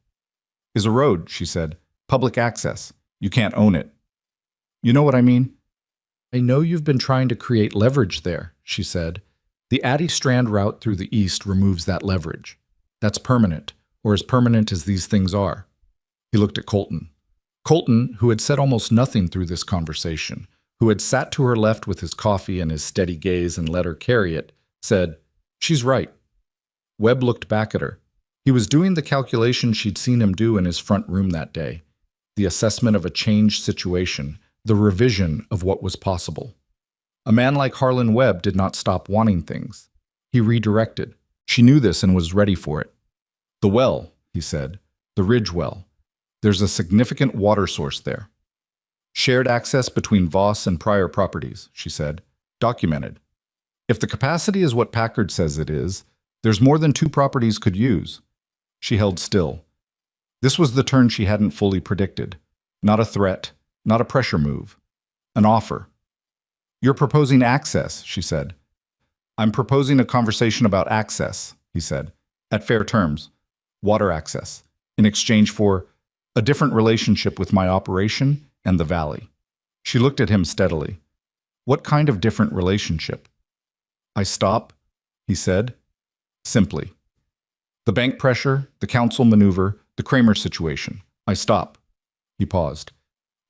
"Is a road," she said. "Public access. You can't own it." "You know what I mean?" "I know you've been trying to create leverage there," she said. "The Addie Strand route through the east removes that leverage. That's permanent, or as permanent as these things are." He looked at Colton. Colton, who had said almost nothing through this conversation, who had sat to her left with his coffee and his steady gaze and let her carry it, said, "She's right." Webb looked back at her. He was doing the calculation she'd seen him do in his front room that day, the assessment of a changed situation, the revision of what was possible. A man like Harlan Webb did not stop wanting things. He redirected. She knew this and was ready for it. "The well," he said, "the Ridge well. There's a significant water source there. Shared access between Voss and prior properties," she said, "documented. If the capacity is what Packard says it is, there's more than 2 properties could use." She held still. This was the turn she hadn't fully predicted. Not a threat, not a pressure move. An offer. "You're proposing access," she said. "I'm proposing a conversation about access," he said, "at fair terms. Water access, in exchange for a different relationship with my operation and the valley." She looked at him steadily. "What kind of different relationship?" "I stop," he said, simply. "The bank pressure, the council maneuver, the Kramer situation. I stop." He paused.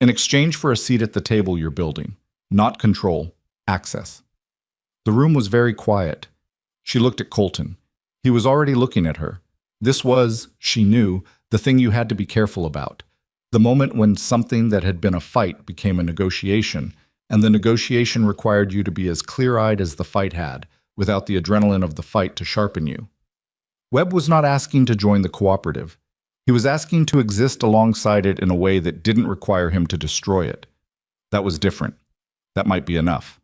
"In exchange for a seat at the table you're building. Not control, access." The room was very quiet. She looked at Colton. He was already looking at her. This was, she knew, the thing you had to be careful about. The moment when something that had been a fight became a negotiation, and the negotiation required you to be as clear-eyed as the fight had, without the adrenaline of the fight to sharpen you. Webb was not asking to join the cooperative. He was asking to exist alongside it in a way that didn't require him to destroy it. That was different. That might be enough.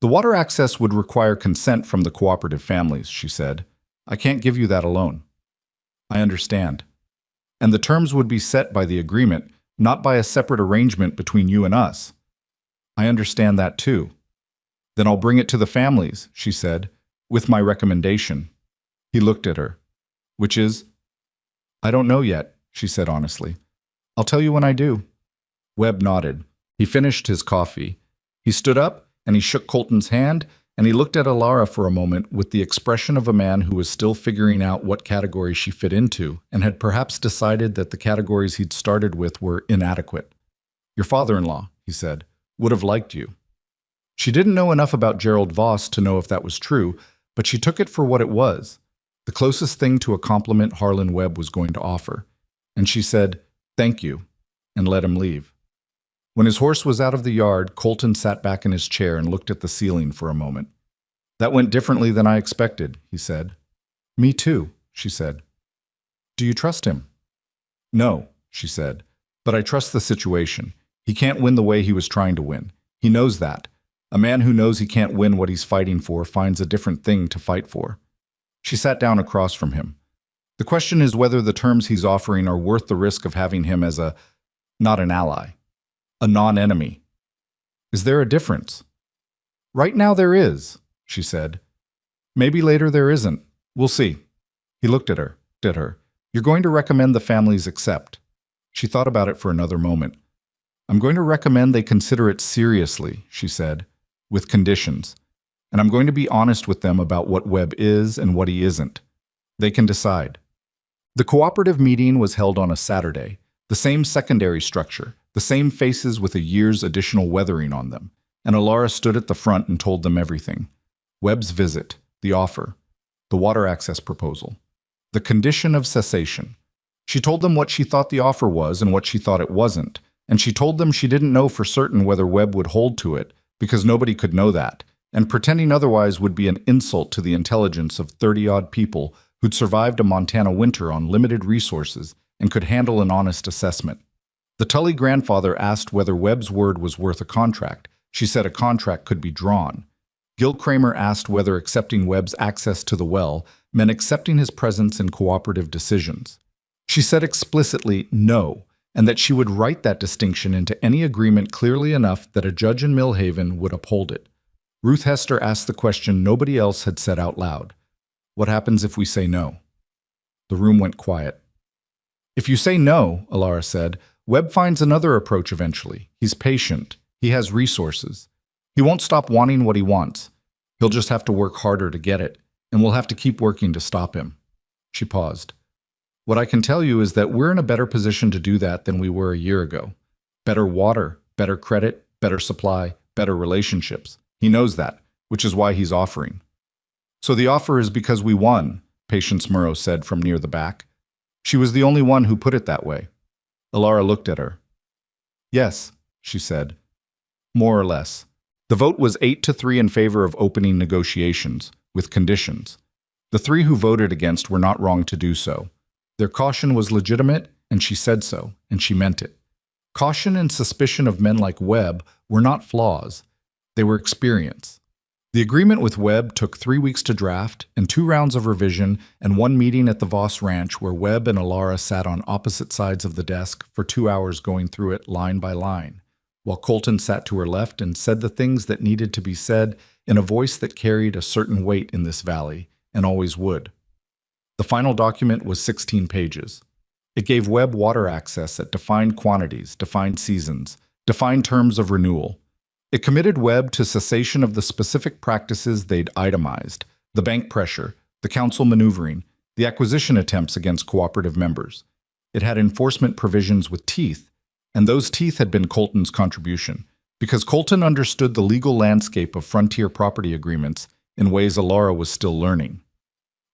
"The water access would require consent from the cooperative families," she said. "I can't give you that alone." "I understand. And the terms would be set by the agreement, not by a separate arrangement between you and us." "I understand that too." "Then I'll bring it to the families," she said, "with my recommendation." He looked at her. "Which is?" "I don't know yet," she said honestly. "I'll tell you when I do." Webb nodded. He finished his coffee. He stood up, and he shook Colton's hand, and he looked at Alara for a moment with the expression of a man who was still figuring out what category she fit into, and had perhaps decided that the categories he'd started with were inadequate. "Your father-in-law," he said, "would have liked you." She didn't know enough about Gerald Voss to know if that was true, but she took it for what it was, the closest thing to a compliment Harlan Webb was going to offer. And she said, "Thank you," and let him leave. When his horse was out of the yard, Colton sat back in his chair and looked at the ceiling for a moment. "That went differently than I expected," he said. "Me too," she said. "Do you trust him?" "No," she said, "but I trust the situation. He can't win the way he was trying to win. He knows that. A man who knows he can't win what he's fighting for finds a different thing to fight for." She sat down across from him. "The question is whether the terms he's offering are worth the risk of having him as not an ally, a non-enemy. Is there a difference?" "Right now there is," she said. "Maybe later there isn't. We'll see." He looked at her. "You're going to recommend the families accept." She thought about it for another moment. "I'm going to recommend they consider it seriously," she said, "with conditions. And I'm going to be honest with them about what Webb is and what he isn't. They can decide." The cooperative meeting was held on a Saturday, the same secondary structure, the same faces with a year's additional weathering on them, and Alara stood at the front and told them everything. Webb's visit, the offer, the water access proposal, the condition of cessation. She told them what she thought the offer was and what she thought it wasn't, and she told them she didn't know for certain whether Webb would hold to it, because nobody could know that, and pretending otherwise would be an insult to the intelligence of 30-odd people who'd survived a Montana winter on limited resources and could handle an honest assessment. The Tully grandfather asked whether Webb's word was worth a contract. She said a contract could be drawn. Gil Kramer asked whether accepting Webb's access to the well meant accepting his presence in cooperative decisions. She said explicitly no, and that she would write that distinction into any agreement clearly enough that a judge in Millhaven would uphold it. Ruth Hester asked the question nobody else had said out loud. What happens if we say no? The room went quiet. If you say no, Alara said, Webb finds another approach eventually. He's patient. He has resources. He won't stop wanting what he wants. He'll just have to work harder to get it, and we'll have to keep working to stop him. She paused. What I can tell you is that we're in a better position to do that than we were a year ago. Better water, better credit, better supply, better relationships. He knows that, which is why he's offering. So the offer is because we won, Patience Murrow said from near the back. She was the only one who put it that way. Alara looked at her. Yes, she said. More or less. The vote was 8-3 in favor of opening negotiations, with conditions. The 3 who voted against were not wrong to do so. Their caution was legitimate, and she said so, and she meant it. Caution and suspicion of men like Webb were not flaws. They were experience. The agreement with Webb took 3 weeks to draft, and 2 rounds of revision, and 1 meeting at the Voss Ranch where Webb and Alara sat on opposite sides of the desk for 2 hours going through it line by line, while Colton sat to her left and said the things that needed to be said in a voice that carried a certain weight in this valley, and always would. The final document was 16 pages. It gave Webb water access at defined quantities, defined seasons, defined terms of renewal. It committed Webb to cessation of the specific practices they'd itemized, the bank pressure, the council maneuvering, the acquisition attempts against cooperative members. It had enforcement provisions with teeth, and those teeth had been Colton's contribution, because Colton understood the legal landscape of frontier property agreements in ways Alara was still learning.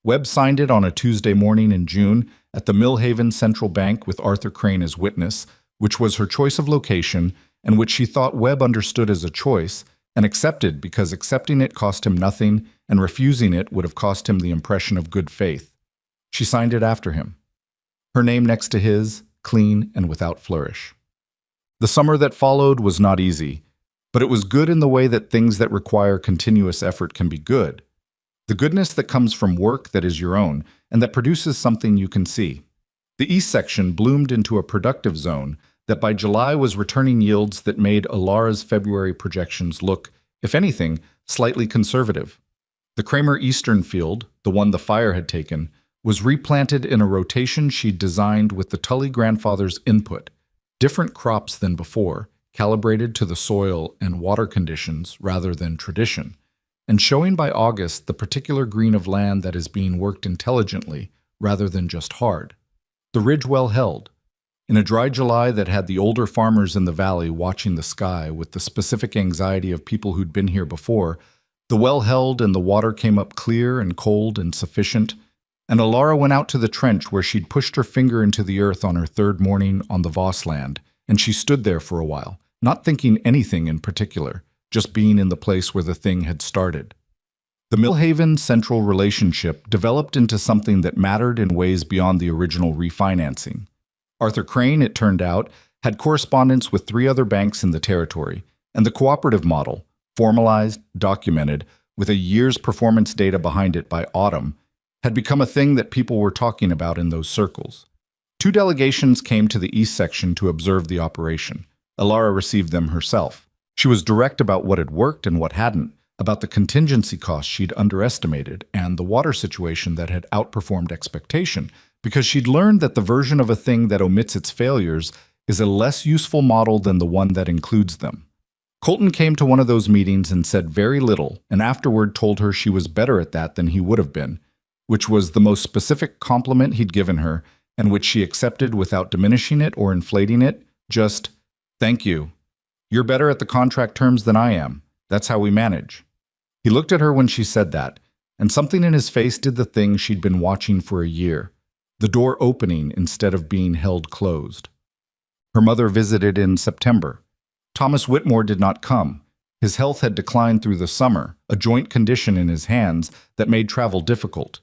Webb signed it on a Tuesday morning in June at the Millhaven Central Bank with Arthur Crane as witness, which was her choice of location and which she thought Webb understood as a choice and accepted because accepting it cost him nothing and refusing it would have cost him the impression of good faith. She signed it after him. Her name next to his, clean and without flourish. The summer that followed was not easy, but it was good in the way that things that require continuous effort can be good. The goodness that comes from work that is your own and that produces something you can see. The east section bloomed into a productive zone that by July was returning yields that made Alara's February projections look, if anything, slightly conservative. The Kramer Eastern field, the one the fire had taken, was replanted in a rotation she'd designed with the Tully grandfather's input, different crops than before, calibrated to the soil and water conditions rather than tradition, and showing by August the particular green of land that is being worked intelligently rather than just hard. The ridge well held. In a dry July that had the older farmers in the valley watching the sky with the specific anxiety of people who'd been here before, the well held and the water came up clear and cold and sufficient, and Alara went out to the trench where she'd pushed her finger into the earth on her 3rd morning on the Voss land, and she stood there for a while, not thinking anything in particular, just being in the place where the thing had started. The Millhaven Central relationship developed into something that mattered in ways beyond the original refinancing. Arthur Crane, it turned out, had correspondence with 3 other banks in the territory, and the cooperative model, formalized, documented, with a year's performance data behind it by autumn, had become a thing that people were talking about in those circles. 2 delegations came to the east section to observe the operation. Alara received them herself. She was direct about what had worked and what hadn't, about the contingency costs she'd underestimated and the water situation that had outperformed expectation, because she'd learned that the version of a thing that omits its failures is a less useful model than the one that includes them. Colton came to one of those meetings and said very little, and afterward told her she was better at that than he would have been, which was the most specific compliment he'd given her, and which she accepted without diminishing it or inflating it. Just, "Thank you. You're better at the contract terms than I am. That's how we manage." He looked at her when she said that, and something in his face did the thing she'd been watching for a year, the door opening instead of being held closed. Her mother visited in September. Thomas Whitmore did not come. His health had declined through the summer, a joint condition in his hands that made travel difficult.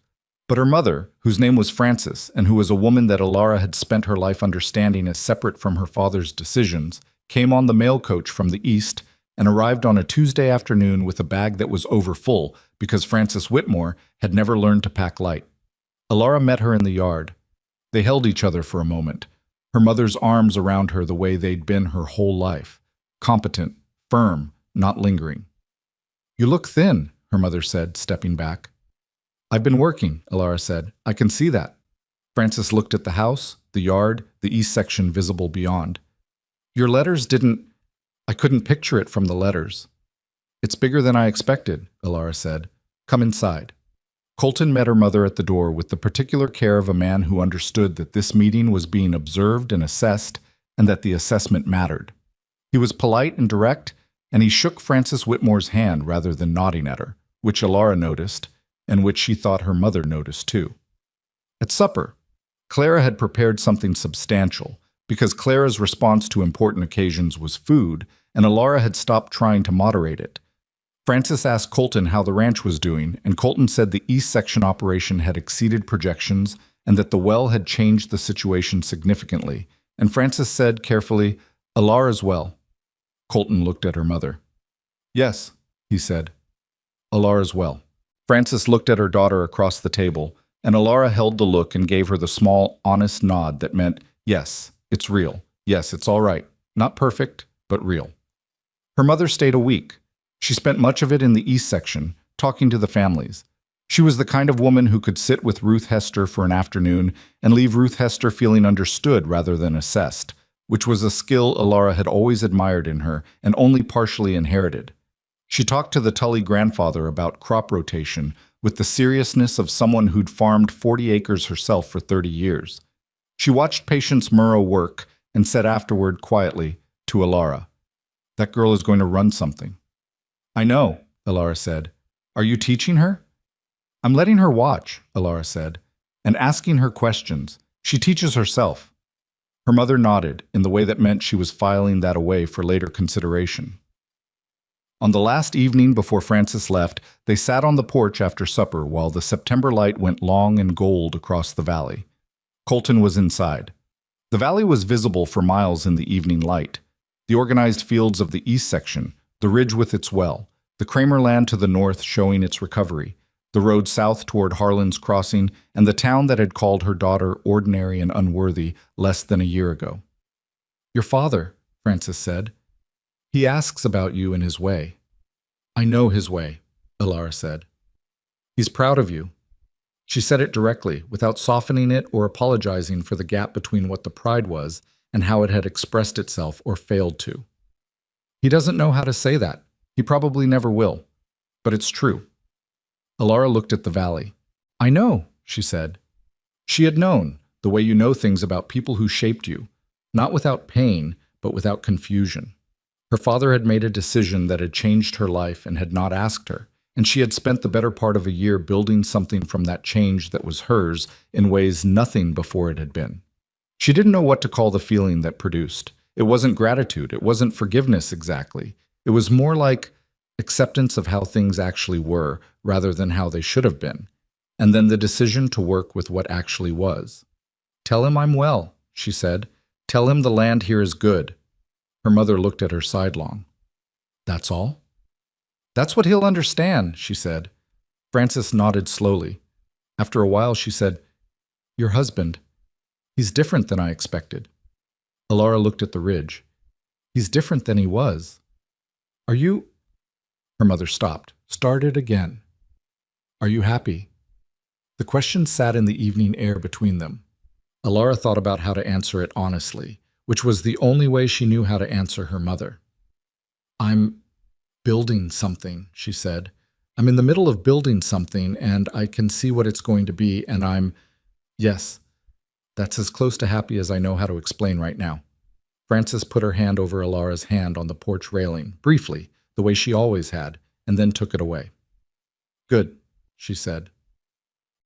But her mother, whose name was Frances, and who was a woman that Alara had spent her life understanding as separate from her father's decisions, came on the mail coach from the east and arrived on a Tuesday afternoon with a bag that was overfull because Frances Whitmore had never learned to pack light. Alara met her in the yard. They held each other for a moment, her mother's arms around her the way they'd been her whole life, competent, firm, not lingering. "You look thin," her mother said, stepping back. "I've been working," Alara said. "I can see that." Frances looked at the house, the yard, the east section visible beyond. "Your letters didn't... I couldn't picture it from the letters." "It's bigger than I expected," Alara said. "Come inside." Colton met her mother at the door with the particular care of a man who understood that this meeting was being observed and assessed, and that the assessment mattered. He was polite and direct, and he shook Frances Whitmore's hand rather than nodding at her, which Alara noticed, and which she thought her mother noticed too. At supper, Clara had prepared something substantial, because Clara's response to important occasions was food, and Alara had stopped trying to moderate it. Frances asked Colton how the ranch was doing, and Colton said the east section operation had exceeded projections and that the well had changed the situation significantly, and Frances said carefully, "Alara's well." Colton looked at her mother. "Yes," he said. "Alara's well." Frances looked at her daughter across the table, and Alara held the look and gave her the small, honest nod that meant, "Yes, it's real. Yes, it's all right. Not perfect, but real." Her mother stayed a week. She spent much of it in the east section, talking to the families. She was the kind of woman who could sit with Ruth Hester for an afternoon and leave Ruth Hester feeling understood rather than assessed, which was a skill Alara had always admired in her and only partially inherited. She talked to the Tully grandfather about crop rotation with the seriousness of someone who'd farmed 40 acres herself for 30 years. She watched Patience Murrow work and said afterward quietly to Alara, "That girl is going to run something." "I know," Alara said. "Are you teaching her?" "I'm letting her watch," Alara said, "and asking her questions. She teaches herself." Her mother nodded in the way that meant she was filing that away for later consideration. On the last evening before Frances left, they sat on the porch after supper while the September light went long and gold across the valley. Colton was inside. The valley was visible for miles in the evening light. The organized fields of the east section, the ridge with its well, the Kramer land to the north showing its recovery, the road south toward Harlan's Crossing, and the town that had called her daughter ordinary and unworthy less than a year ago. "Your father," Frances said. "He asks about you in his way." "I know his way," Alara said. "He's proud of you." She said it directly, without softening it or apologizing for the gap between what the pride was and how it had expressed itself or failed to. "He doesn't know how to say that. He probably never will. But it's true." Alara looked at the valley. "I know," she said. She had known, the way you know things about people who shaped you, not without pain, but without confusion. Her father had made a decision that had changed her life and had not asked her, and she had spent the better part of a year building something from that change that was hers in ways nothing before it had been. She didn't know what to call the feeling that produced. It wasn't gratitude, it wasn't forgiveness exactly. It was more like acceptance of how things actually were rather than how they should have been, and then the decision to work with what actually was. "Tell him I'm well," she said. "Tell him the land here is good." Her mother looked at her sidelong. "That's all?" "That's what he'll understand," she said. Frances nodded slowly. After a while she said, "Your husband, he's different than I expected." Alara looked at the ridge. "He's different than he was. Are you—" Her mother stopped, started again. "Are you happy?" The question sat in the evening air between them. Alara thought about how to answer it honestly, which was the only way she knew how to answer her mother. "I'm building something," she said. I'm in the middle of building something, and I can see what it's going to be, and yes, that's as close to happy as I know how to explain right now. Frances put her hand over Alara's hand on the porch railing, briefly, the way she always had, and then took it away. Good, she said.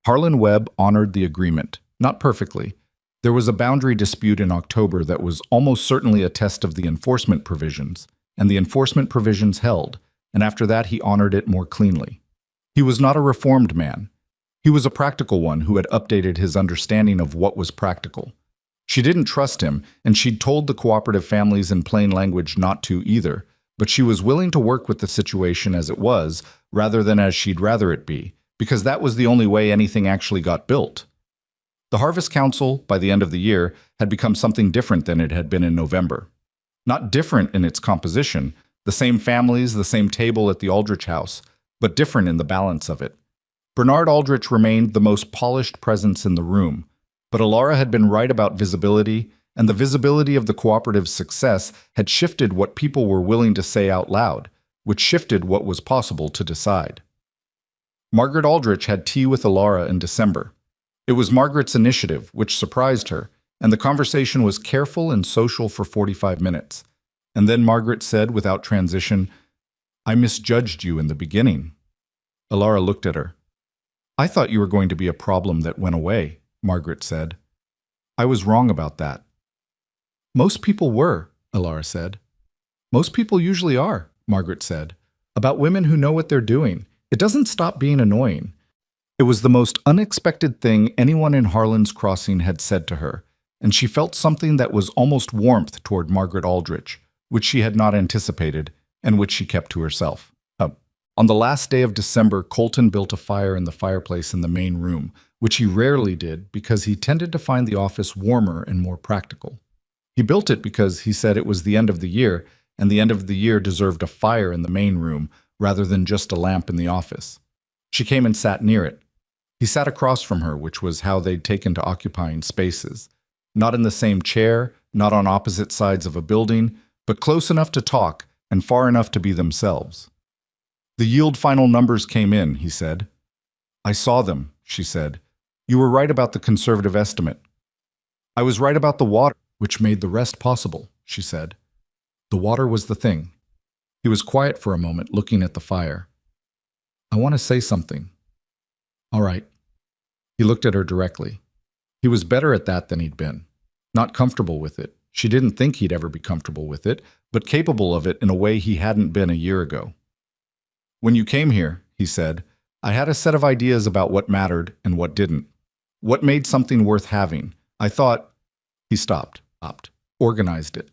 Harlan Webb honored the agreement, not perfectly. There was a boundary dispute in October that was almost certainly a test of the enforcement provisions, and the enforcement provisions held, and after that he honored it more cleanly. He was not a reformed man. He was a practical one who had updated his understanding of what was practical. She didn't trust him, and she'd told the cooperative families in plain language not to either, but she was willing to work with the situation as it was, rather than as she'd rather it be, because that was the only way anything actually got built. The Harvest Council, by the end of the year, had become something different than it had been in November. Not different in its composition, the same families, the same table at the Aldrich house, but different in the balance of it. Bernard Aldrich remained the most polished presence in the room, but Alara had been right about visibility, and the visibility of the cooperative's success had shifted what people were willing to say out loud, which shifted what was possible to decide. Margaret Aldrich had tea with Alara in December. It was Margaret's initiative, which surprised her, and the conversation was careful and social for 45 minutes. And then Margaret said, without transition, "I misjudged you in the beginning." Alara looked at her. "I thought you were going to be a problem that went away," Margaret said. "I was wrong about that." "Most people were," Alara said. "Most people usually are," Margaret said. "About women who know what they're doing. It doesn't stop being annoying." It was the most unexpected thing anyone in Harlan's Crossing had said to her, and she felt something that was almost warmth toward Margaret Aldrich, which she had not anticipated, and which she kept to herself. On the last day of December, Colton built a fire in the fireplace in the main room, which he rarely did because he tended to find the office warmer and more practical. He built it because he said it was the end of the year, and the end of the year deserved a fire in the main room rather than just a lamp in the office. She came and sat near it. He sat across from her, which was how they'd taken to occupying spaces. Not in the same chair, not on opposite sides of a building, but close enough to talk and far enough to be themselves. "The yield final numbers came in," he said. "I saw them," she said. "You were right about the conservative estimate." "I was right about the water, which made the rest possible," she said. The water was the thing. He was quiet for a moment, looking at the fire. "I want to say something." "All right." He looked at her directly. He was better at that than he'd been. Not comfortable with it. She didn't think he'd ever be comfortable with it, but capable of it in a way he hadn't been a year ago. "When you came here," he said, "I had a set of ideas about what mattered and what didn't. What made something worth having. I thought—" He stopped, organized it.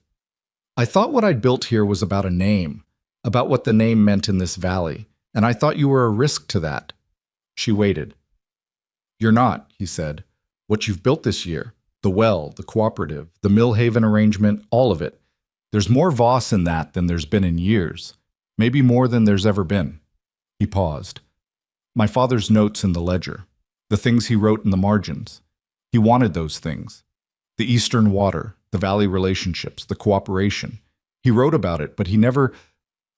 "I thought what I'd built here was about a name, about what the name meant in this valley, and I thought you were a risk to that." She waited. "You're not," he said. "What you've built this year, the well, the cooperative, the Millhaven arrangement, all of it. There's more Voss in that than there's been in years. Maybe more than there's ever been." He paused. "My father's notes in the ledger, the things he wrote in the margins. He wanted those things. The Eastern water, the valley relationships, the cooperation. He wrote about it, but he never—"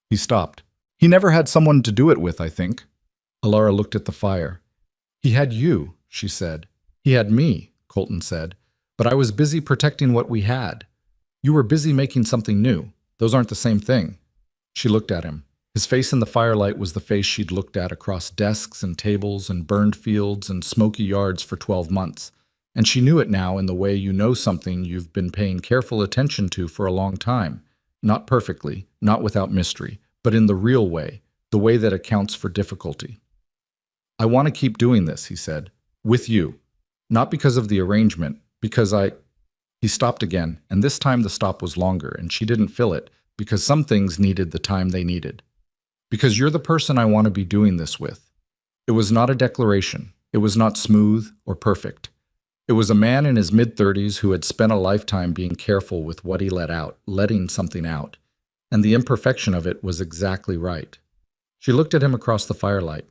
He stopped. "He never had someone to do it with, I think." Alara looked at the fire. "He had you," she said. "He had me," Colton said. "But I was busy protecting what we had. You were busy making something new. Those aren't the same thing." She looked at him. His face in the firelight was the face she'd looked at across desks and tables and burned fields and smoky yards for 12 months. And she knew it now in the way you know something you've been paying careful attention to for a long time. Not perfectly, not without mystery, but in the real way, the way that accounts for difficulty. "I want to keep doing this," he said, "with you. Not because of the arrangement, because I—" He stopped again, and this time the stop was longer, and she didn't fill it, because some things needed the time they needed. "Because you're the person I want to be doing this with." It was not a declaration. It was not smooth or perfect. It was a man in his mid-30s who had spent a lifetime being careful with what he let out, letting something out. And the imperfection of it was exactly right. She looked at him across the firelight.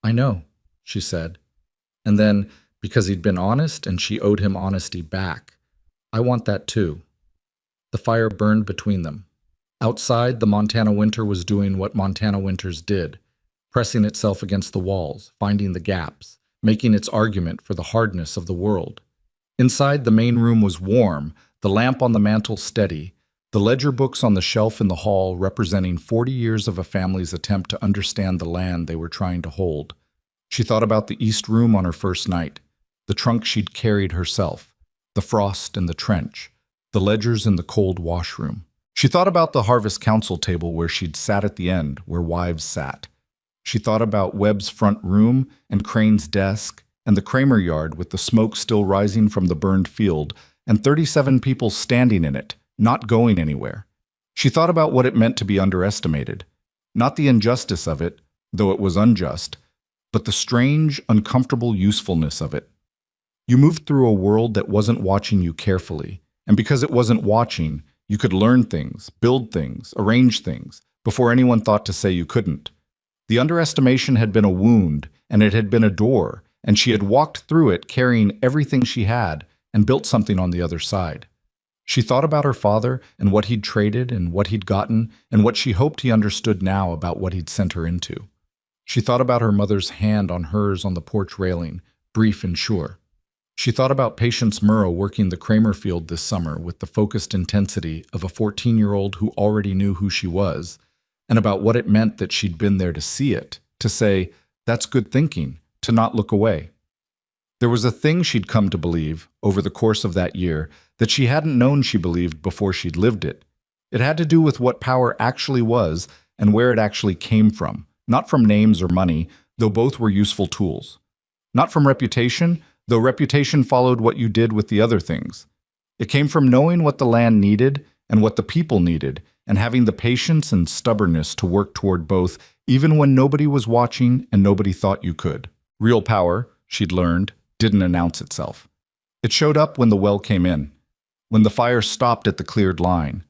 "I know," she said. And then, because he'd been honest and she owed him honesty back, "I want that too." The fire burned between them. Outside, the Montana winter was doing what Montana winters did. pressing itself against the walls, finding the gaps, making its argument for the hardness of the world. Inside, the main room was warm, the lamp on the mantel steady, the ledger books on the shelf in the hall representing 40 years of a family's attempt to understand the land they were trying to hold. She thought about the East Room on her first night, the trunk she'd carried herself, the frost in the trench, the ledgers in the cold washroom. She thought about the Harvest Council table where she'd sat at the end, where wives sat. She thought about Webb's front room and Crane's desk and the Kramer yard with the smoke still rising from the burned field and 37 people standing in it, not going anywhere. She thought about what it meant to be underestimated. Not the injustice of it, though it was unjust, but the strange, uncomfortable usefulness of it. You moved through a world that wasn't watching you carefully, and because it wasn't watching, you could learn things, build things, arrange things, before anyone thought to say you couldn't. The underestimation had been a wound, and it had been a door, and she had walked through it carrying everything she had and built something on the other side. She thought about her father and what he'd traded and what he'd gotten and what she hoped he understood now about what he'd sent her into. She thought about her mother's hand on hers on the porch railing, brief and sure. She thought about Patience Murrow working the Kramer field this summer with the focused intensity of a 14-year-old who already knew who she was, and about what it meant that she'd been there to see it, to say, "That's good thinking," to not look away. There was a thing she'd come to believe, over the course of that year, that she hadn't known she believed before she'd lived it. It had to do with what power actually was and where it actually came from, not from names or money, though both were useful tools. Not from reputation, though reputation followed what you did with the other things. It came from knowing what the land needed and what the people needed, and having the patience and stubbornness to work toward both, even when nobody was watching and nobody thought you could. Real power, she'd learned, didn't announce itself. It showed up when the well came in, when the fire stopped at the cleared line,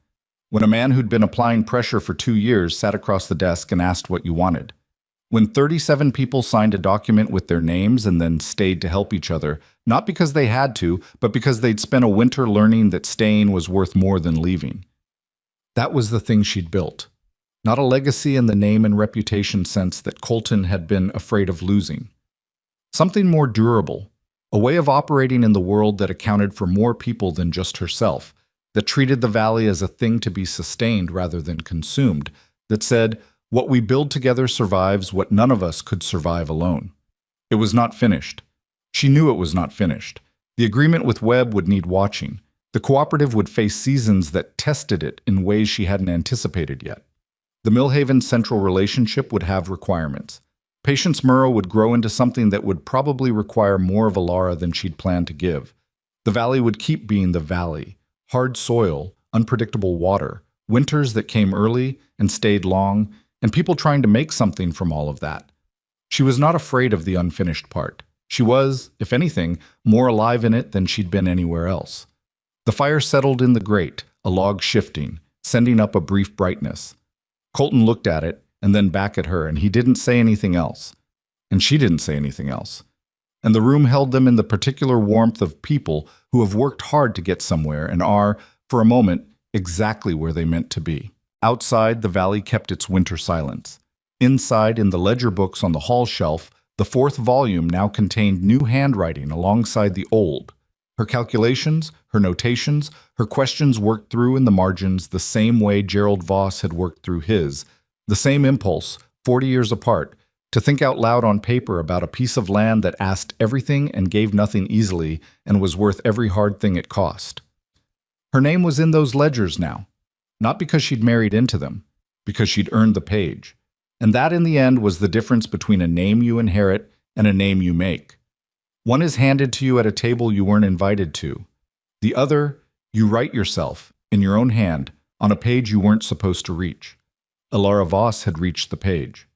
when a man who'd been applying pressure for 2 years sat across the desk and asked what you wanted, when 37 people signed a document with their names and then stayed to help each other, not because they had to, but because they'd spent a winter learning that staying was worth more than leaving. That was the thing she'd built. Not a legacy in the name and reputation sense that Colton had been afraid of losing. Something more durable, a way of operating in the world that accounted for more people than just herself, that treated the valley as a thing to be sustained rather than consumed, that said, what we build together survives what none of us could survive alone. It was not finished. She knew it was not finished. The agreement with Webb would need watching. The cooperative would face seasons that tested it in ways she hadn't anticipated yet. The Millhaven Central relationship would have requirements. Patience Murrow would grow into something that would probably require more of Alara than she'd planned to give. The valley would keep being the valley. Hard soil, unpredictable water, winters that came early and stayed long, and people trying to make something from all of that. She was not afraid of the unfinished part. She was, if anything, more alive in it than she'd been anywhere else. The fire settled in the grate, a log shifting, sending up a brief brightness. Colton looked at it, and then back at her, and he didn't say anything else. And she didn't say anything else. And the room held them in the particular warmth of people who have worked hard to get somewhere and are, for a moment, exactly where they meant to be. Outside, the valley kept its winter silence. Inside, in the ledger books on the hall shelf, the 4th volume now contained new handwriting alongside the old. Her calculations, her notations, her questions worked through in the margins the same way Gerald Voss had worked through his, the same impulse, 40 years apart, to think out loud on paper about a piece of land that asked everything and gave nothing easily and was worth every hard thing it cost. Her name was in those ledgers now, not because she'd married into them, because she'd earned the page. And that in the end was the difference between a name you inherit and a name you make. One is handed to you at a table you weren't invited to. The other, you write yourself, in your own hand, on a page you weren't supposed to reach. Alara Voss had reached the page.